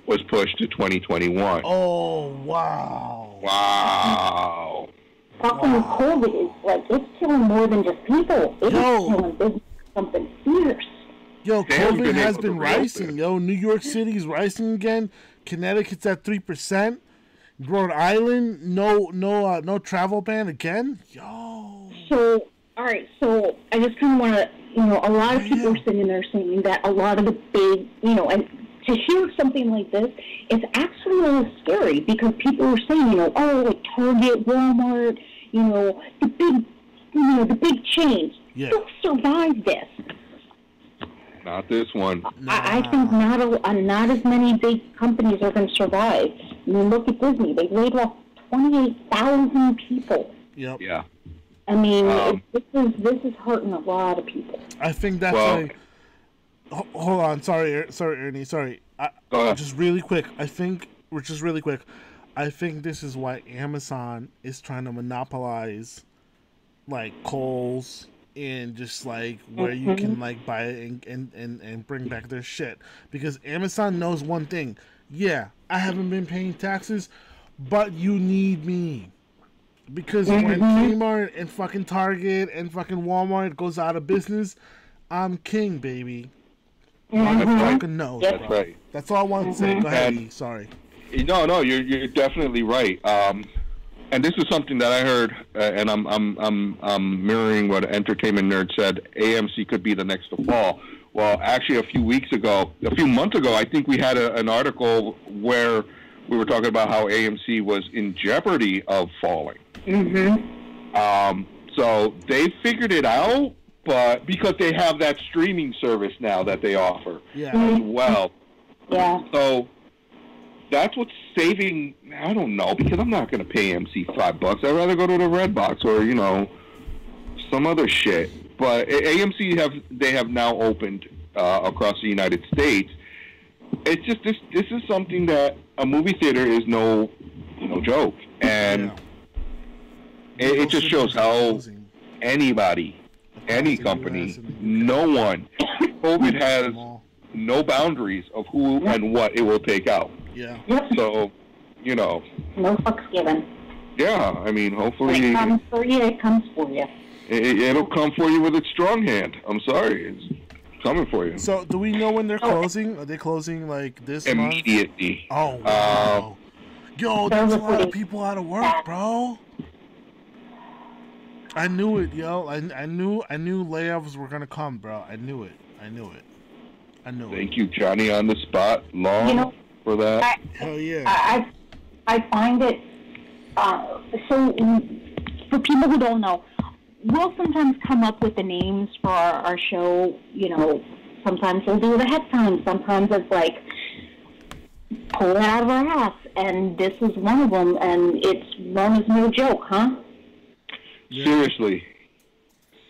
was pushed to 2021. Oh, wow. Wow. Talking with COVID is like, it's killing more than just people. It's killing business, something fierce. Yo, COVID has been rising. Yo, New York City's rising again. Connecticut's at 3%. Rhode Island, no travel ban again. Yo. So, all right. So I just kind of want to, a lot of people are sitting there saying that a lot of the big, and to hear something like this, it's actually a little scary because people are saying, oh, like Target, Walmart, the big chains. Yeah. They'll survive this. Not this one. I think not as many big companies are going to survive. I mean, look at Disney. They laid off 28,000 people. Yep. Yeah. I mean, this is hurting a lot of people. I think that's hold on. Sorry, Ernie. Sorry. Just really quick. I think this is why Amazon is trying to monopolize, like, Kohl's and just, like, where you can, like, buy it and bring back their shit. Because Amazon knows one thing. Yeah, I haven't been paying taxes, but you need me. Because when Kmart and fucking Target and fucking Walmart goes out of business, I'm king, baby. Fucking knows. That's right. That's all I want to say. Go ahead, E. Sorry. No, you're definitely right. And this is something that I heard, and I'm mirroring what Entertainment Nerd said. AMC could be the next to fall. Well, actually, a few months ago, I think we had an article where we were talking about how AMC was in jeopardy of falling. So they figured it out, but because they have that streaming service now that they offer as well. Yeah. So that's what's saving. I don't know, because I'm not going to pay AMC $5. I'd rather go to the Redbox or some other shit. But AMC have now opened across the United States. It's just this is something that a movie theater is no joke, and it just shows how anybody, any company, no one, COVID has no boundaries of who and what it will take out. Yeah. So, no fucks given. Yeah, I mean, hopefully when it comes for you, it comes for you. It'll come for you with its strong hand. I'm sorry, it's coming for you. So, do we know when they're closing? Are they closing like this immediately? Month? Oh, wow. Yo, there's a lot of people out of work, bro. I knew it, yo. I knew layoffs were gonna come, bro. I knew it. Thank you, Johnny, on the spot. Long for that. Hell yeah. I find it so. For people who don't know, we'll sometimes come up with the names for our show. Sometimes we'll do it ahead of time. Sometimes it's like pull it out of our ass, and this is one of them. And it's Rona's no joke, huh? Yeah.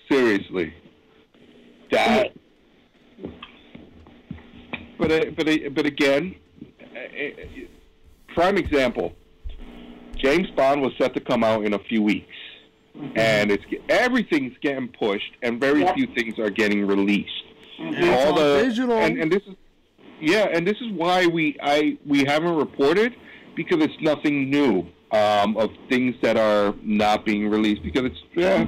Seriously. That. But again, prime example. James Bond was set to come out in a few weeks, and everything's getting pushed, and very few things are getting released. All the digital, and this is why we haven't reported, because it's nothing new of things that are not being released, because it's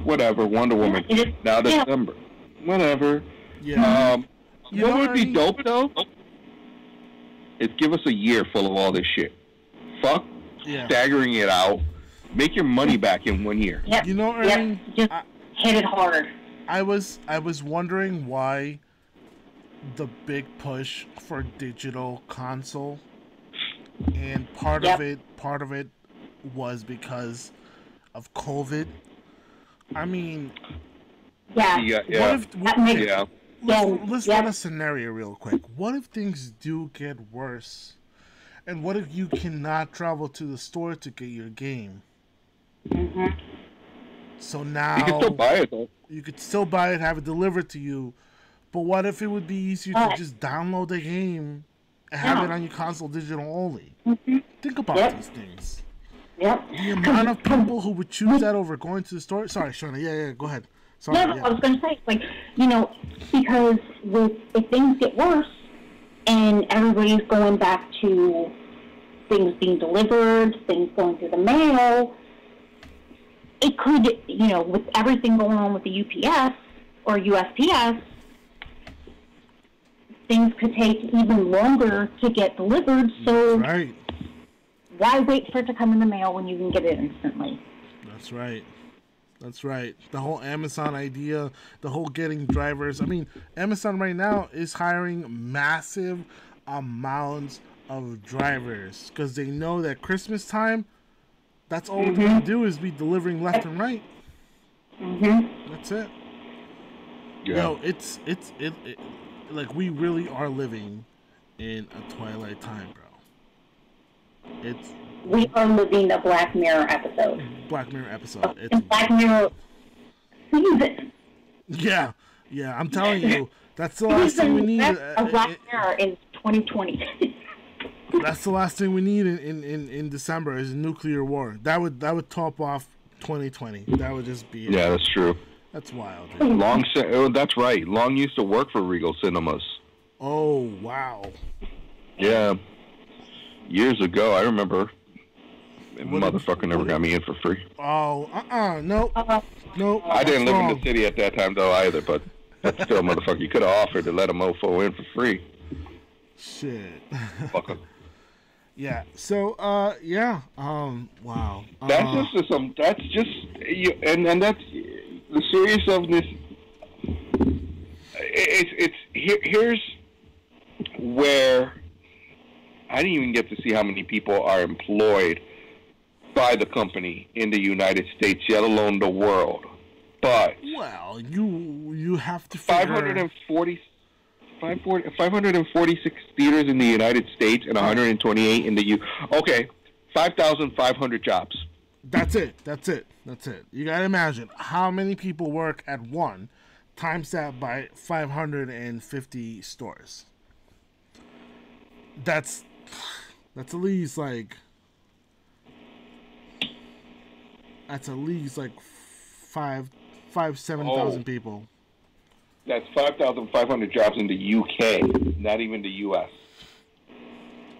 whatever. Wonder Woman now December, whatever. Yeah. What would be dope though? Is give us a year full of all this shit. Fuck staggering it out. Make your money back in 1 year. Yep. Ernie, just hit it hard. I was wondering why the big push for digital console, and part of it was because of COVID. I mean, let's run a scenario real quick. What if things do get worse? And what if you cannot travel to the store to get your game? So now you can still buy it though. You could still buy it, have it delivered to you. But what if it would be easier to just download the game and have it on your console digital only? Think about these things. The amount of people who would choose that over going to the store. Sorry, Shona. Yeah, go ahead. Sorry, I was going to say, because if things get worse and everybody's going back to things being delivered, things going through the mail, it could, with everything going on with the UPS or USPS, things could take even longer to get delivered. So why wait for it to come in the mail when you can get it instantly? That's right. The whole Amazon idea, the whole getting drivers. I mean, Amazon right now is hiring massive amounts of drivers because they know that Christmas time, that's all we're going to do is be delivering left and right. That's it. Yeah. Yo, it's like we really are living in a twilight time, bro. We are living the Black Mirror episode. Black Mirror episode. It's Black Mirror season. Yeah, I'm telling you, that's the last thing we need. A Black Mirror in 2020. That's the last thing we need in December is a nuclear war. That would top off 2020. That would just be it. Yeah, that's true. That's wild. Dude. That's right. Long used to work for Regal Cinemas. Oh, wow. Yeah. Years ago, I remember. Motherfucker never got me in for free. Oh, nope. Nope. I didn't live in the city at that time, though, either, but still, motherfucker, you could have offered to let a mofo in for free. Shit. Fucker. Yeah. So, wow. That's the serious of this. Here's where I didn't even get to see how many people are employed by the company in the United States, yet alone the world. But well, you have to figure 546 theaters in the United States and 128 in the U. Okay, 5,500 jobs. That's it. You gotta imagine how many people work at one, times that by 550 stores. That's at least like. That's at least like 7,000 people. That's 5,500 jobs in the UK, not even the US.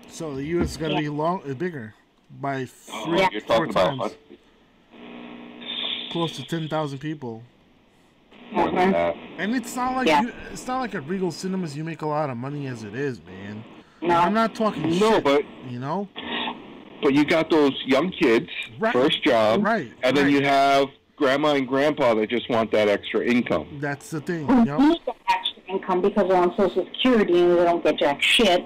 So the US is gonna be bigger by you're talking about close to 10,000 people. More than that. And it's not like it's not like at Regal Cinemas you make a lot of money as it is, man. No. I'm not talking shit. But you know. But you got those young kids, first job, and then you have grandma and grandpa that just want that extra income. That's the thing. Who need that extra income because they're on Social Security and they don't get jack shit.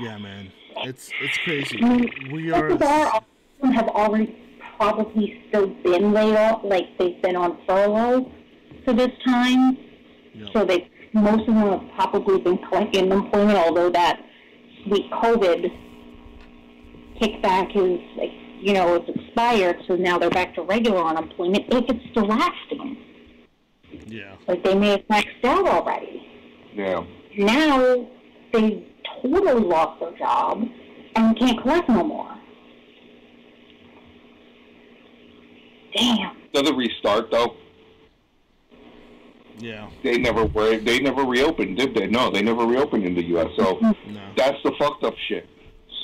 Yeah, man, it's crazy. We have already probably still been laid off, like they've been on furlough for this time. Yep. So most of them have probably been collecting employment, although that sweet COVID kickback is, like, it's expired, so now they're back to regular unemployment, if it's still lasting. Yeah. Like, they may have maxed out already. Yeah. Now, they totally lost their job and can't collect no more. Damn. Does it restart, though? Yeah. They never reopened, did they? No, they never reopened in the U.S., so that's the fucked up shit.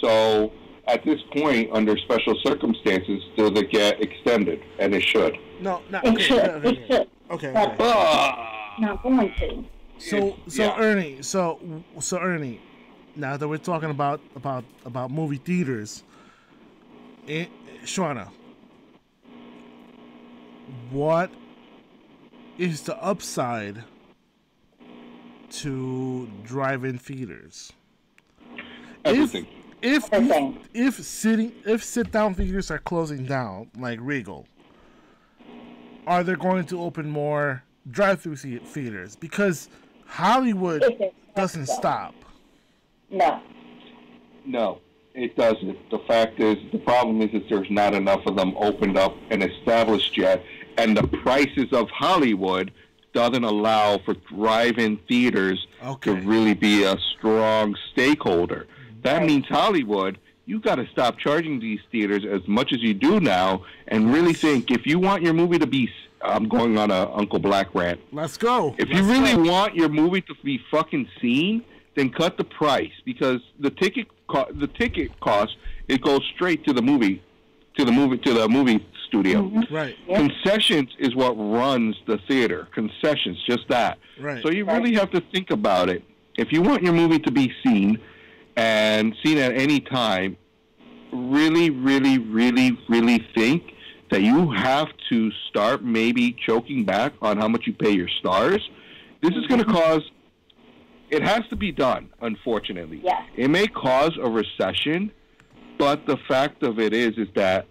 So at this point, under special circumstances, does it get extended? And it should. No, it should. Okay. Not going to. So Ernie, so Ernie, now that we're talking about movie theaters, Shauna, what is the upside to drive-in theaters? Everything. If sit-down theaters are closing down, like Regal, are they going to open more drive-through theaters? Because Hollywood doesn't stop. No, it doesn't. The fact is, the problem is that there's not enough of them opened up and established yet, and the prices of Hollywood doesn't allow for drive-in theaters to really be a strong stakeholder. That means Hollywood, you got to stop charging these theaters as much as you do now, and really think, if you want your movie to be, I'm going on a Uncle Black rant. Let's go. If you really want your movie to be fucking seen, then cut the price, because the ticket cost, it goes straight to the movie studio. Mm-hmm. Right. Concessions is what runs the theater. Concessions, just that. Right. So you really have to think about it. If you want your movie to be seen, and seen at any time, really, really, really, really think that you have to start maybe choking back on how much you pay your stars. This is going to cause it has to be done, unfortunately. Yes. It may cause a recession, but the fact of it is that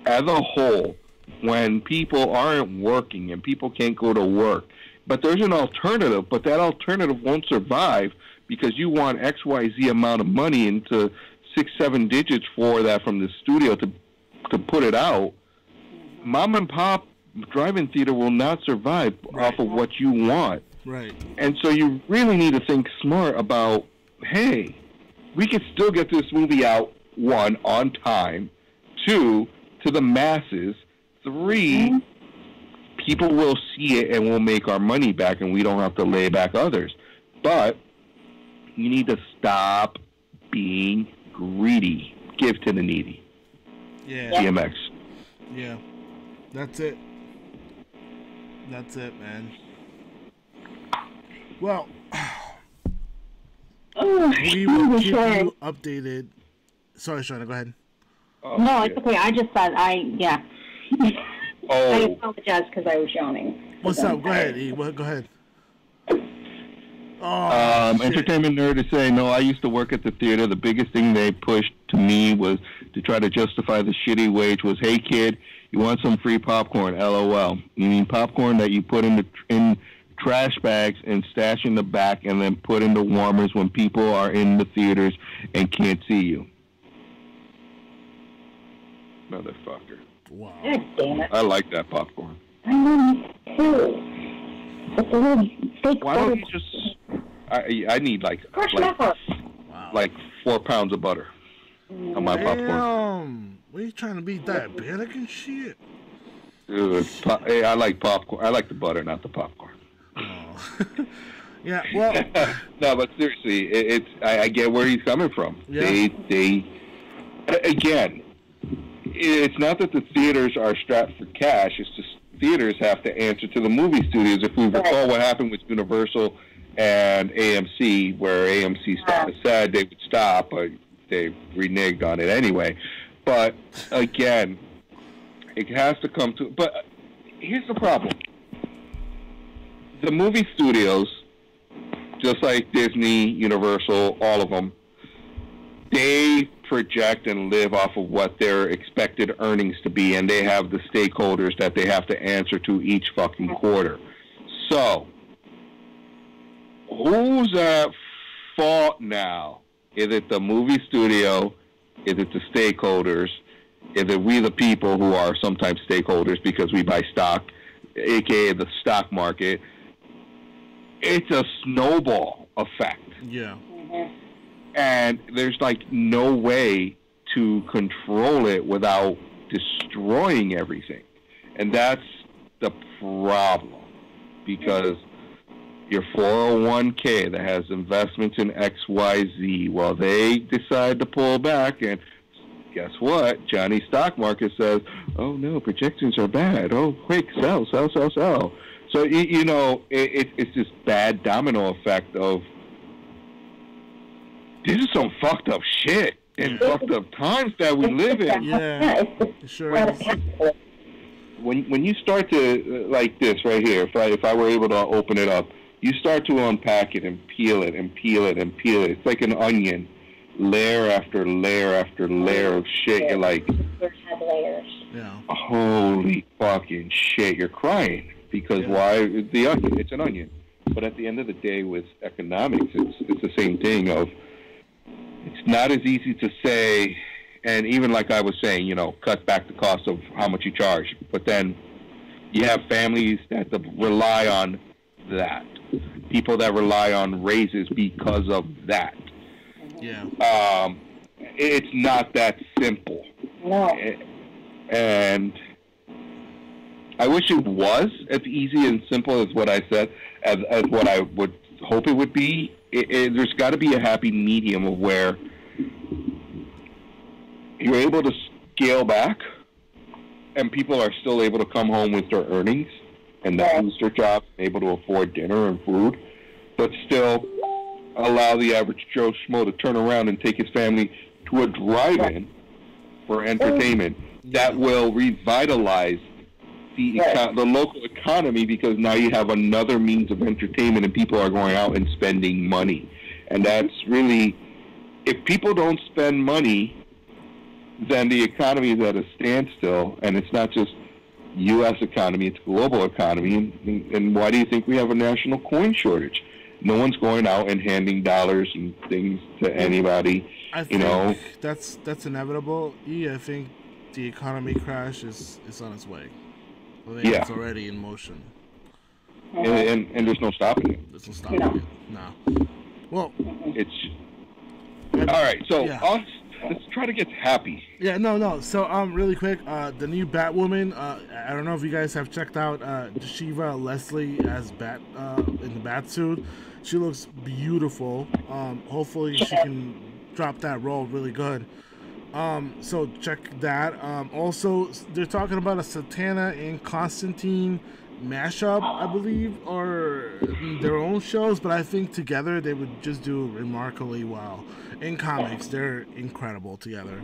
as a whole, when people aren't working and people can't go to work, but there's an alternative, but that alternative won't survive because you want XYZ amount of money into 6-7 digits for that from the studio to put it out. Mom and pop drive-in theater will not survive off of what you want. Right. And so you really need to think smart about, hey, we can still get this movie out, 1, on time, 2, to the masses, 3, people will see it and we'll make our money back and we don't have to lay back others. But you need to stop being greedy. Give to the needy. Yeah. DMX. Yeah. That's it. That's it, man. Well, we will keep you updated. Sorry, Shauna, go ahead. Oh, no, shit. it's okay. I just thought I Oh. apologize because I was yawning. What's up? Go ahead, E. Go ahead. Oh, Entertainment Nerd is saying, no, I used to work at the theater. The biggest thing they pushed to me was to try to justify the shitty wage was, hey, kid, you want some free popcorn? LOL. You mean popcorn that you put in trash bags and stash in the back and then put in the warmers when people are in the theaters and can't see you. Motherfucker. wow. God damn it. I like that popcorn. I know me too. But the little fake Why don't you just... I need like 4 pounds of butter on my popcorn. Damn. What are you trying to be diabetic and shit? Dude, hey, I like popcorn. I like the butter, not the popcorn. Oh. Yeah, well... No, but seriously, I get where he's coming from. Yeah. They again, it's not that the theaters are strapped for cash. It's just theaters have to answer to the movie studios. If we recall what happened with Universal and AMC, where AMC said they would stop, but they reneged on it anyway. But again, it has to come to... But here's the problem. The movie studios, just like Disney, Universal, all of them, they project and live off of what their expected earnings to be, and they have the stakeholders that they have to answer to each fucking quarter. So, who's at fault now? Is it the movie studio? Is it the stakeholders? Is it we the people who are sometimes stakeholders because we buy stock, aka the stock market? It's a snowball effect. Yeah. And there's like no way to control it without destroying everything. And that's the problem. Because your 401k that has investments in XYZ, well, they decide to pull back, and guess what? Johnny's stock market says, oh no, projections are bad. Oh, quick, sell. So, you know, it's this bad domino effect of, this is some fucked up shit and fucked up times that we live in. Yeah, sure is. When you start to, like this right here, if I were able to open it up, you start to unpack it and peel it and peel it and peel it. It's like an onion, layer after layer after layer of shit. You're like, layers. Yeah. Holy fucking shit, you're crying. Because why? The onion, it's an onion. But at the end of the day, with economics, it's the same thing of, it's not as easy to say, and even like I was saying, you know, cut back the cost of how much you charge. But then you have families that rely on that. People that rely on raises because of that. Yeah. It's not that simple. No. And I wish it was as easy and simple as what I said, as what I would hope it would be. There's got to be a happy medium of where you're able to scale back and people are still able to come home with their earnings and not lose their jobs, able to afford dinner and food, but still allow the average Joe Schmo to turn around and take his family to a drive-in for entertainment that will revitalize the local economy, because now you have another means of entertainment and people are going out and spending money. And that's really, if people don't spend money, then the economy is at a standstill, and it's not just U.S. economy, it's global economy. And why do you think we have a national coin shortage? No one's going out and handing dollars and things to anybody. I think that's inevitable. I think the economy crash is on its way. I think it's already in motion. And there's no stopping it. There's no stopping it. No. Well, it's all right. So let's try to get happy. Yeah, no. So, really quick, the new Batwoman. I don't know if you guys have checked out Shiva Leslie as Bat in the Batsuit. She looks beautiful. Hopefully, she can drop that role really good. So check that. Also, they're talking about a Satana and Constantine mashup, I believe, or their own shows, but I think together they would just do remarkably well. In comics, they're incredible together.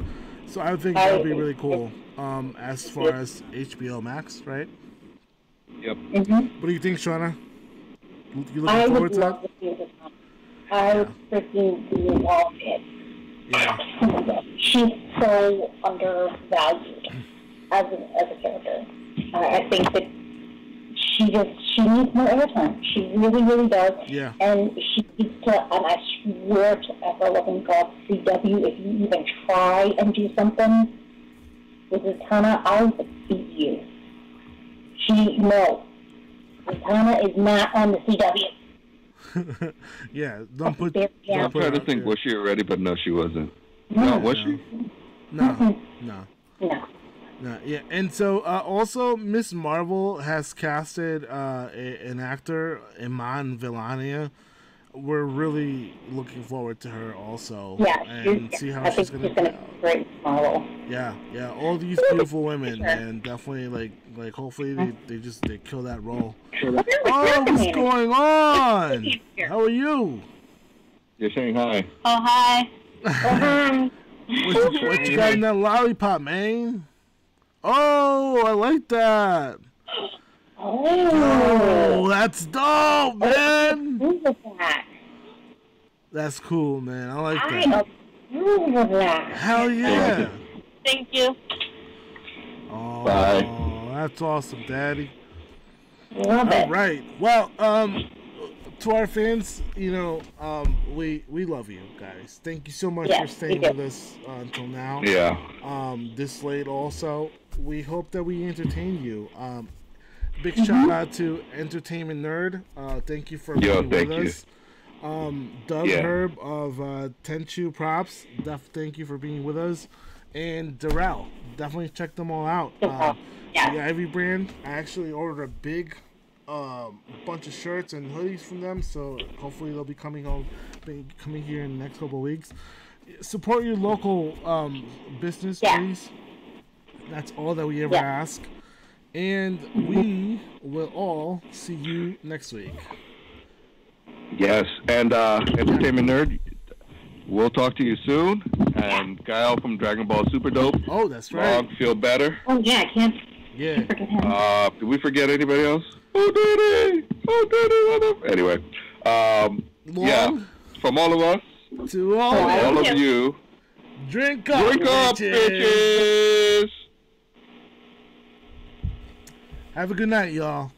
So I think that would be really cool. As far as HBO Max, right? Yep. What do you think, Shauna? You looking forward to love to see this. I would freaking love it. Yeah. She's so undervalued as a character. I think that she needs more airtime. She really does. Yeah. And she needs to, and I swear to ever loving God, CW, if you even try and do something with Zatanna, I will beat you. Zatanna is not on the CW. Yeah, don't put. I'm trying to think, was she already? But no, she wasn't. No, was she? No. No. Yeah, and so also Miss Marvel has casted an actor, Iman Vellani. We're really looking forward to her also. Yeah, and see how she's gonna be great Marvel. Yeah, all these beautiful women, and definitely like hopefully they kill that role. Oh, what's going on? How are you? You're saying hi. Oh, hi. What you got in that lollipop, man? Oh, I like that. Oh, that's dope, man. That's cool, man. I like that. Hell yeah. Thank you. Oh, bye. That's awesome, Daddy. Love it. All right. Well, to our fans, we love you guys. Thank you so much for staying with us until now. Yeah. This late also. We hope that we entertained you. Big shout out to Entertainment Nerd. Thank you for being with us. Doug Herb of Tenchu Props. Thank you for being with us. And Darrell. Definitely check them all out. The Ivy brand. I actually ordered a big bunch of shirts and hoodies from them, so hopefully they'll be coming here in the next couple of weeks. Support your local business, please. That's all that we ever ask. And we will all see you next week. Yes, and Entertainment Nerd, we'll talk to you soon. And Guile from Dragon Ball Super Dope. Oh, that's right. Log, feel better. Oh, yeah, I can't. Yeah. Did we forget anybody else? Oh, Daddy. Anyway. From all of us. To all of you. Drink up, bitches. Have a good night, y'all.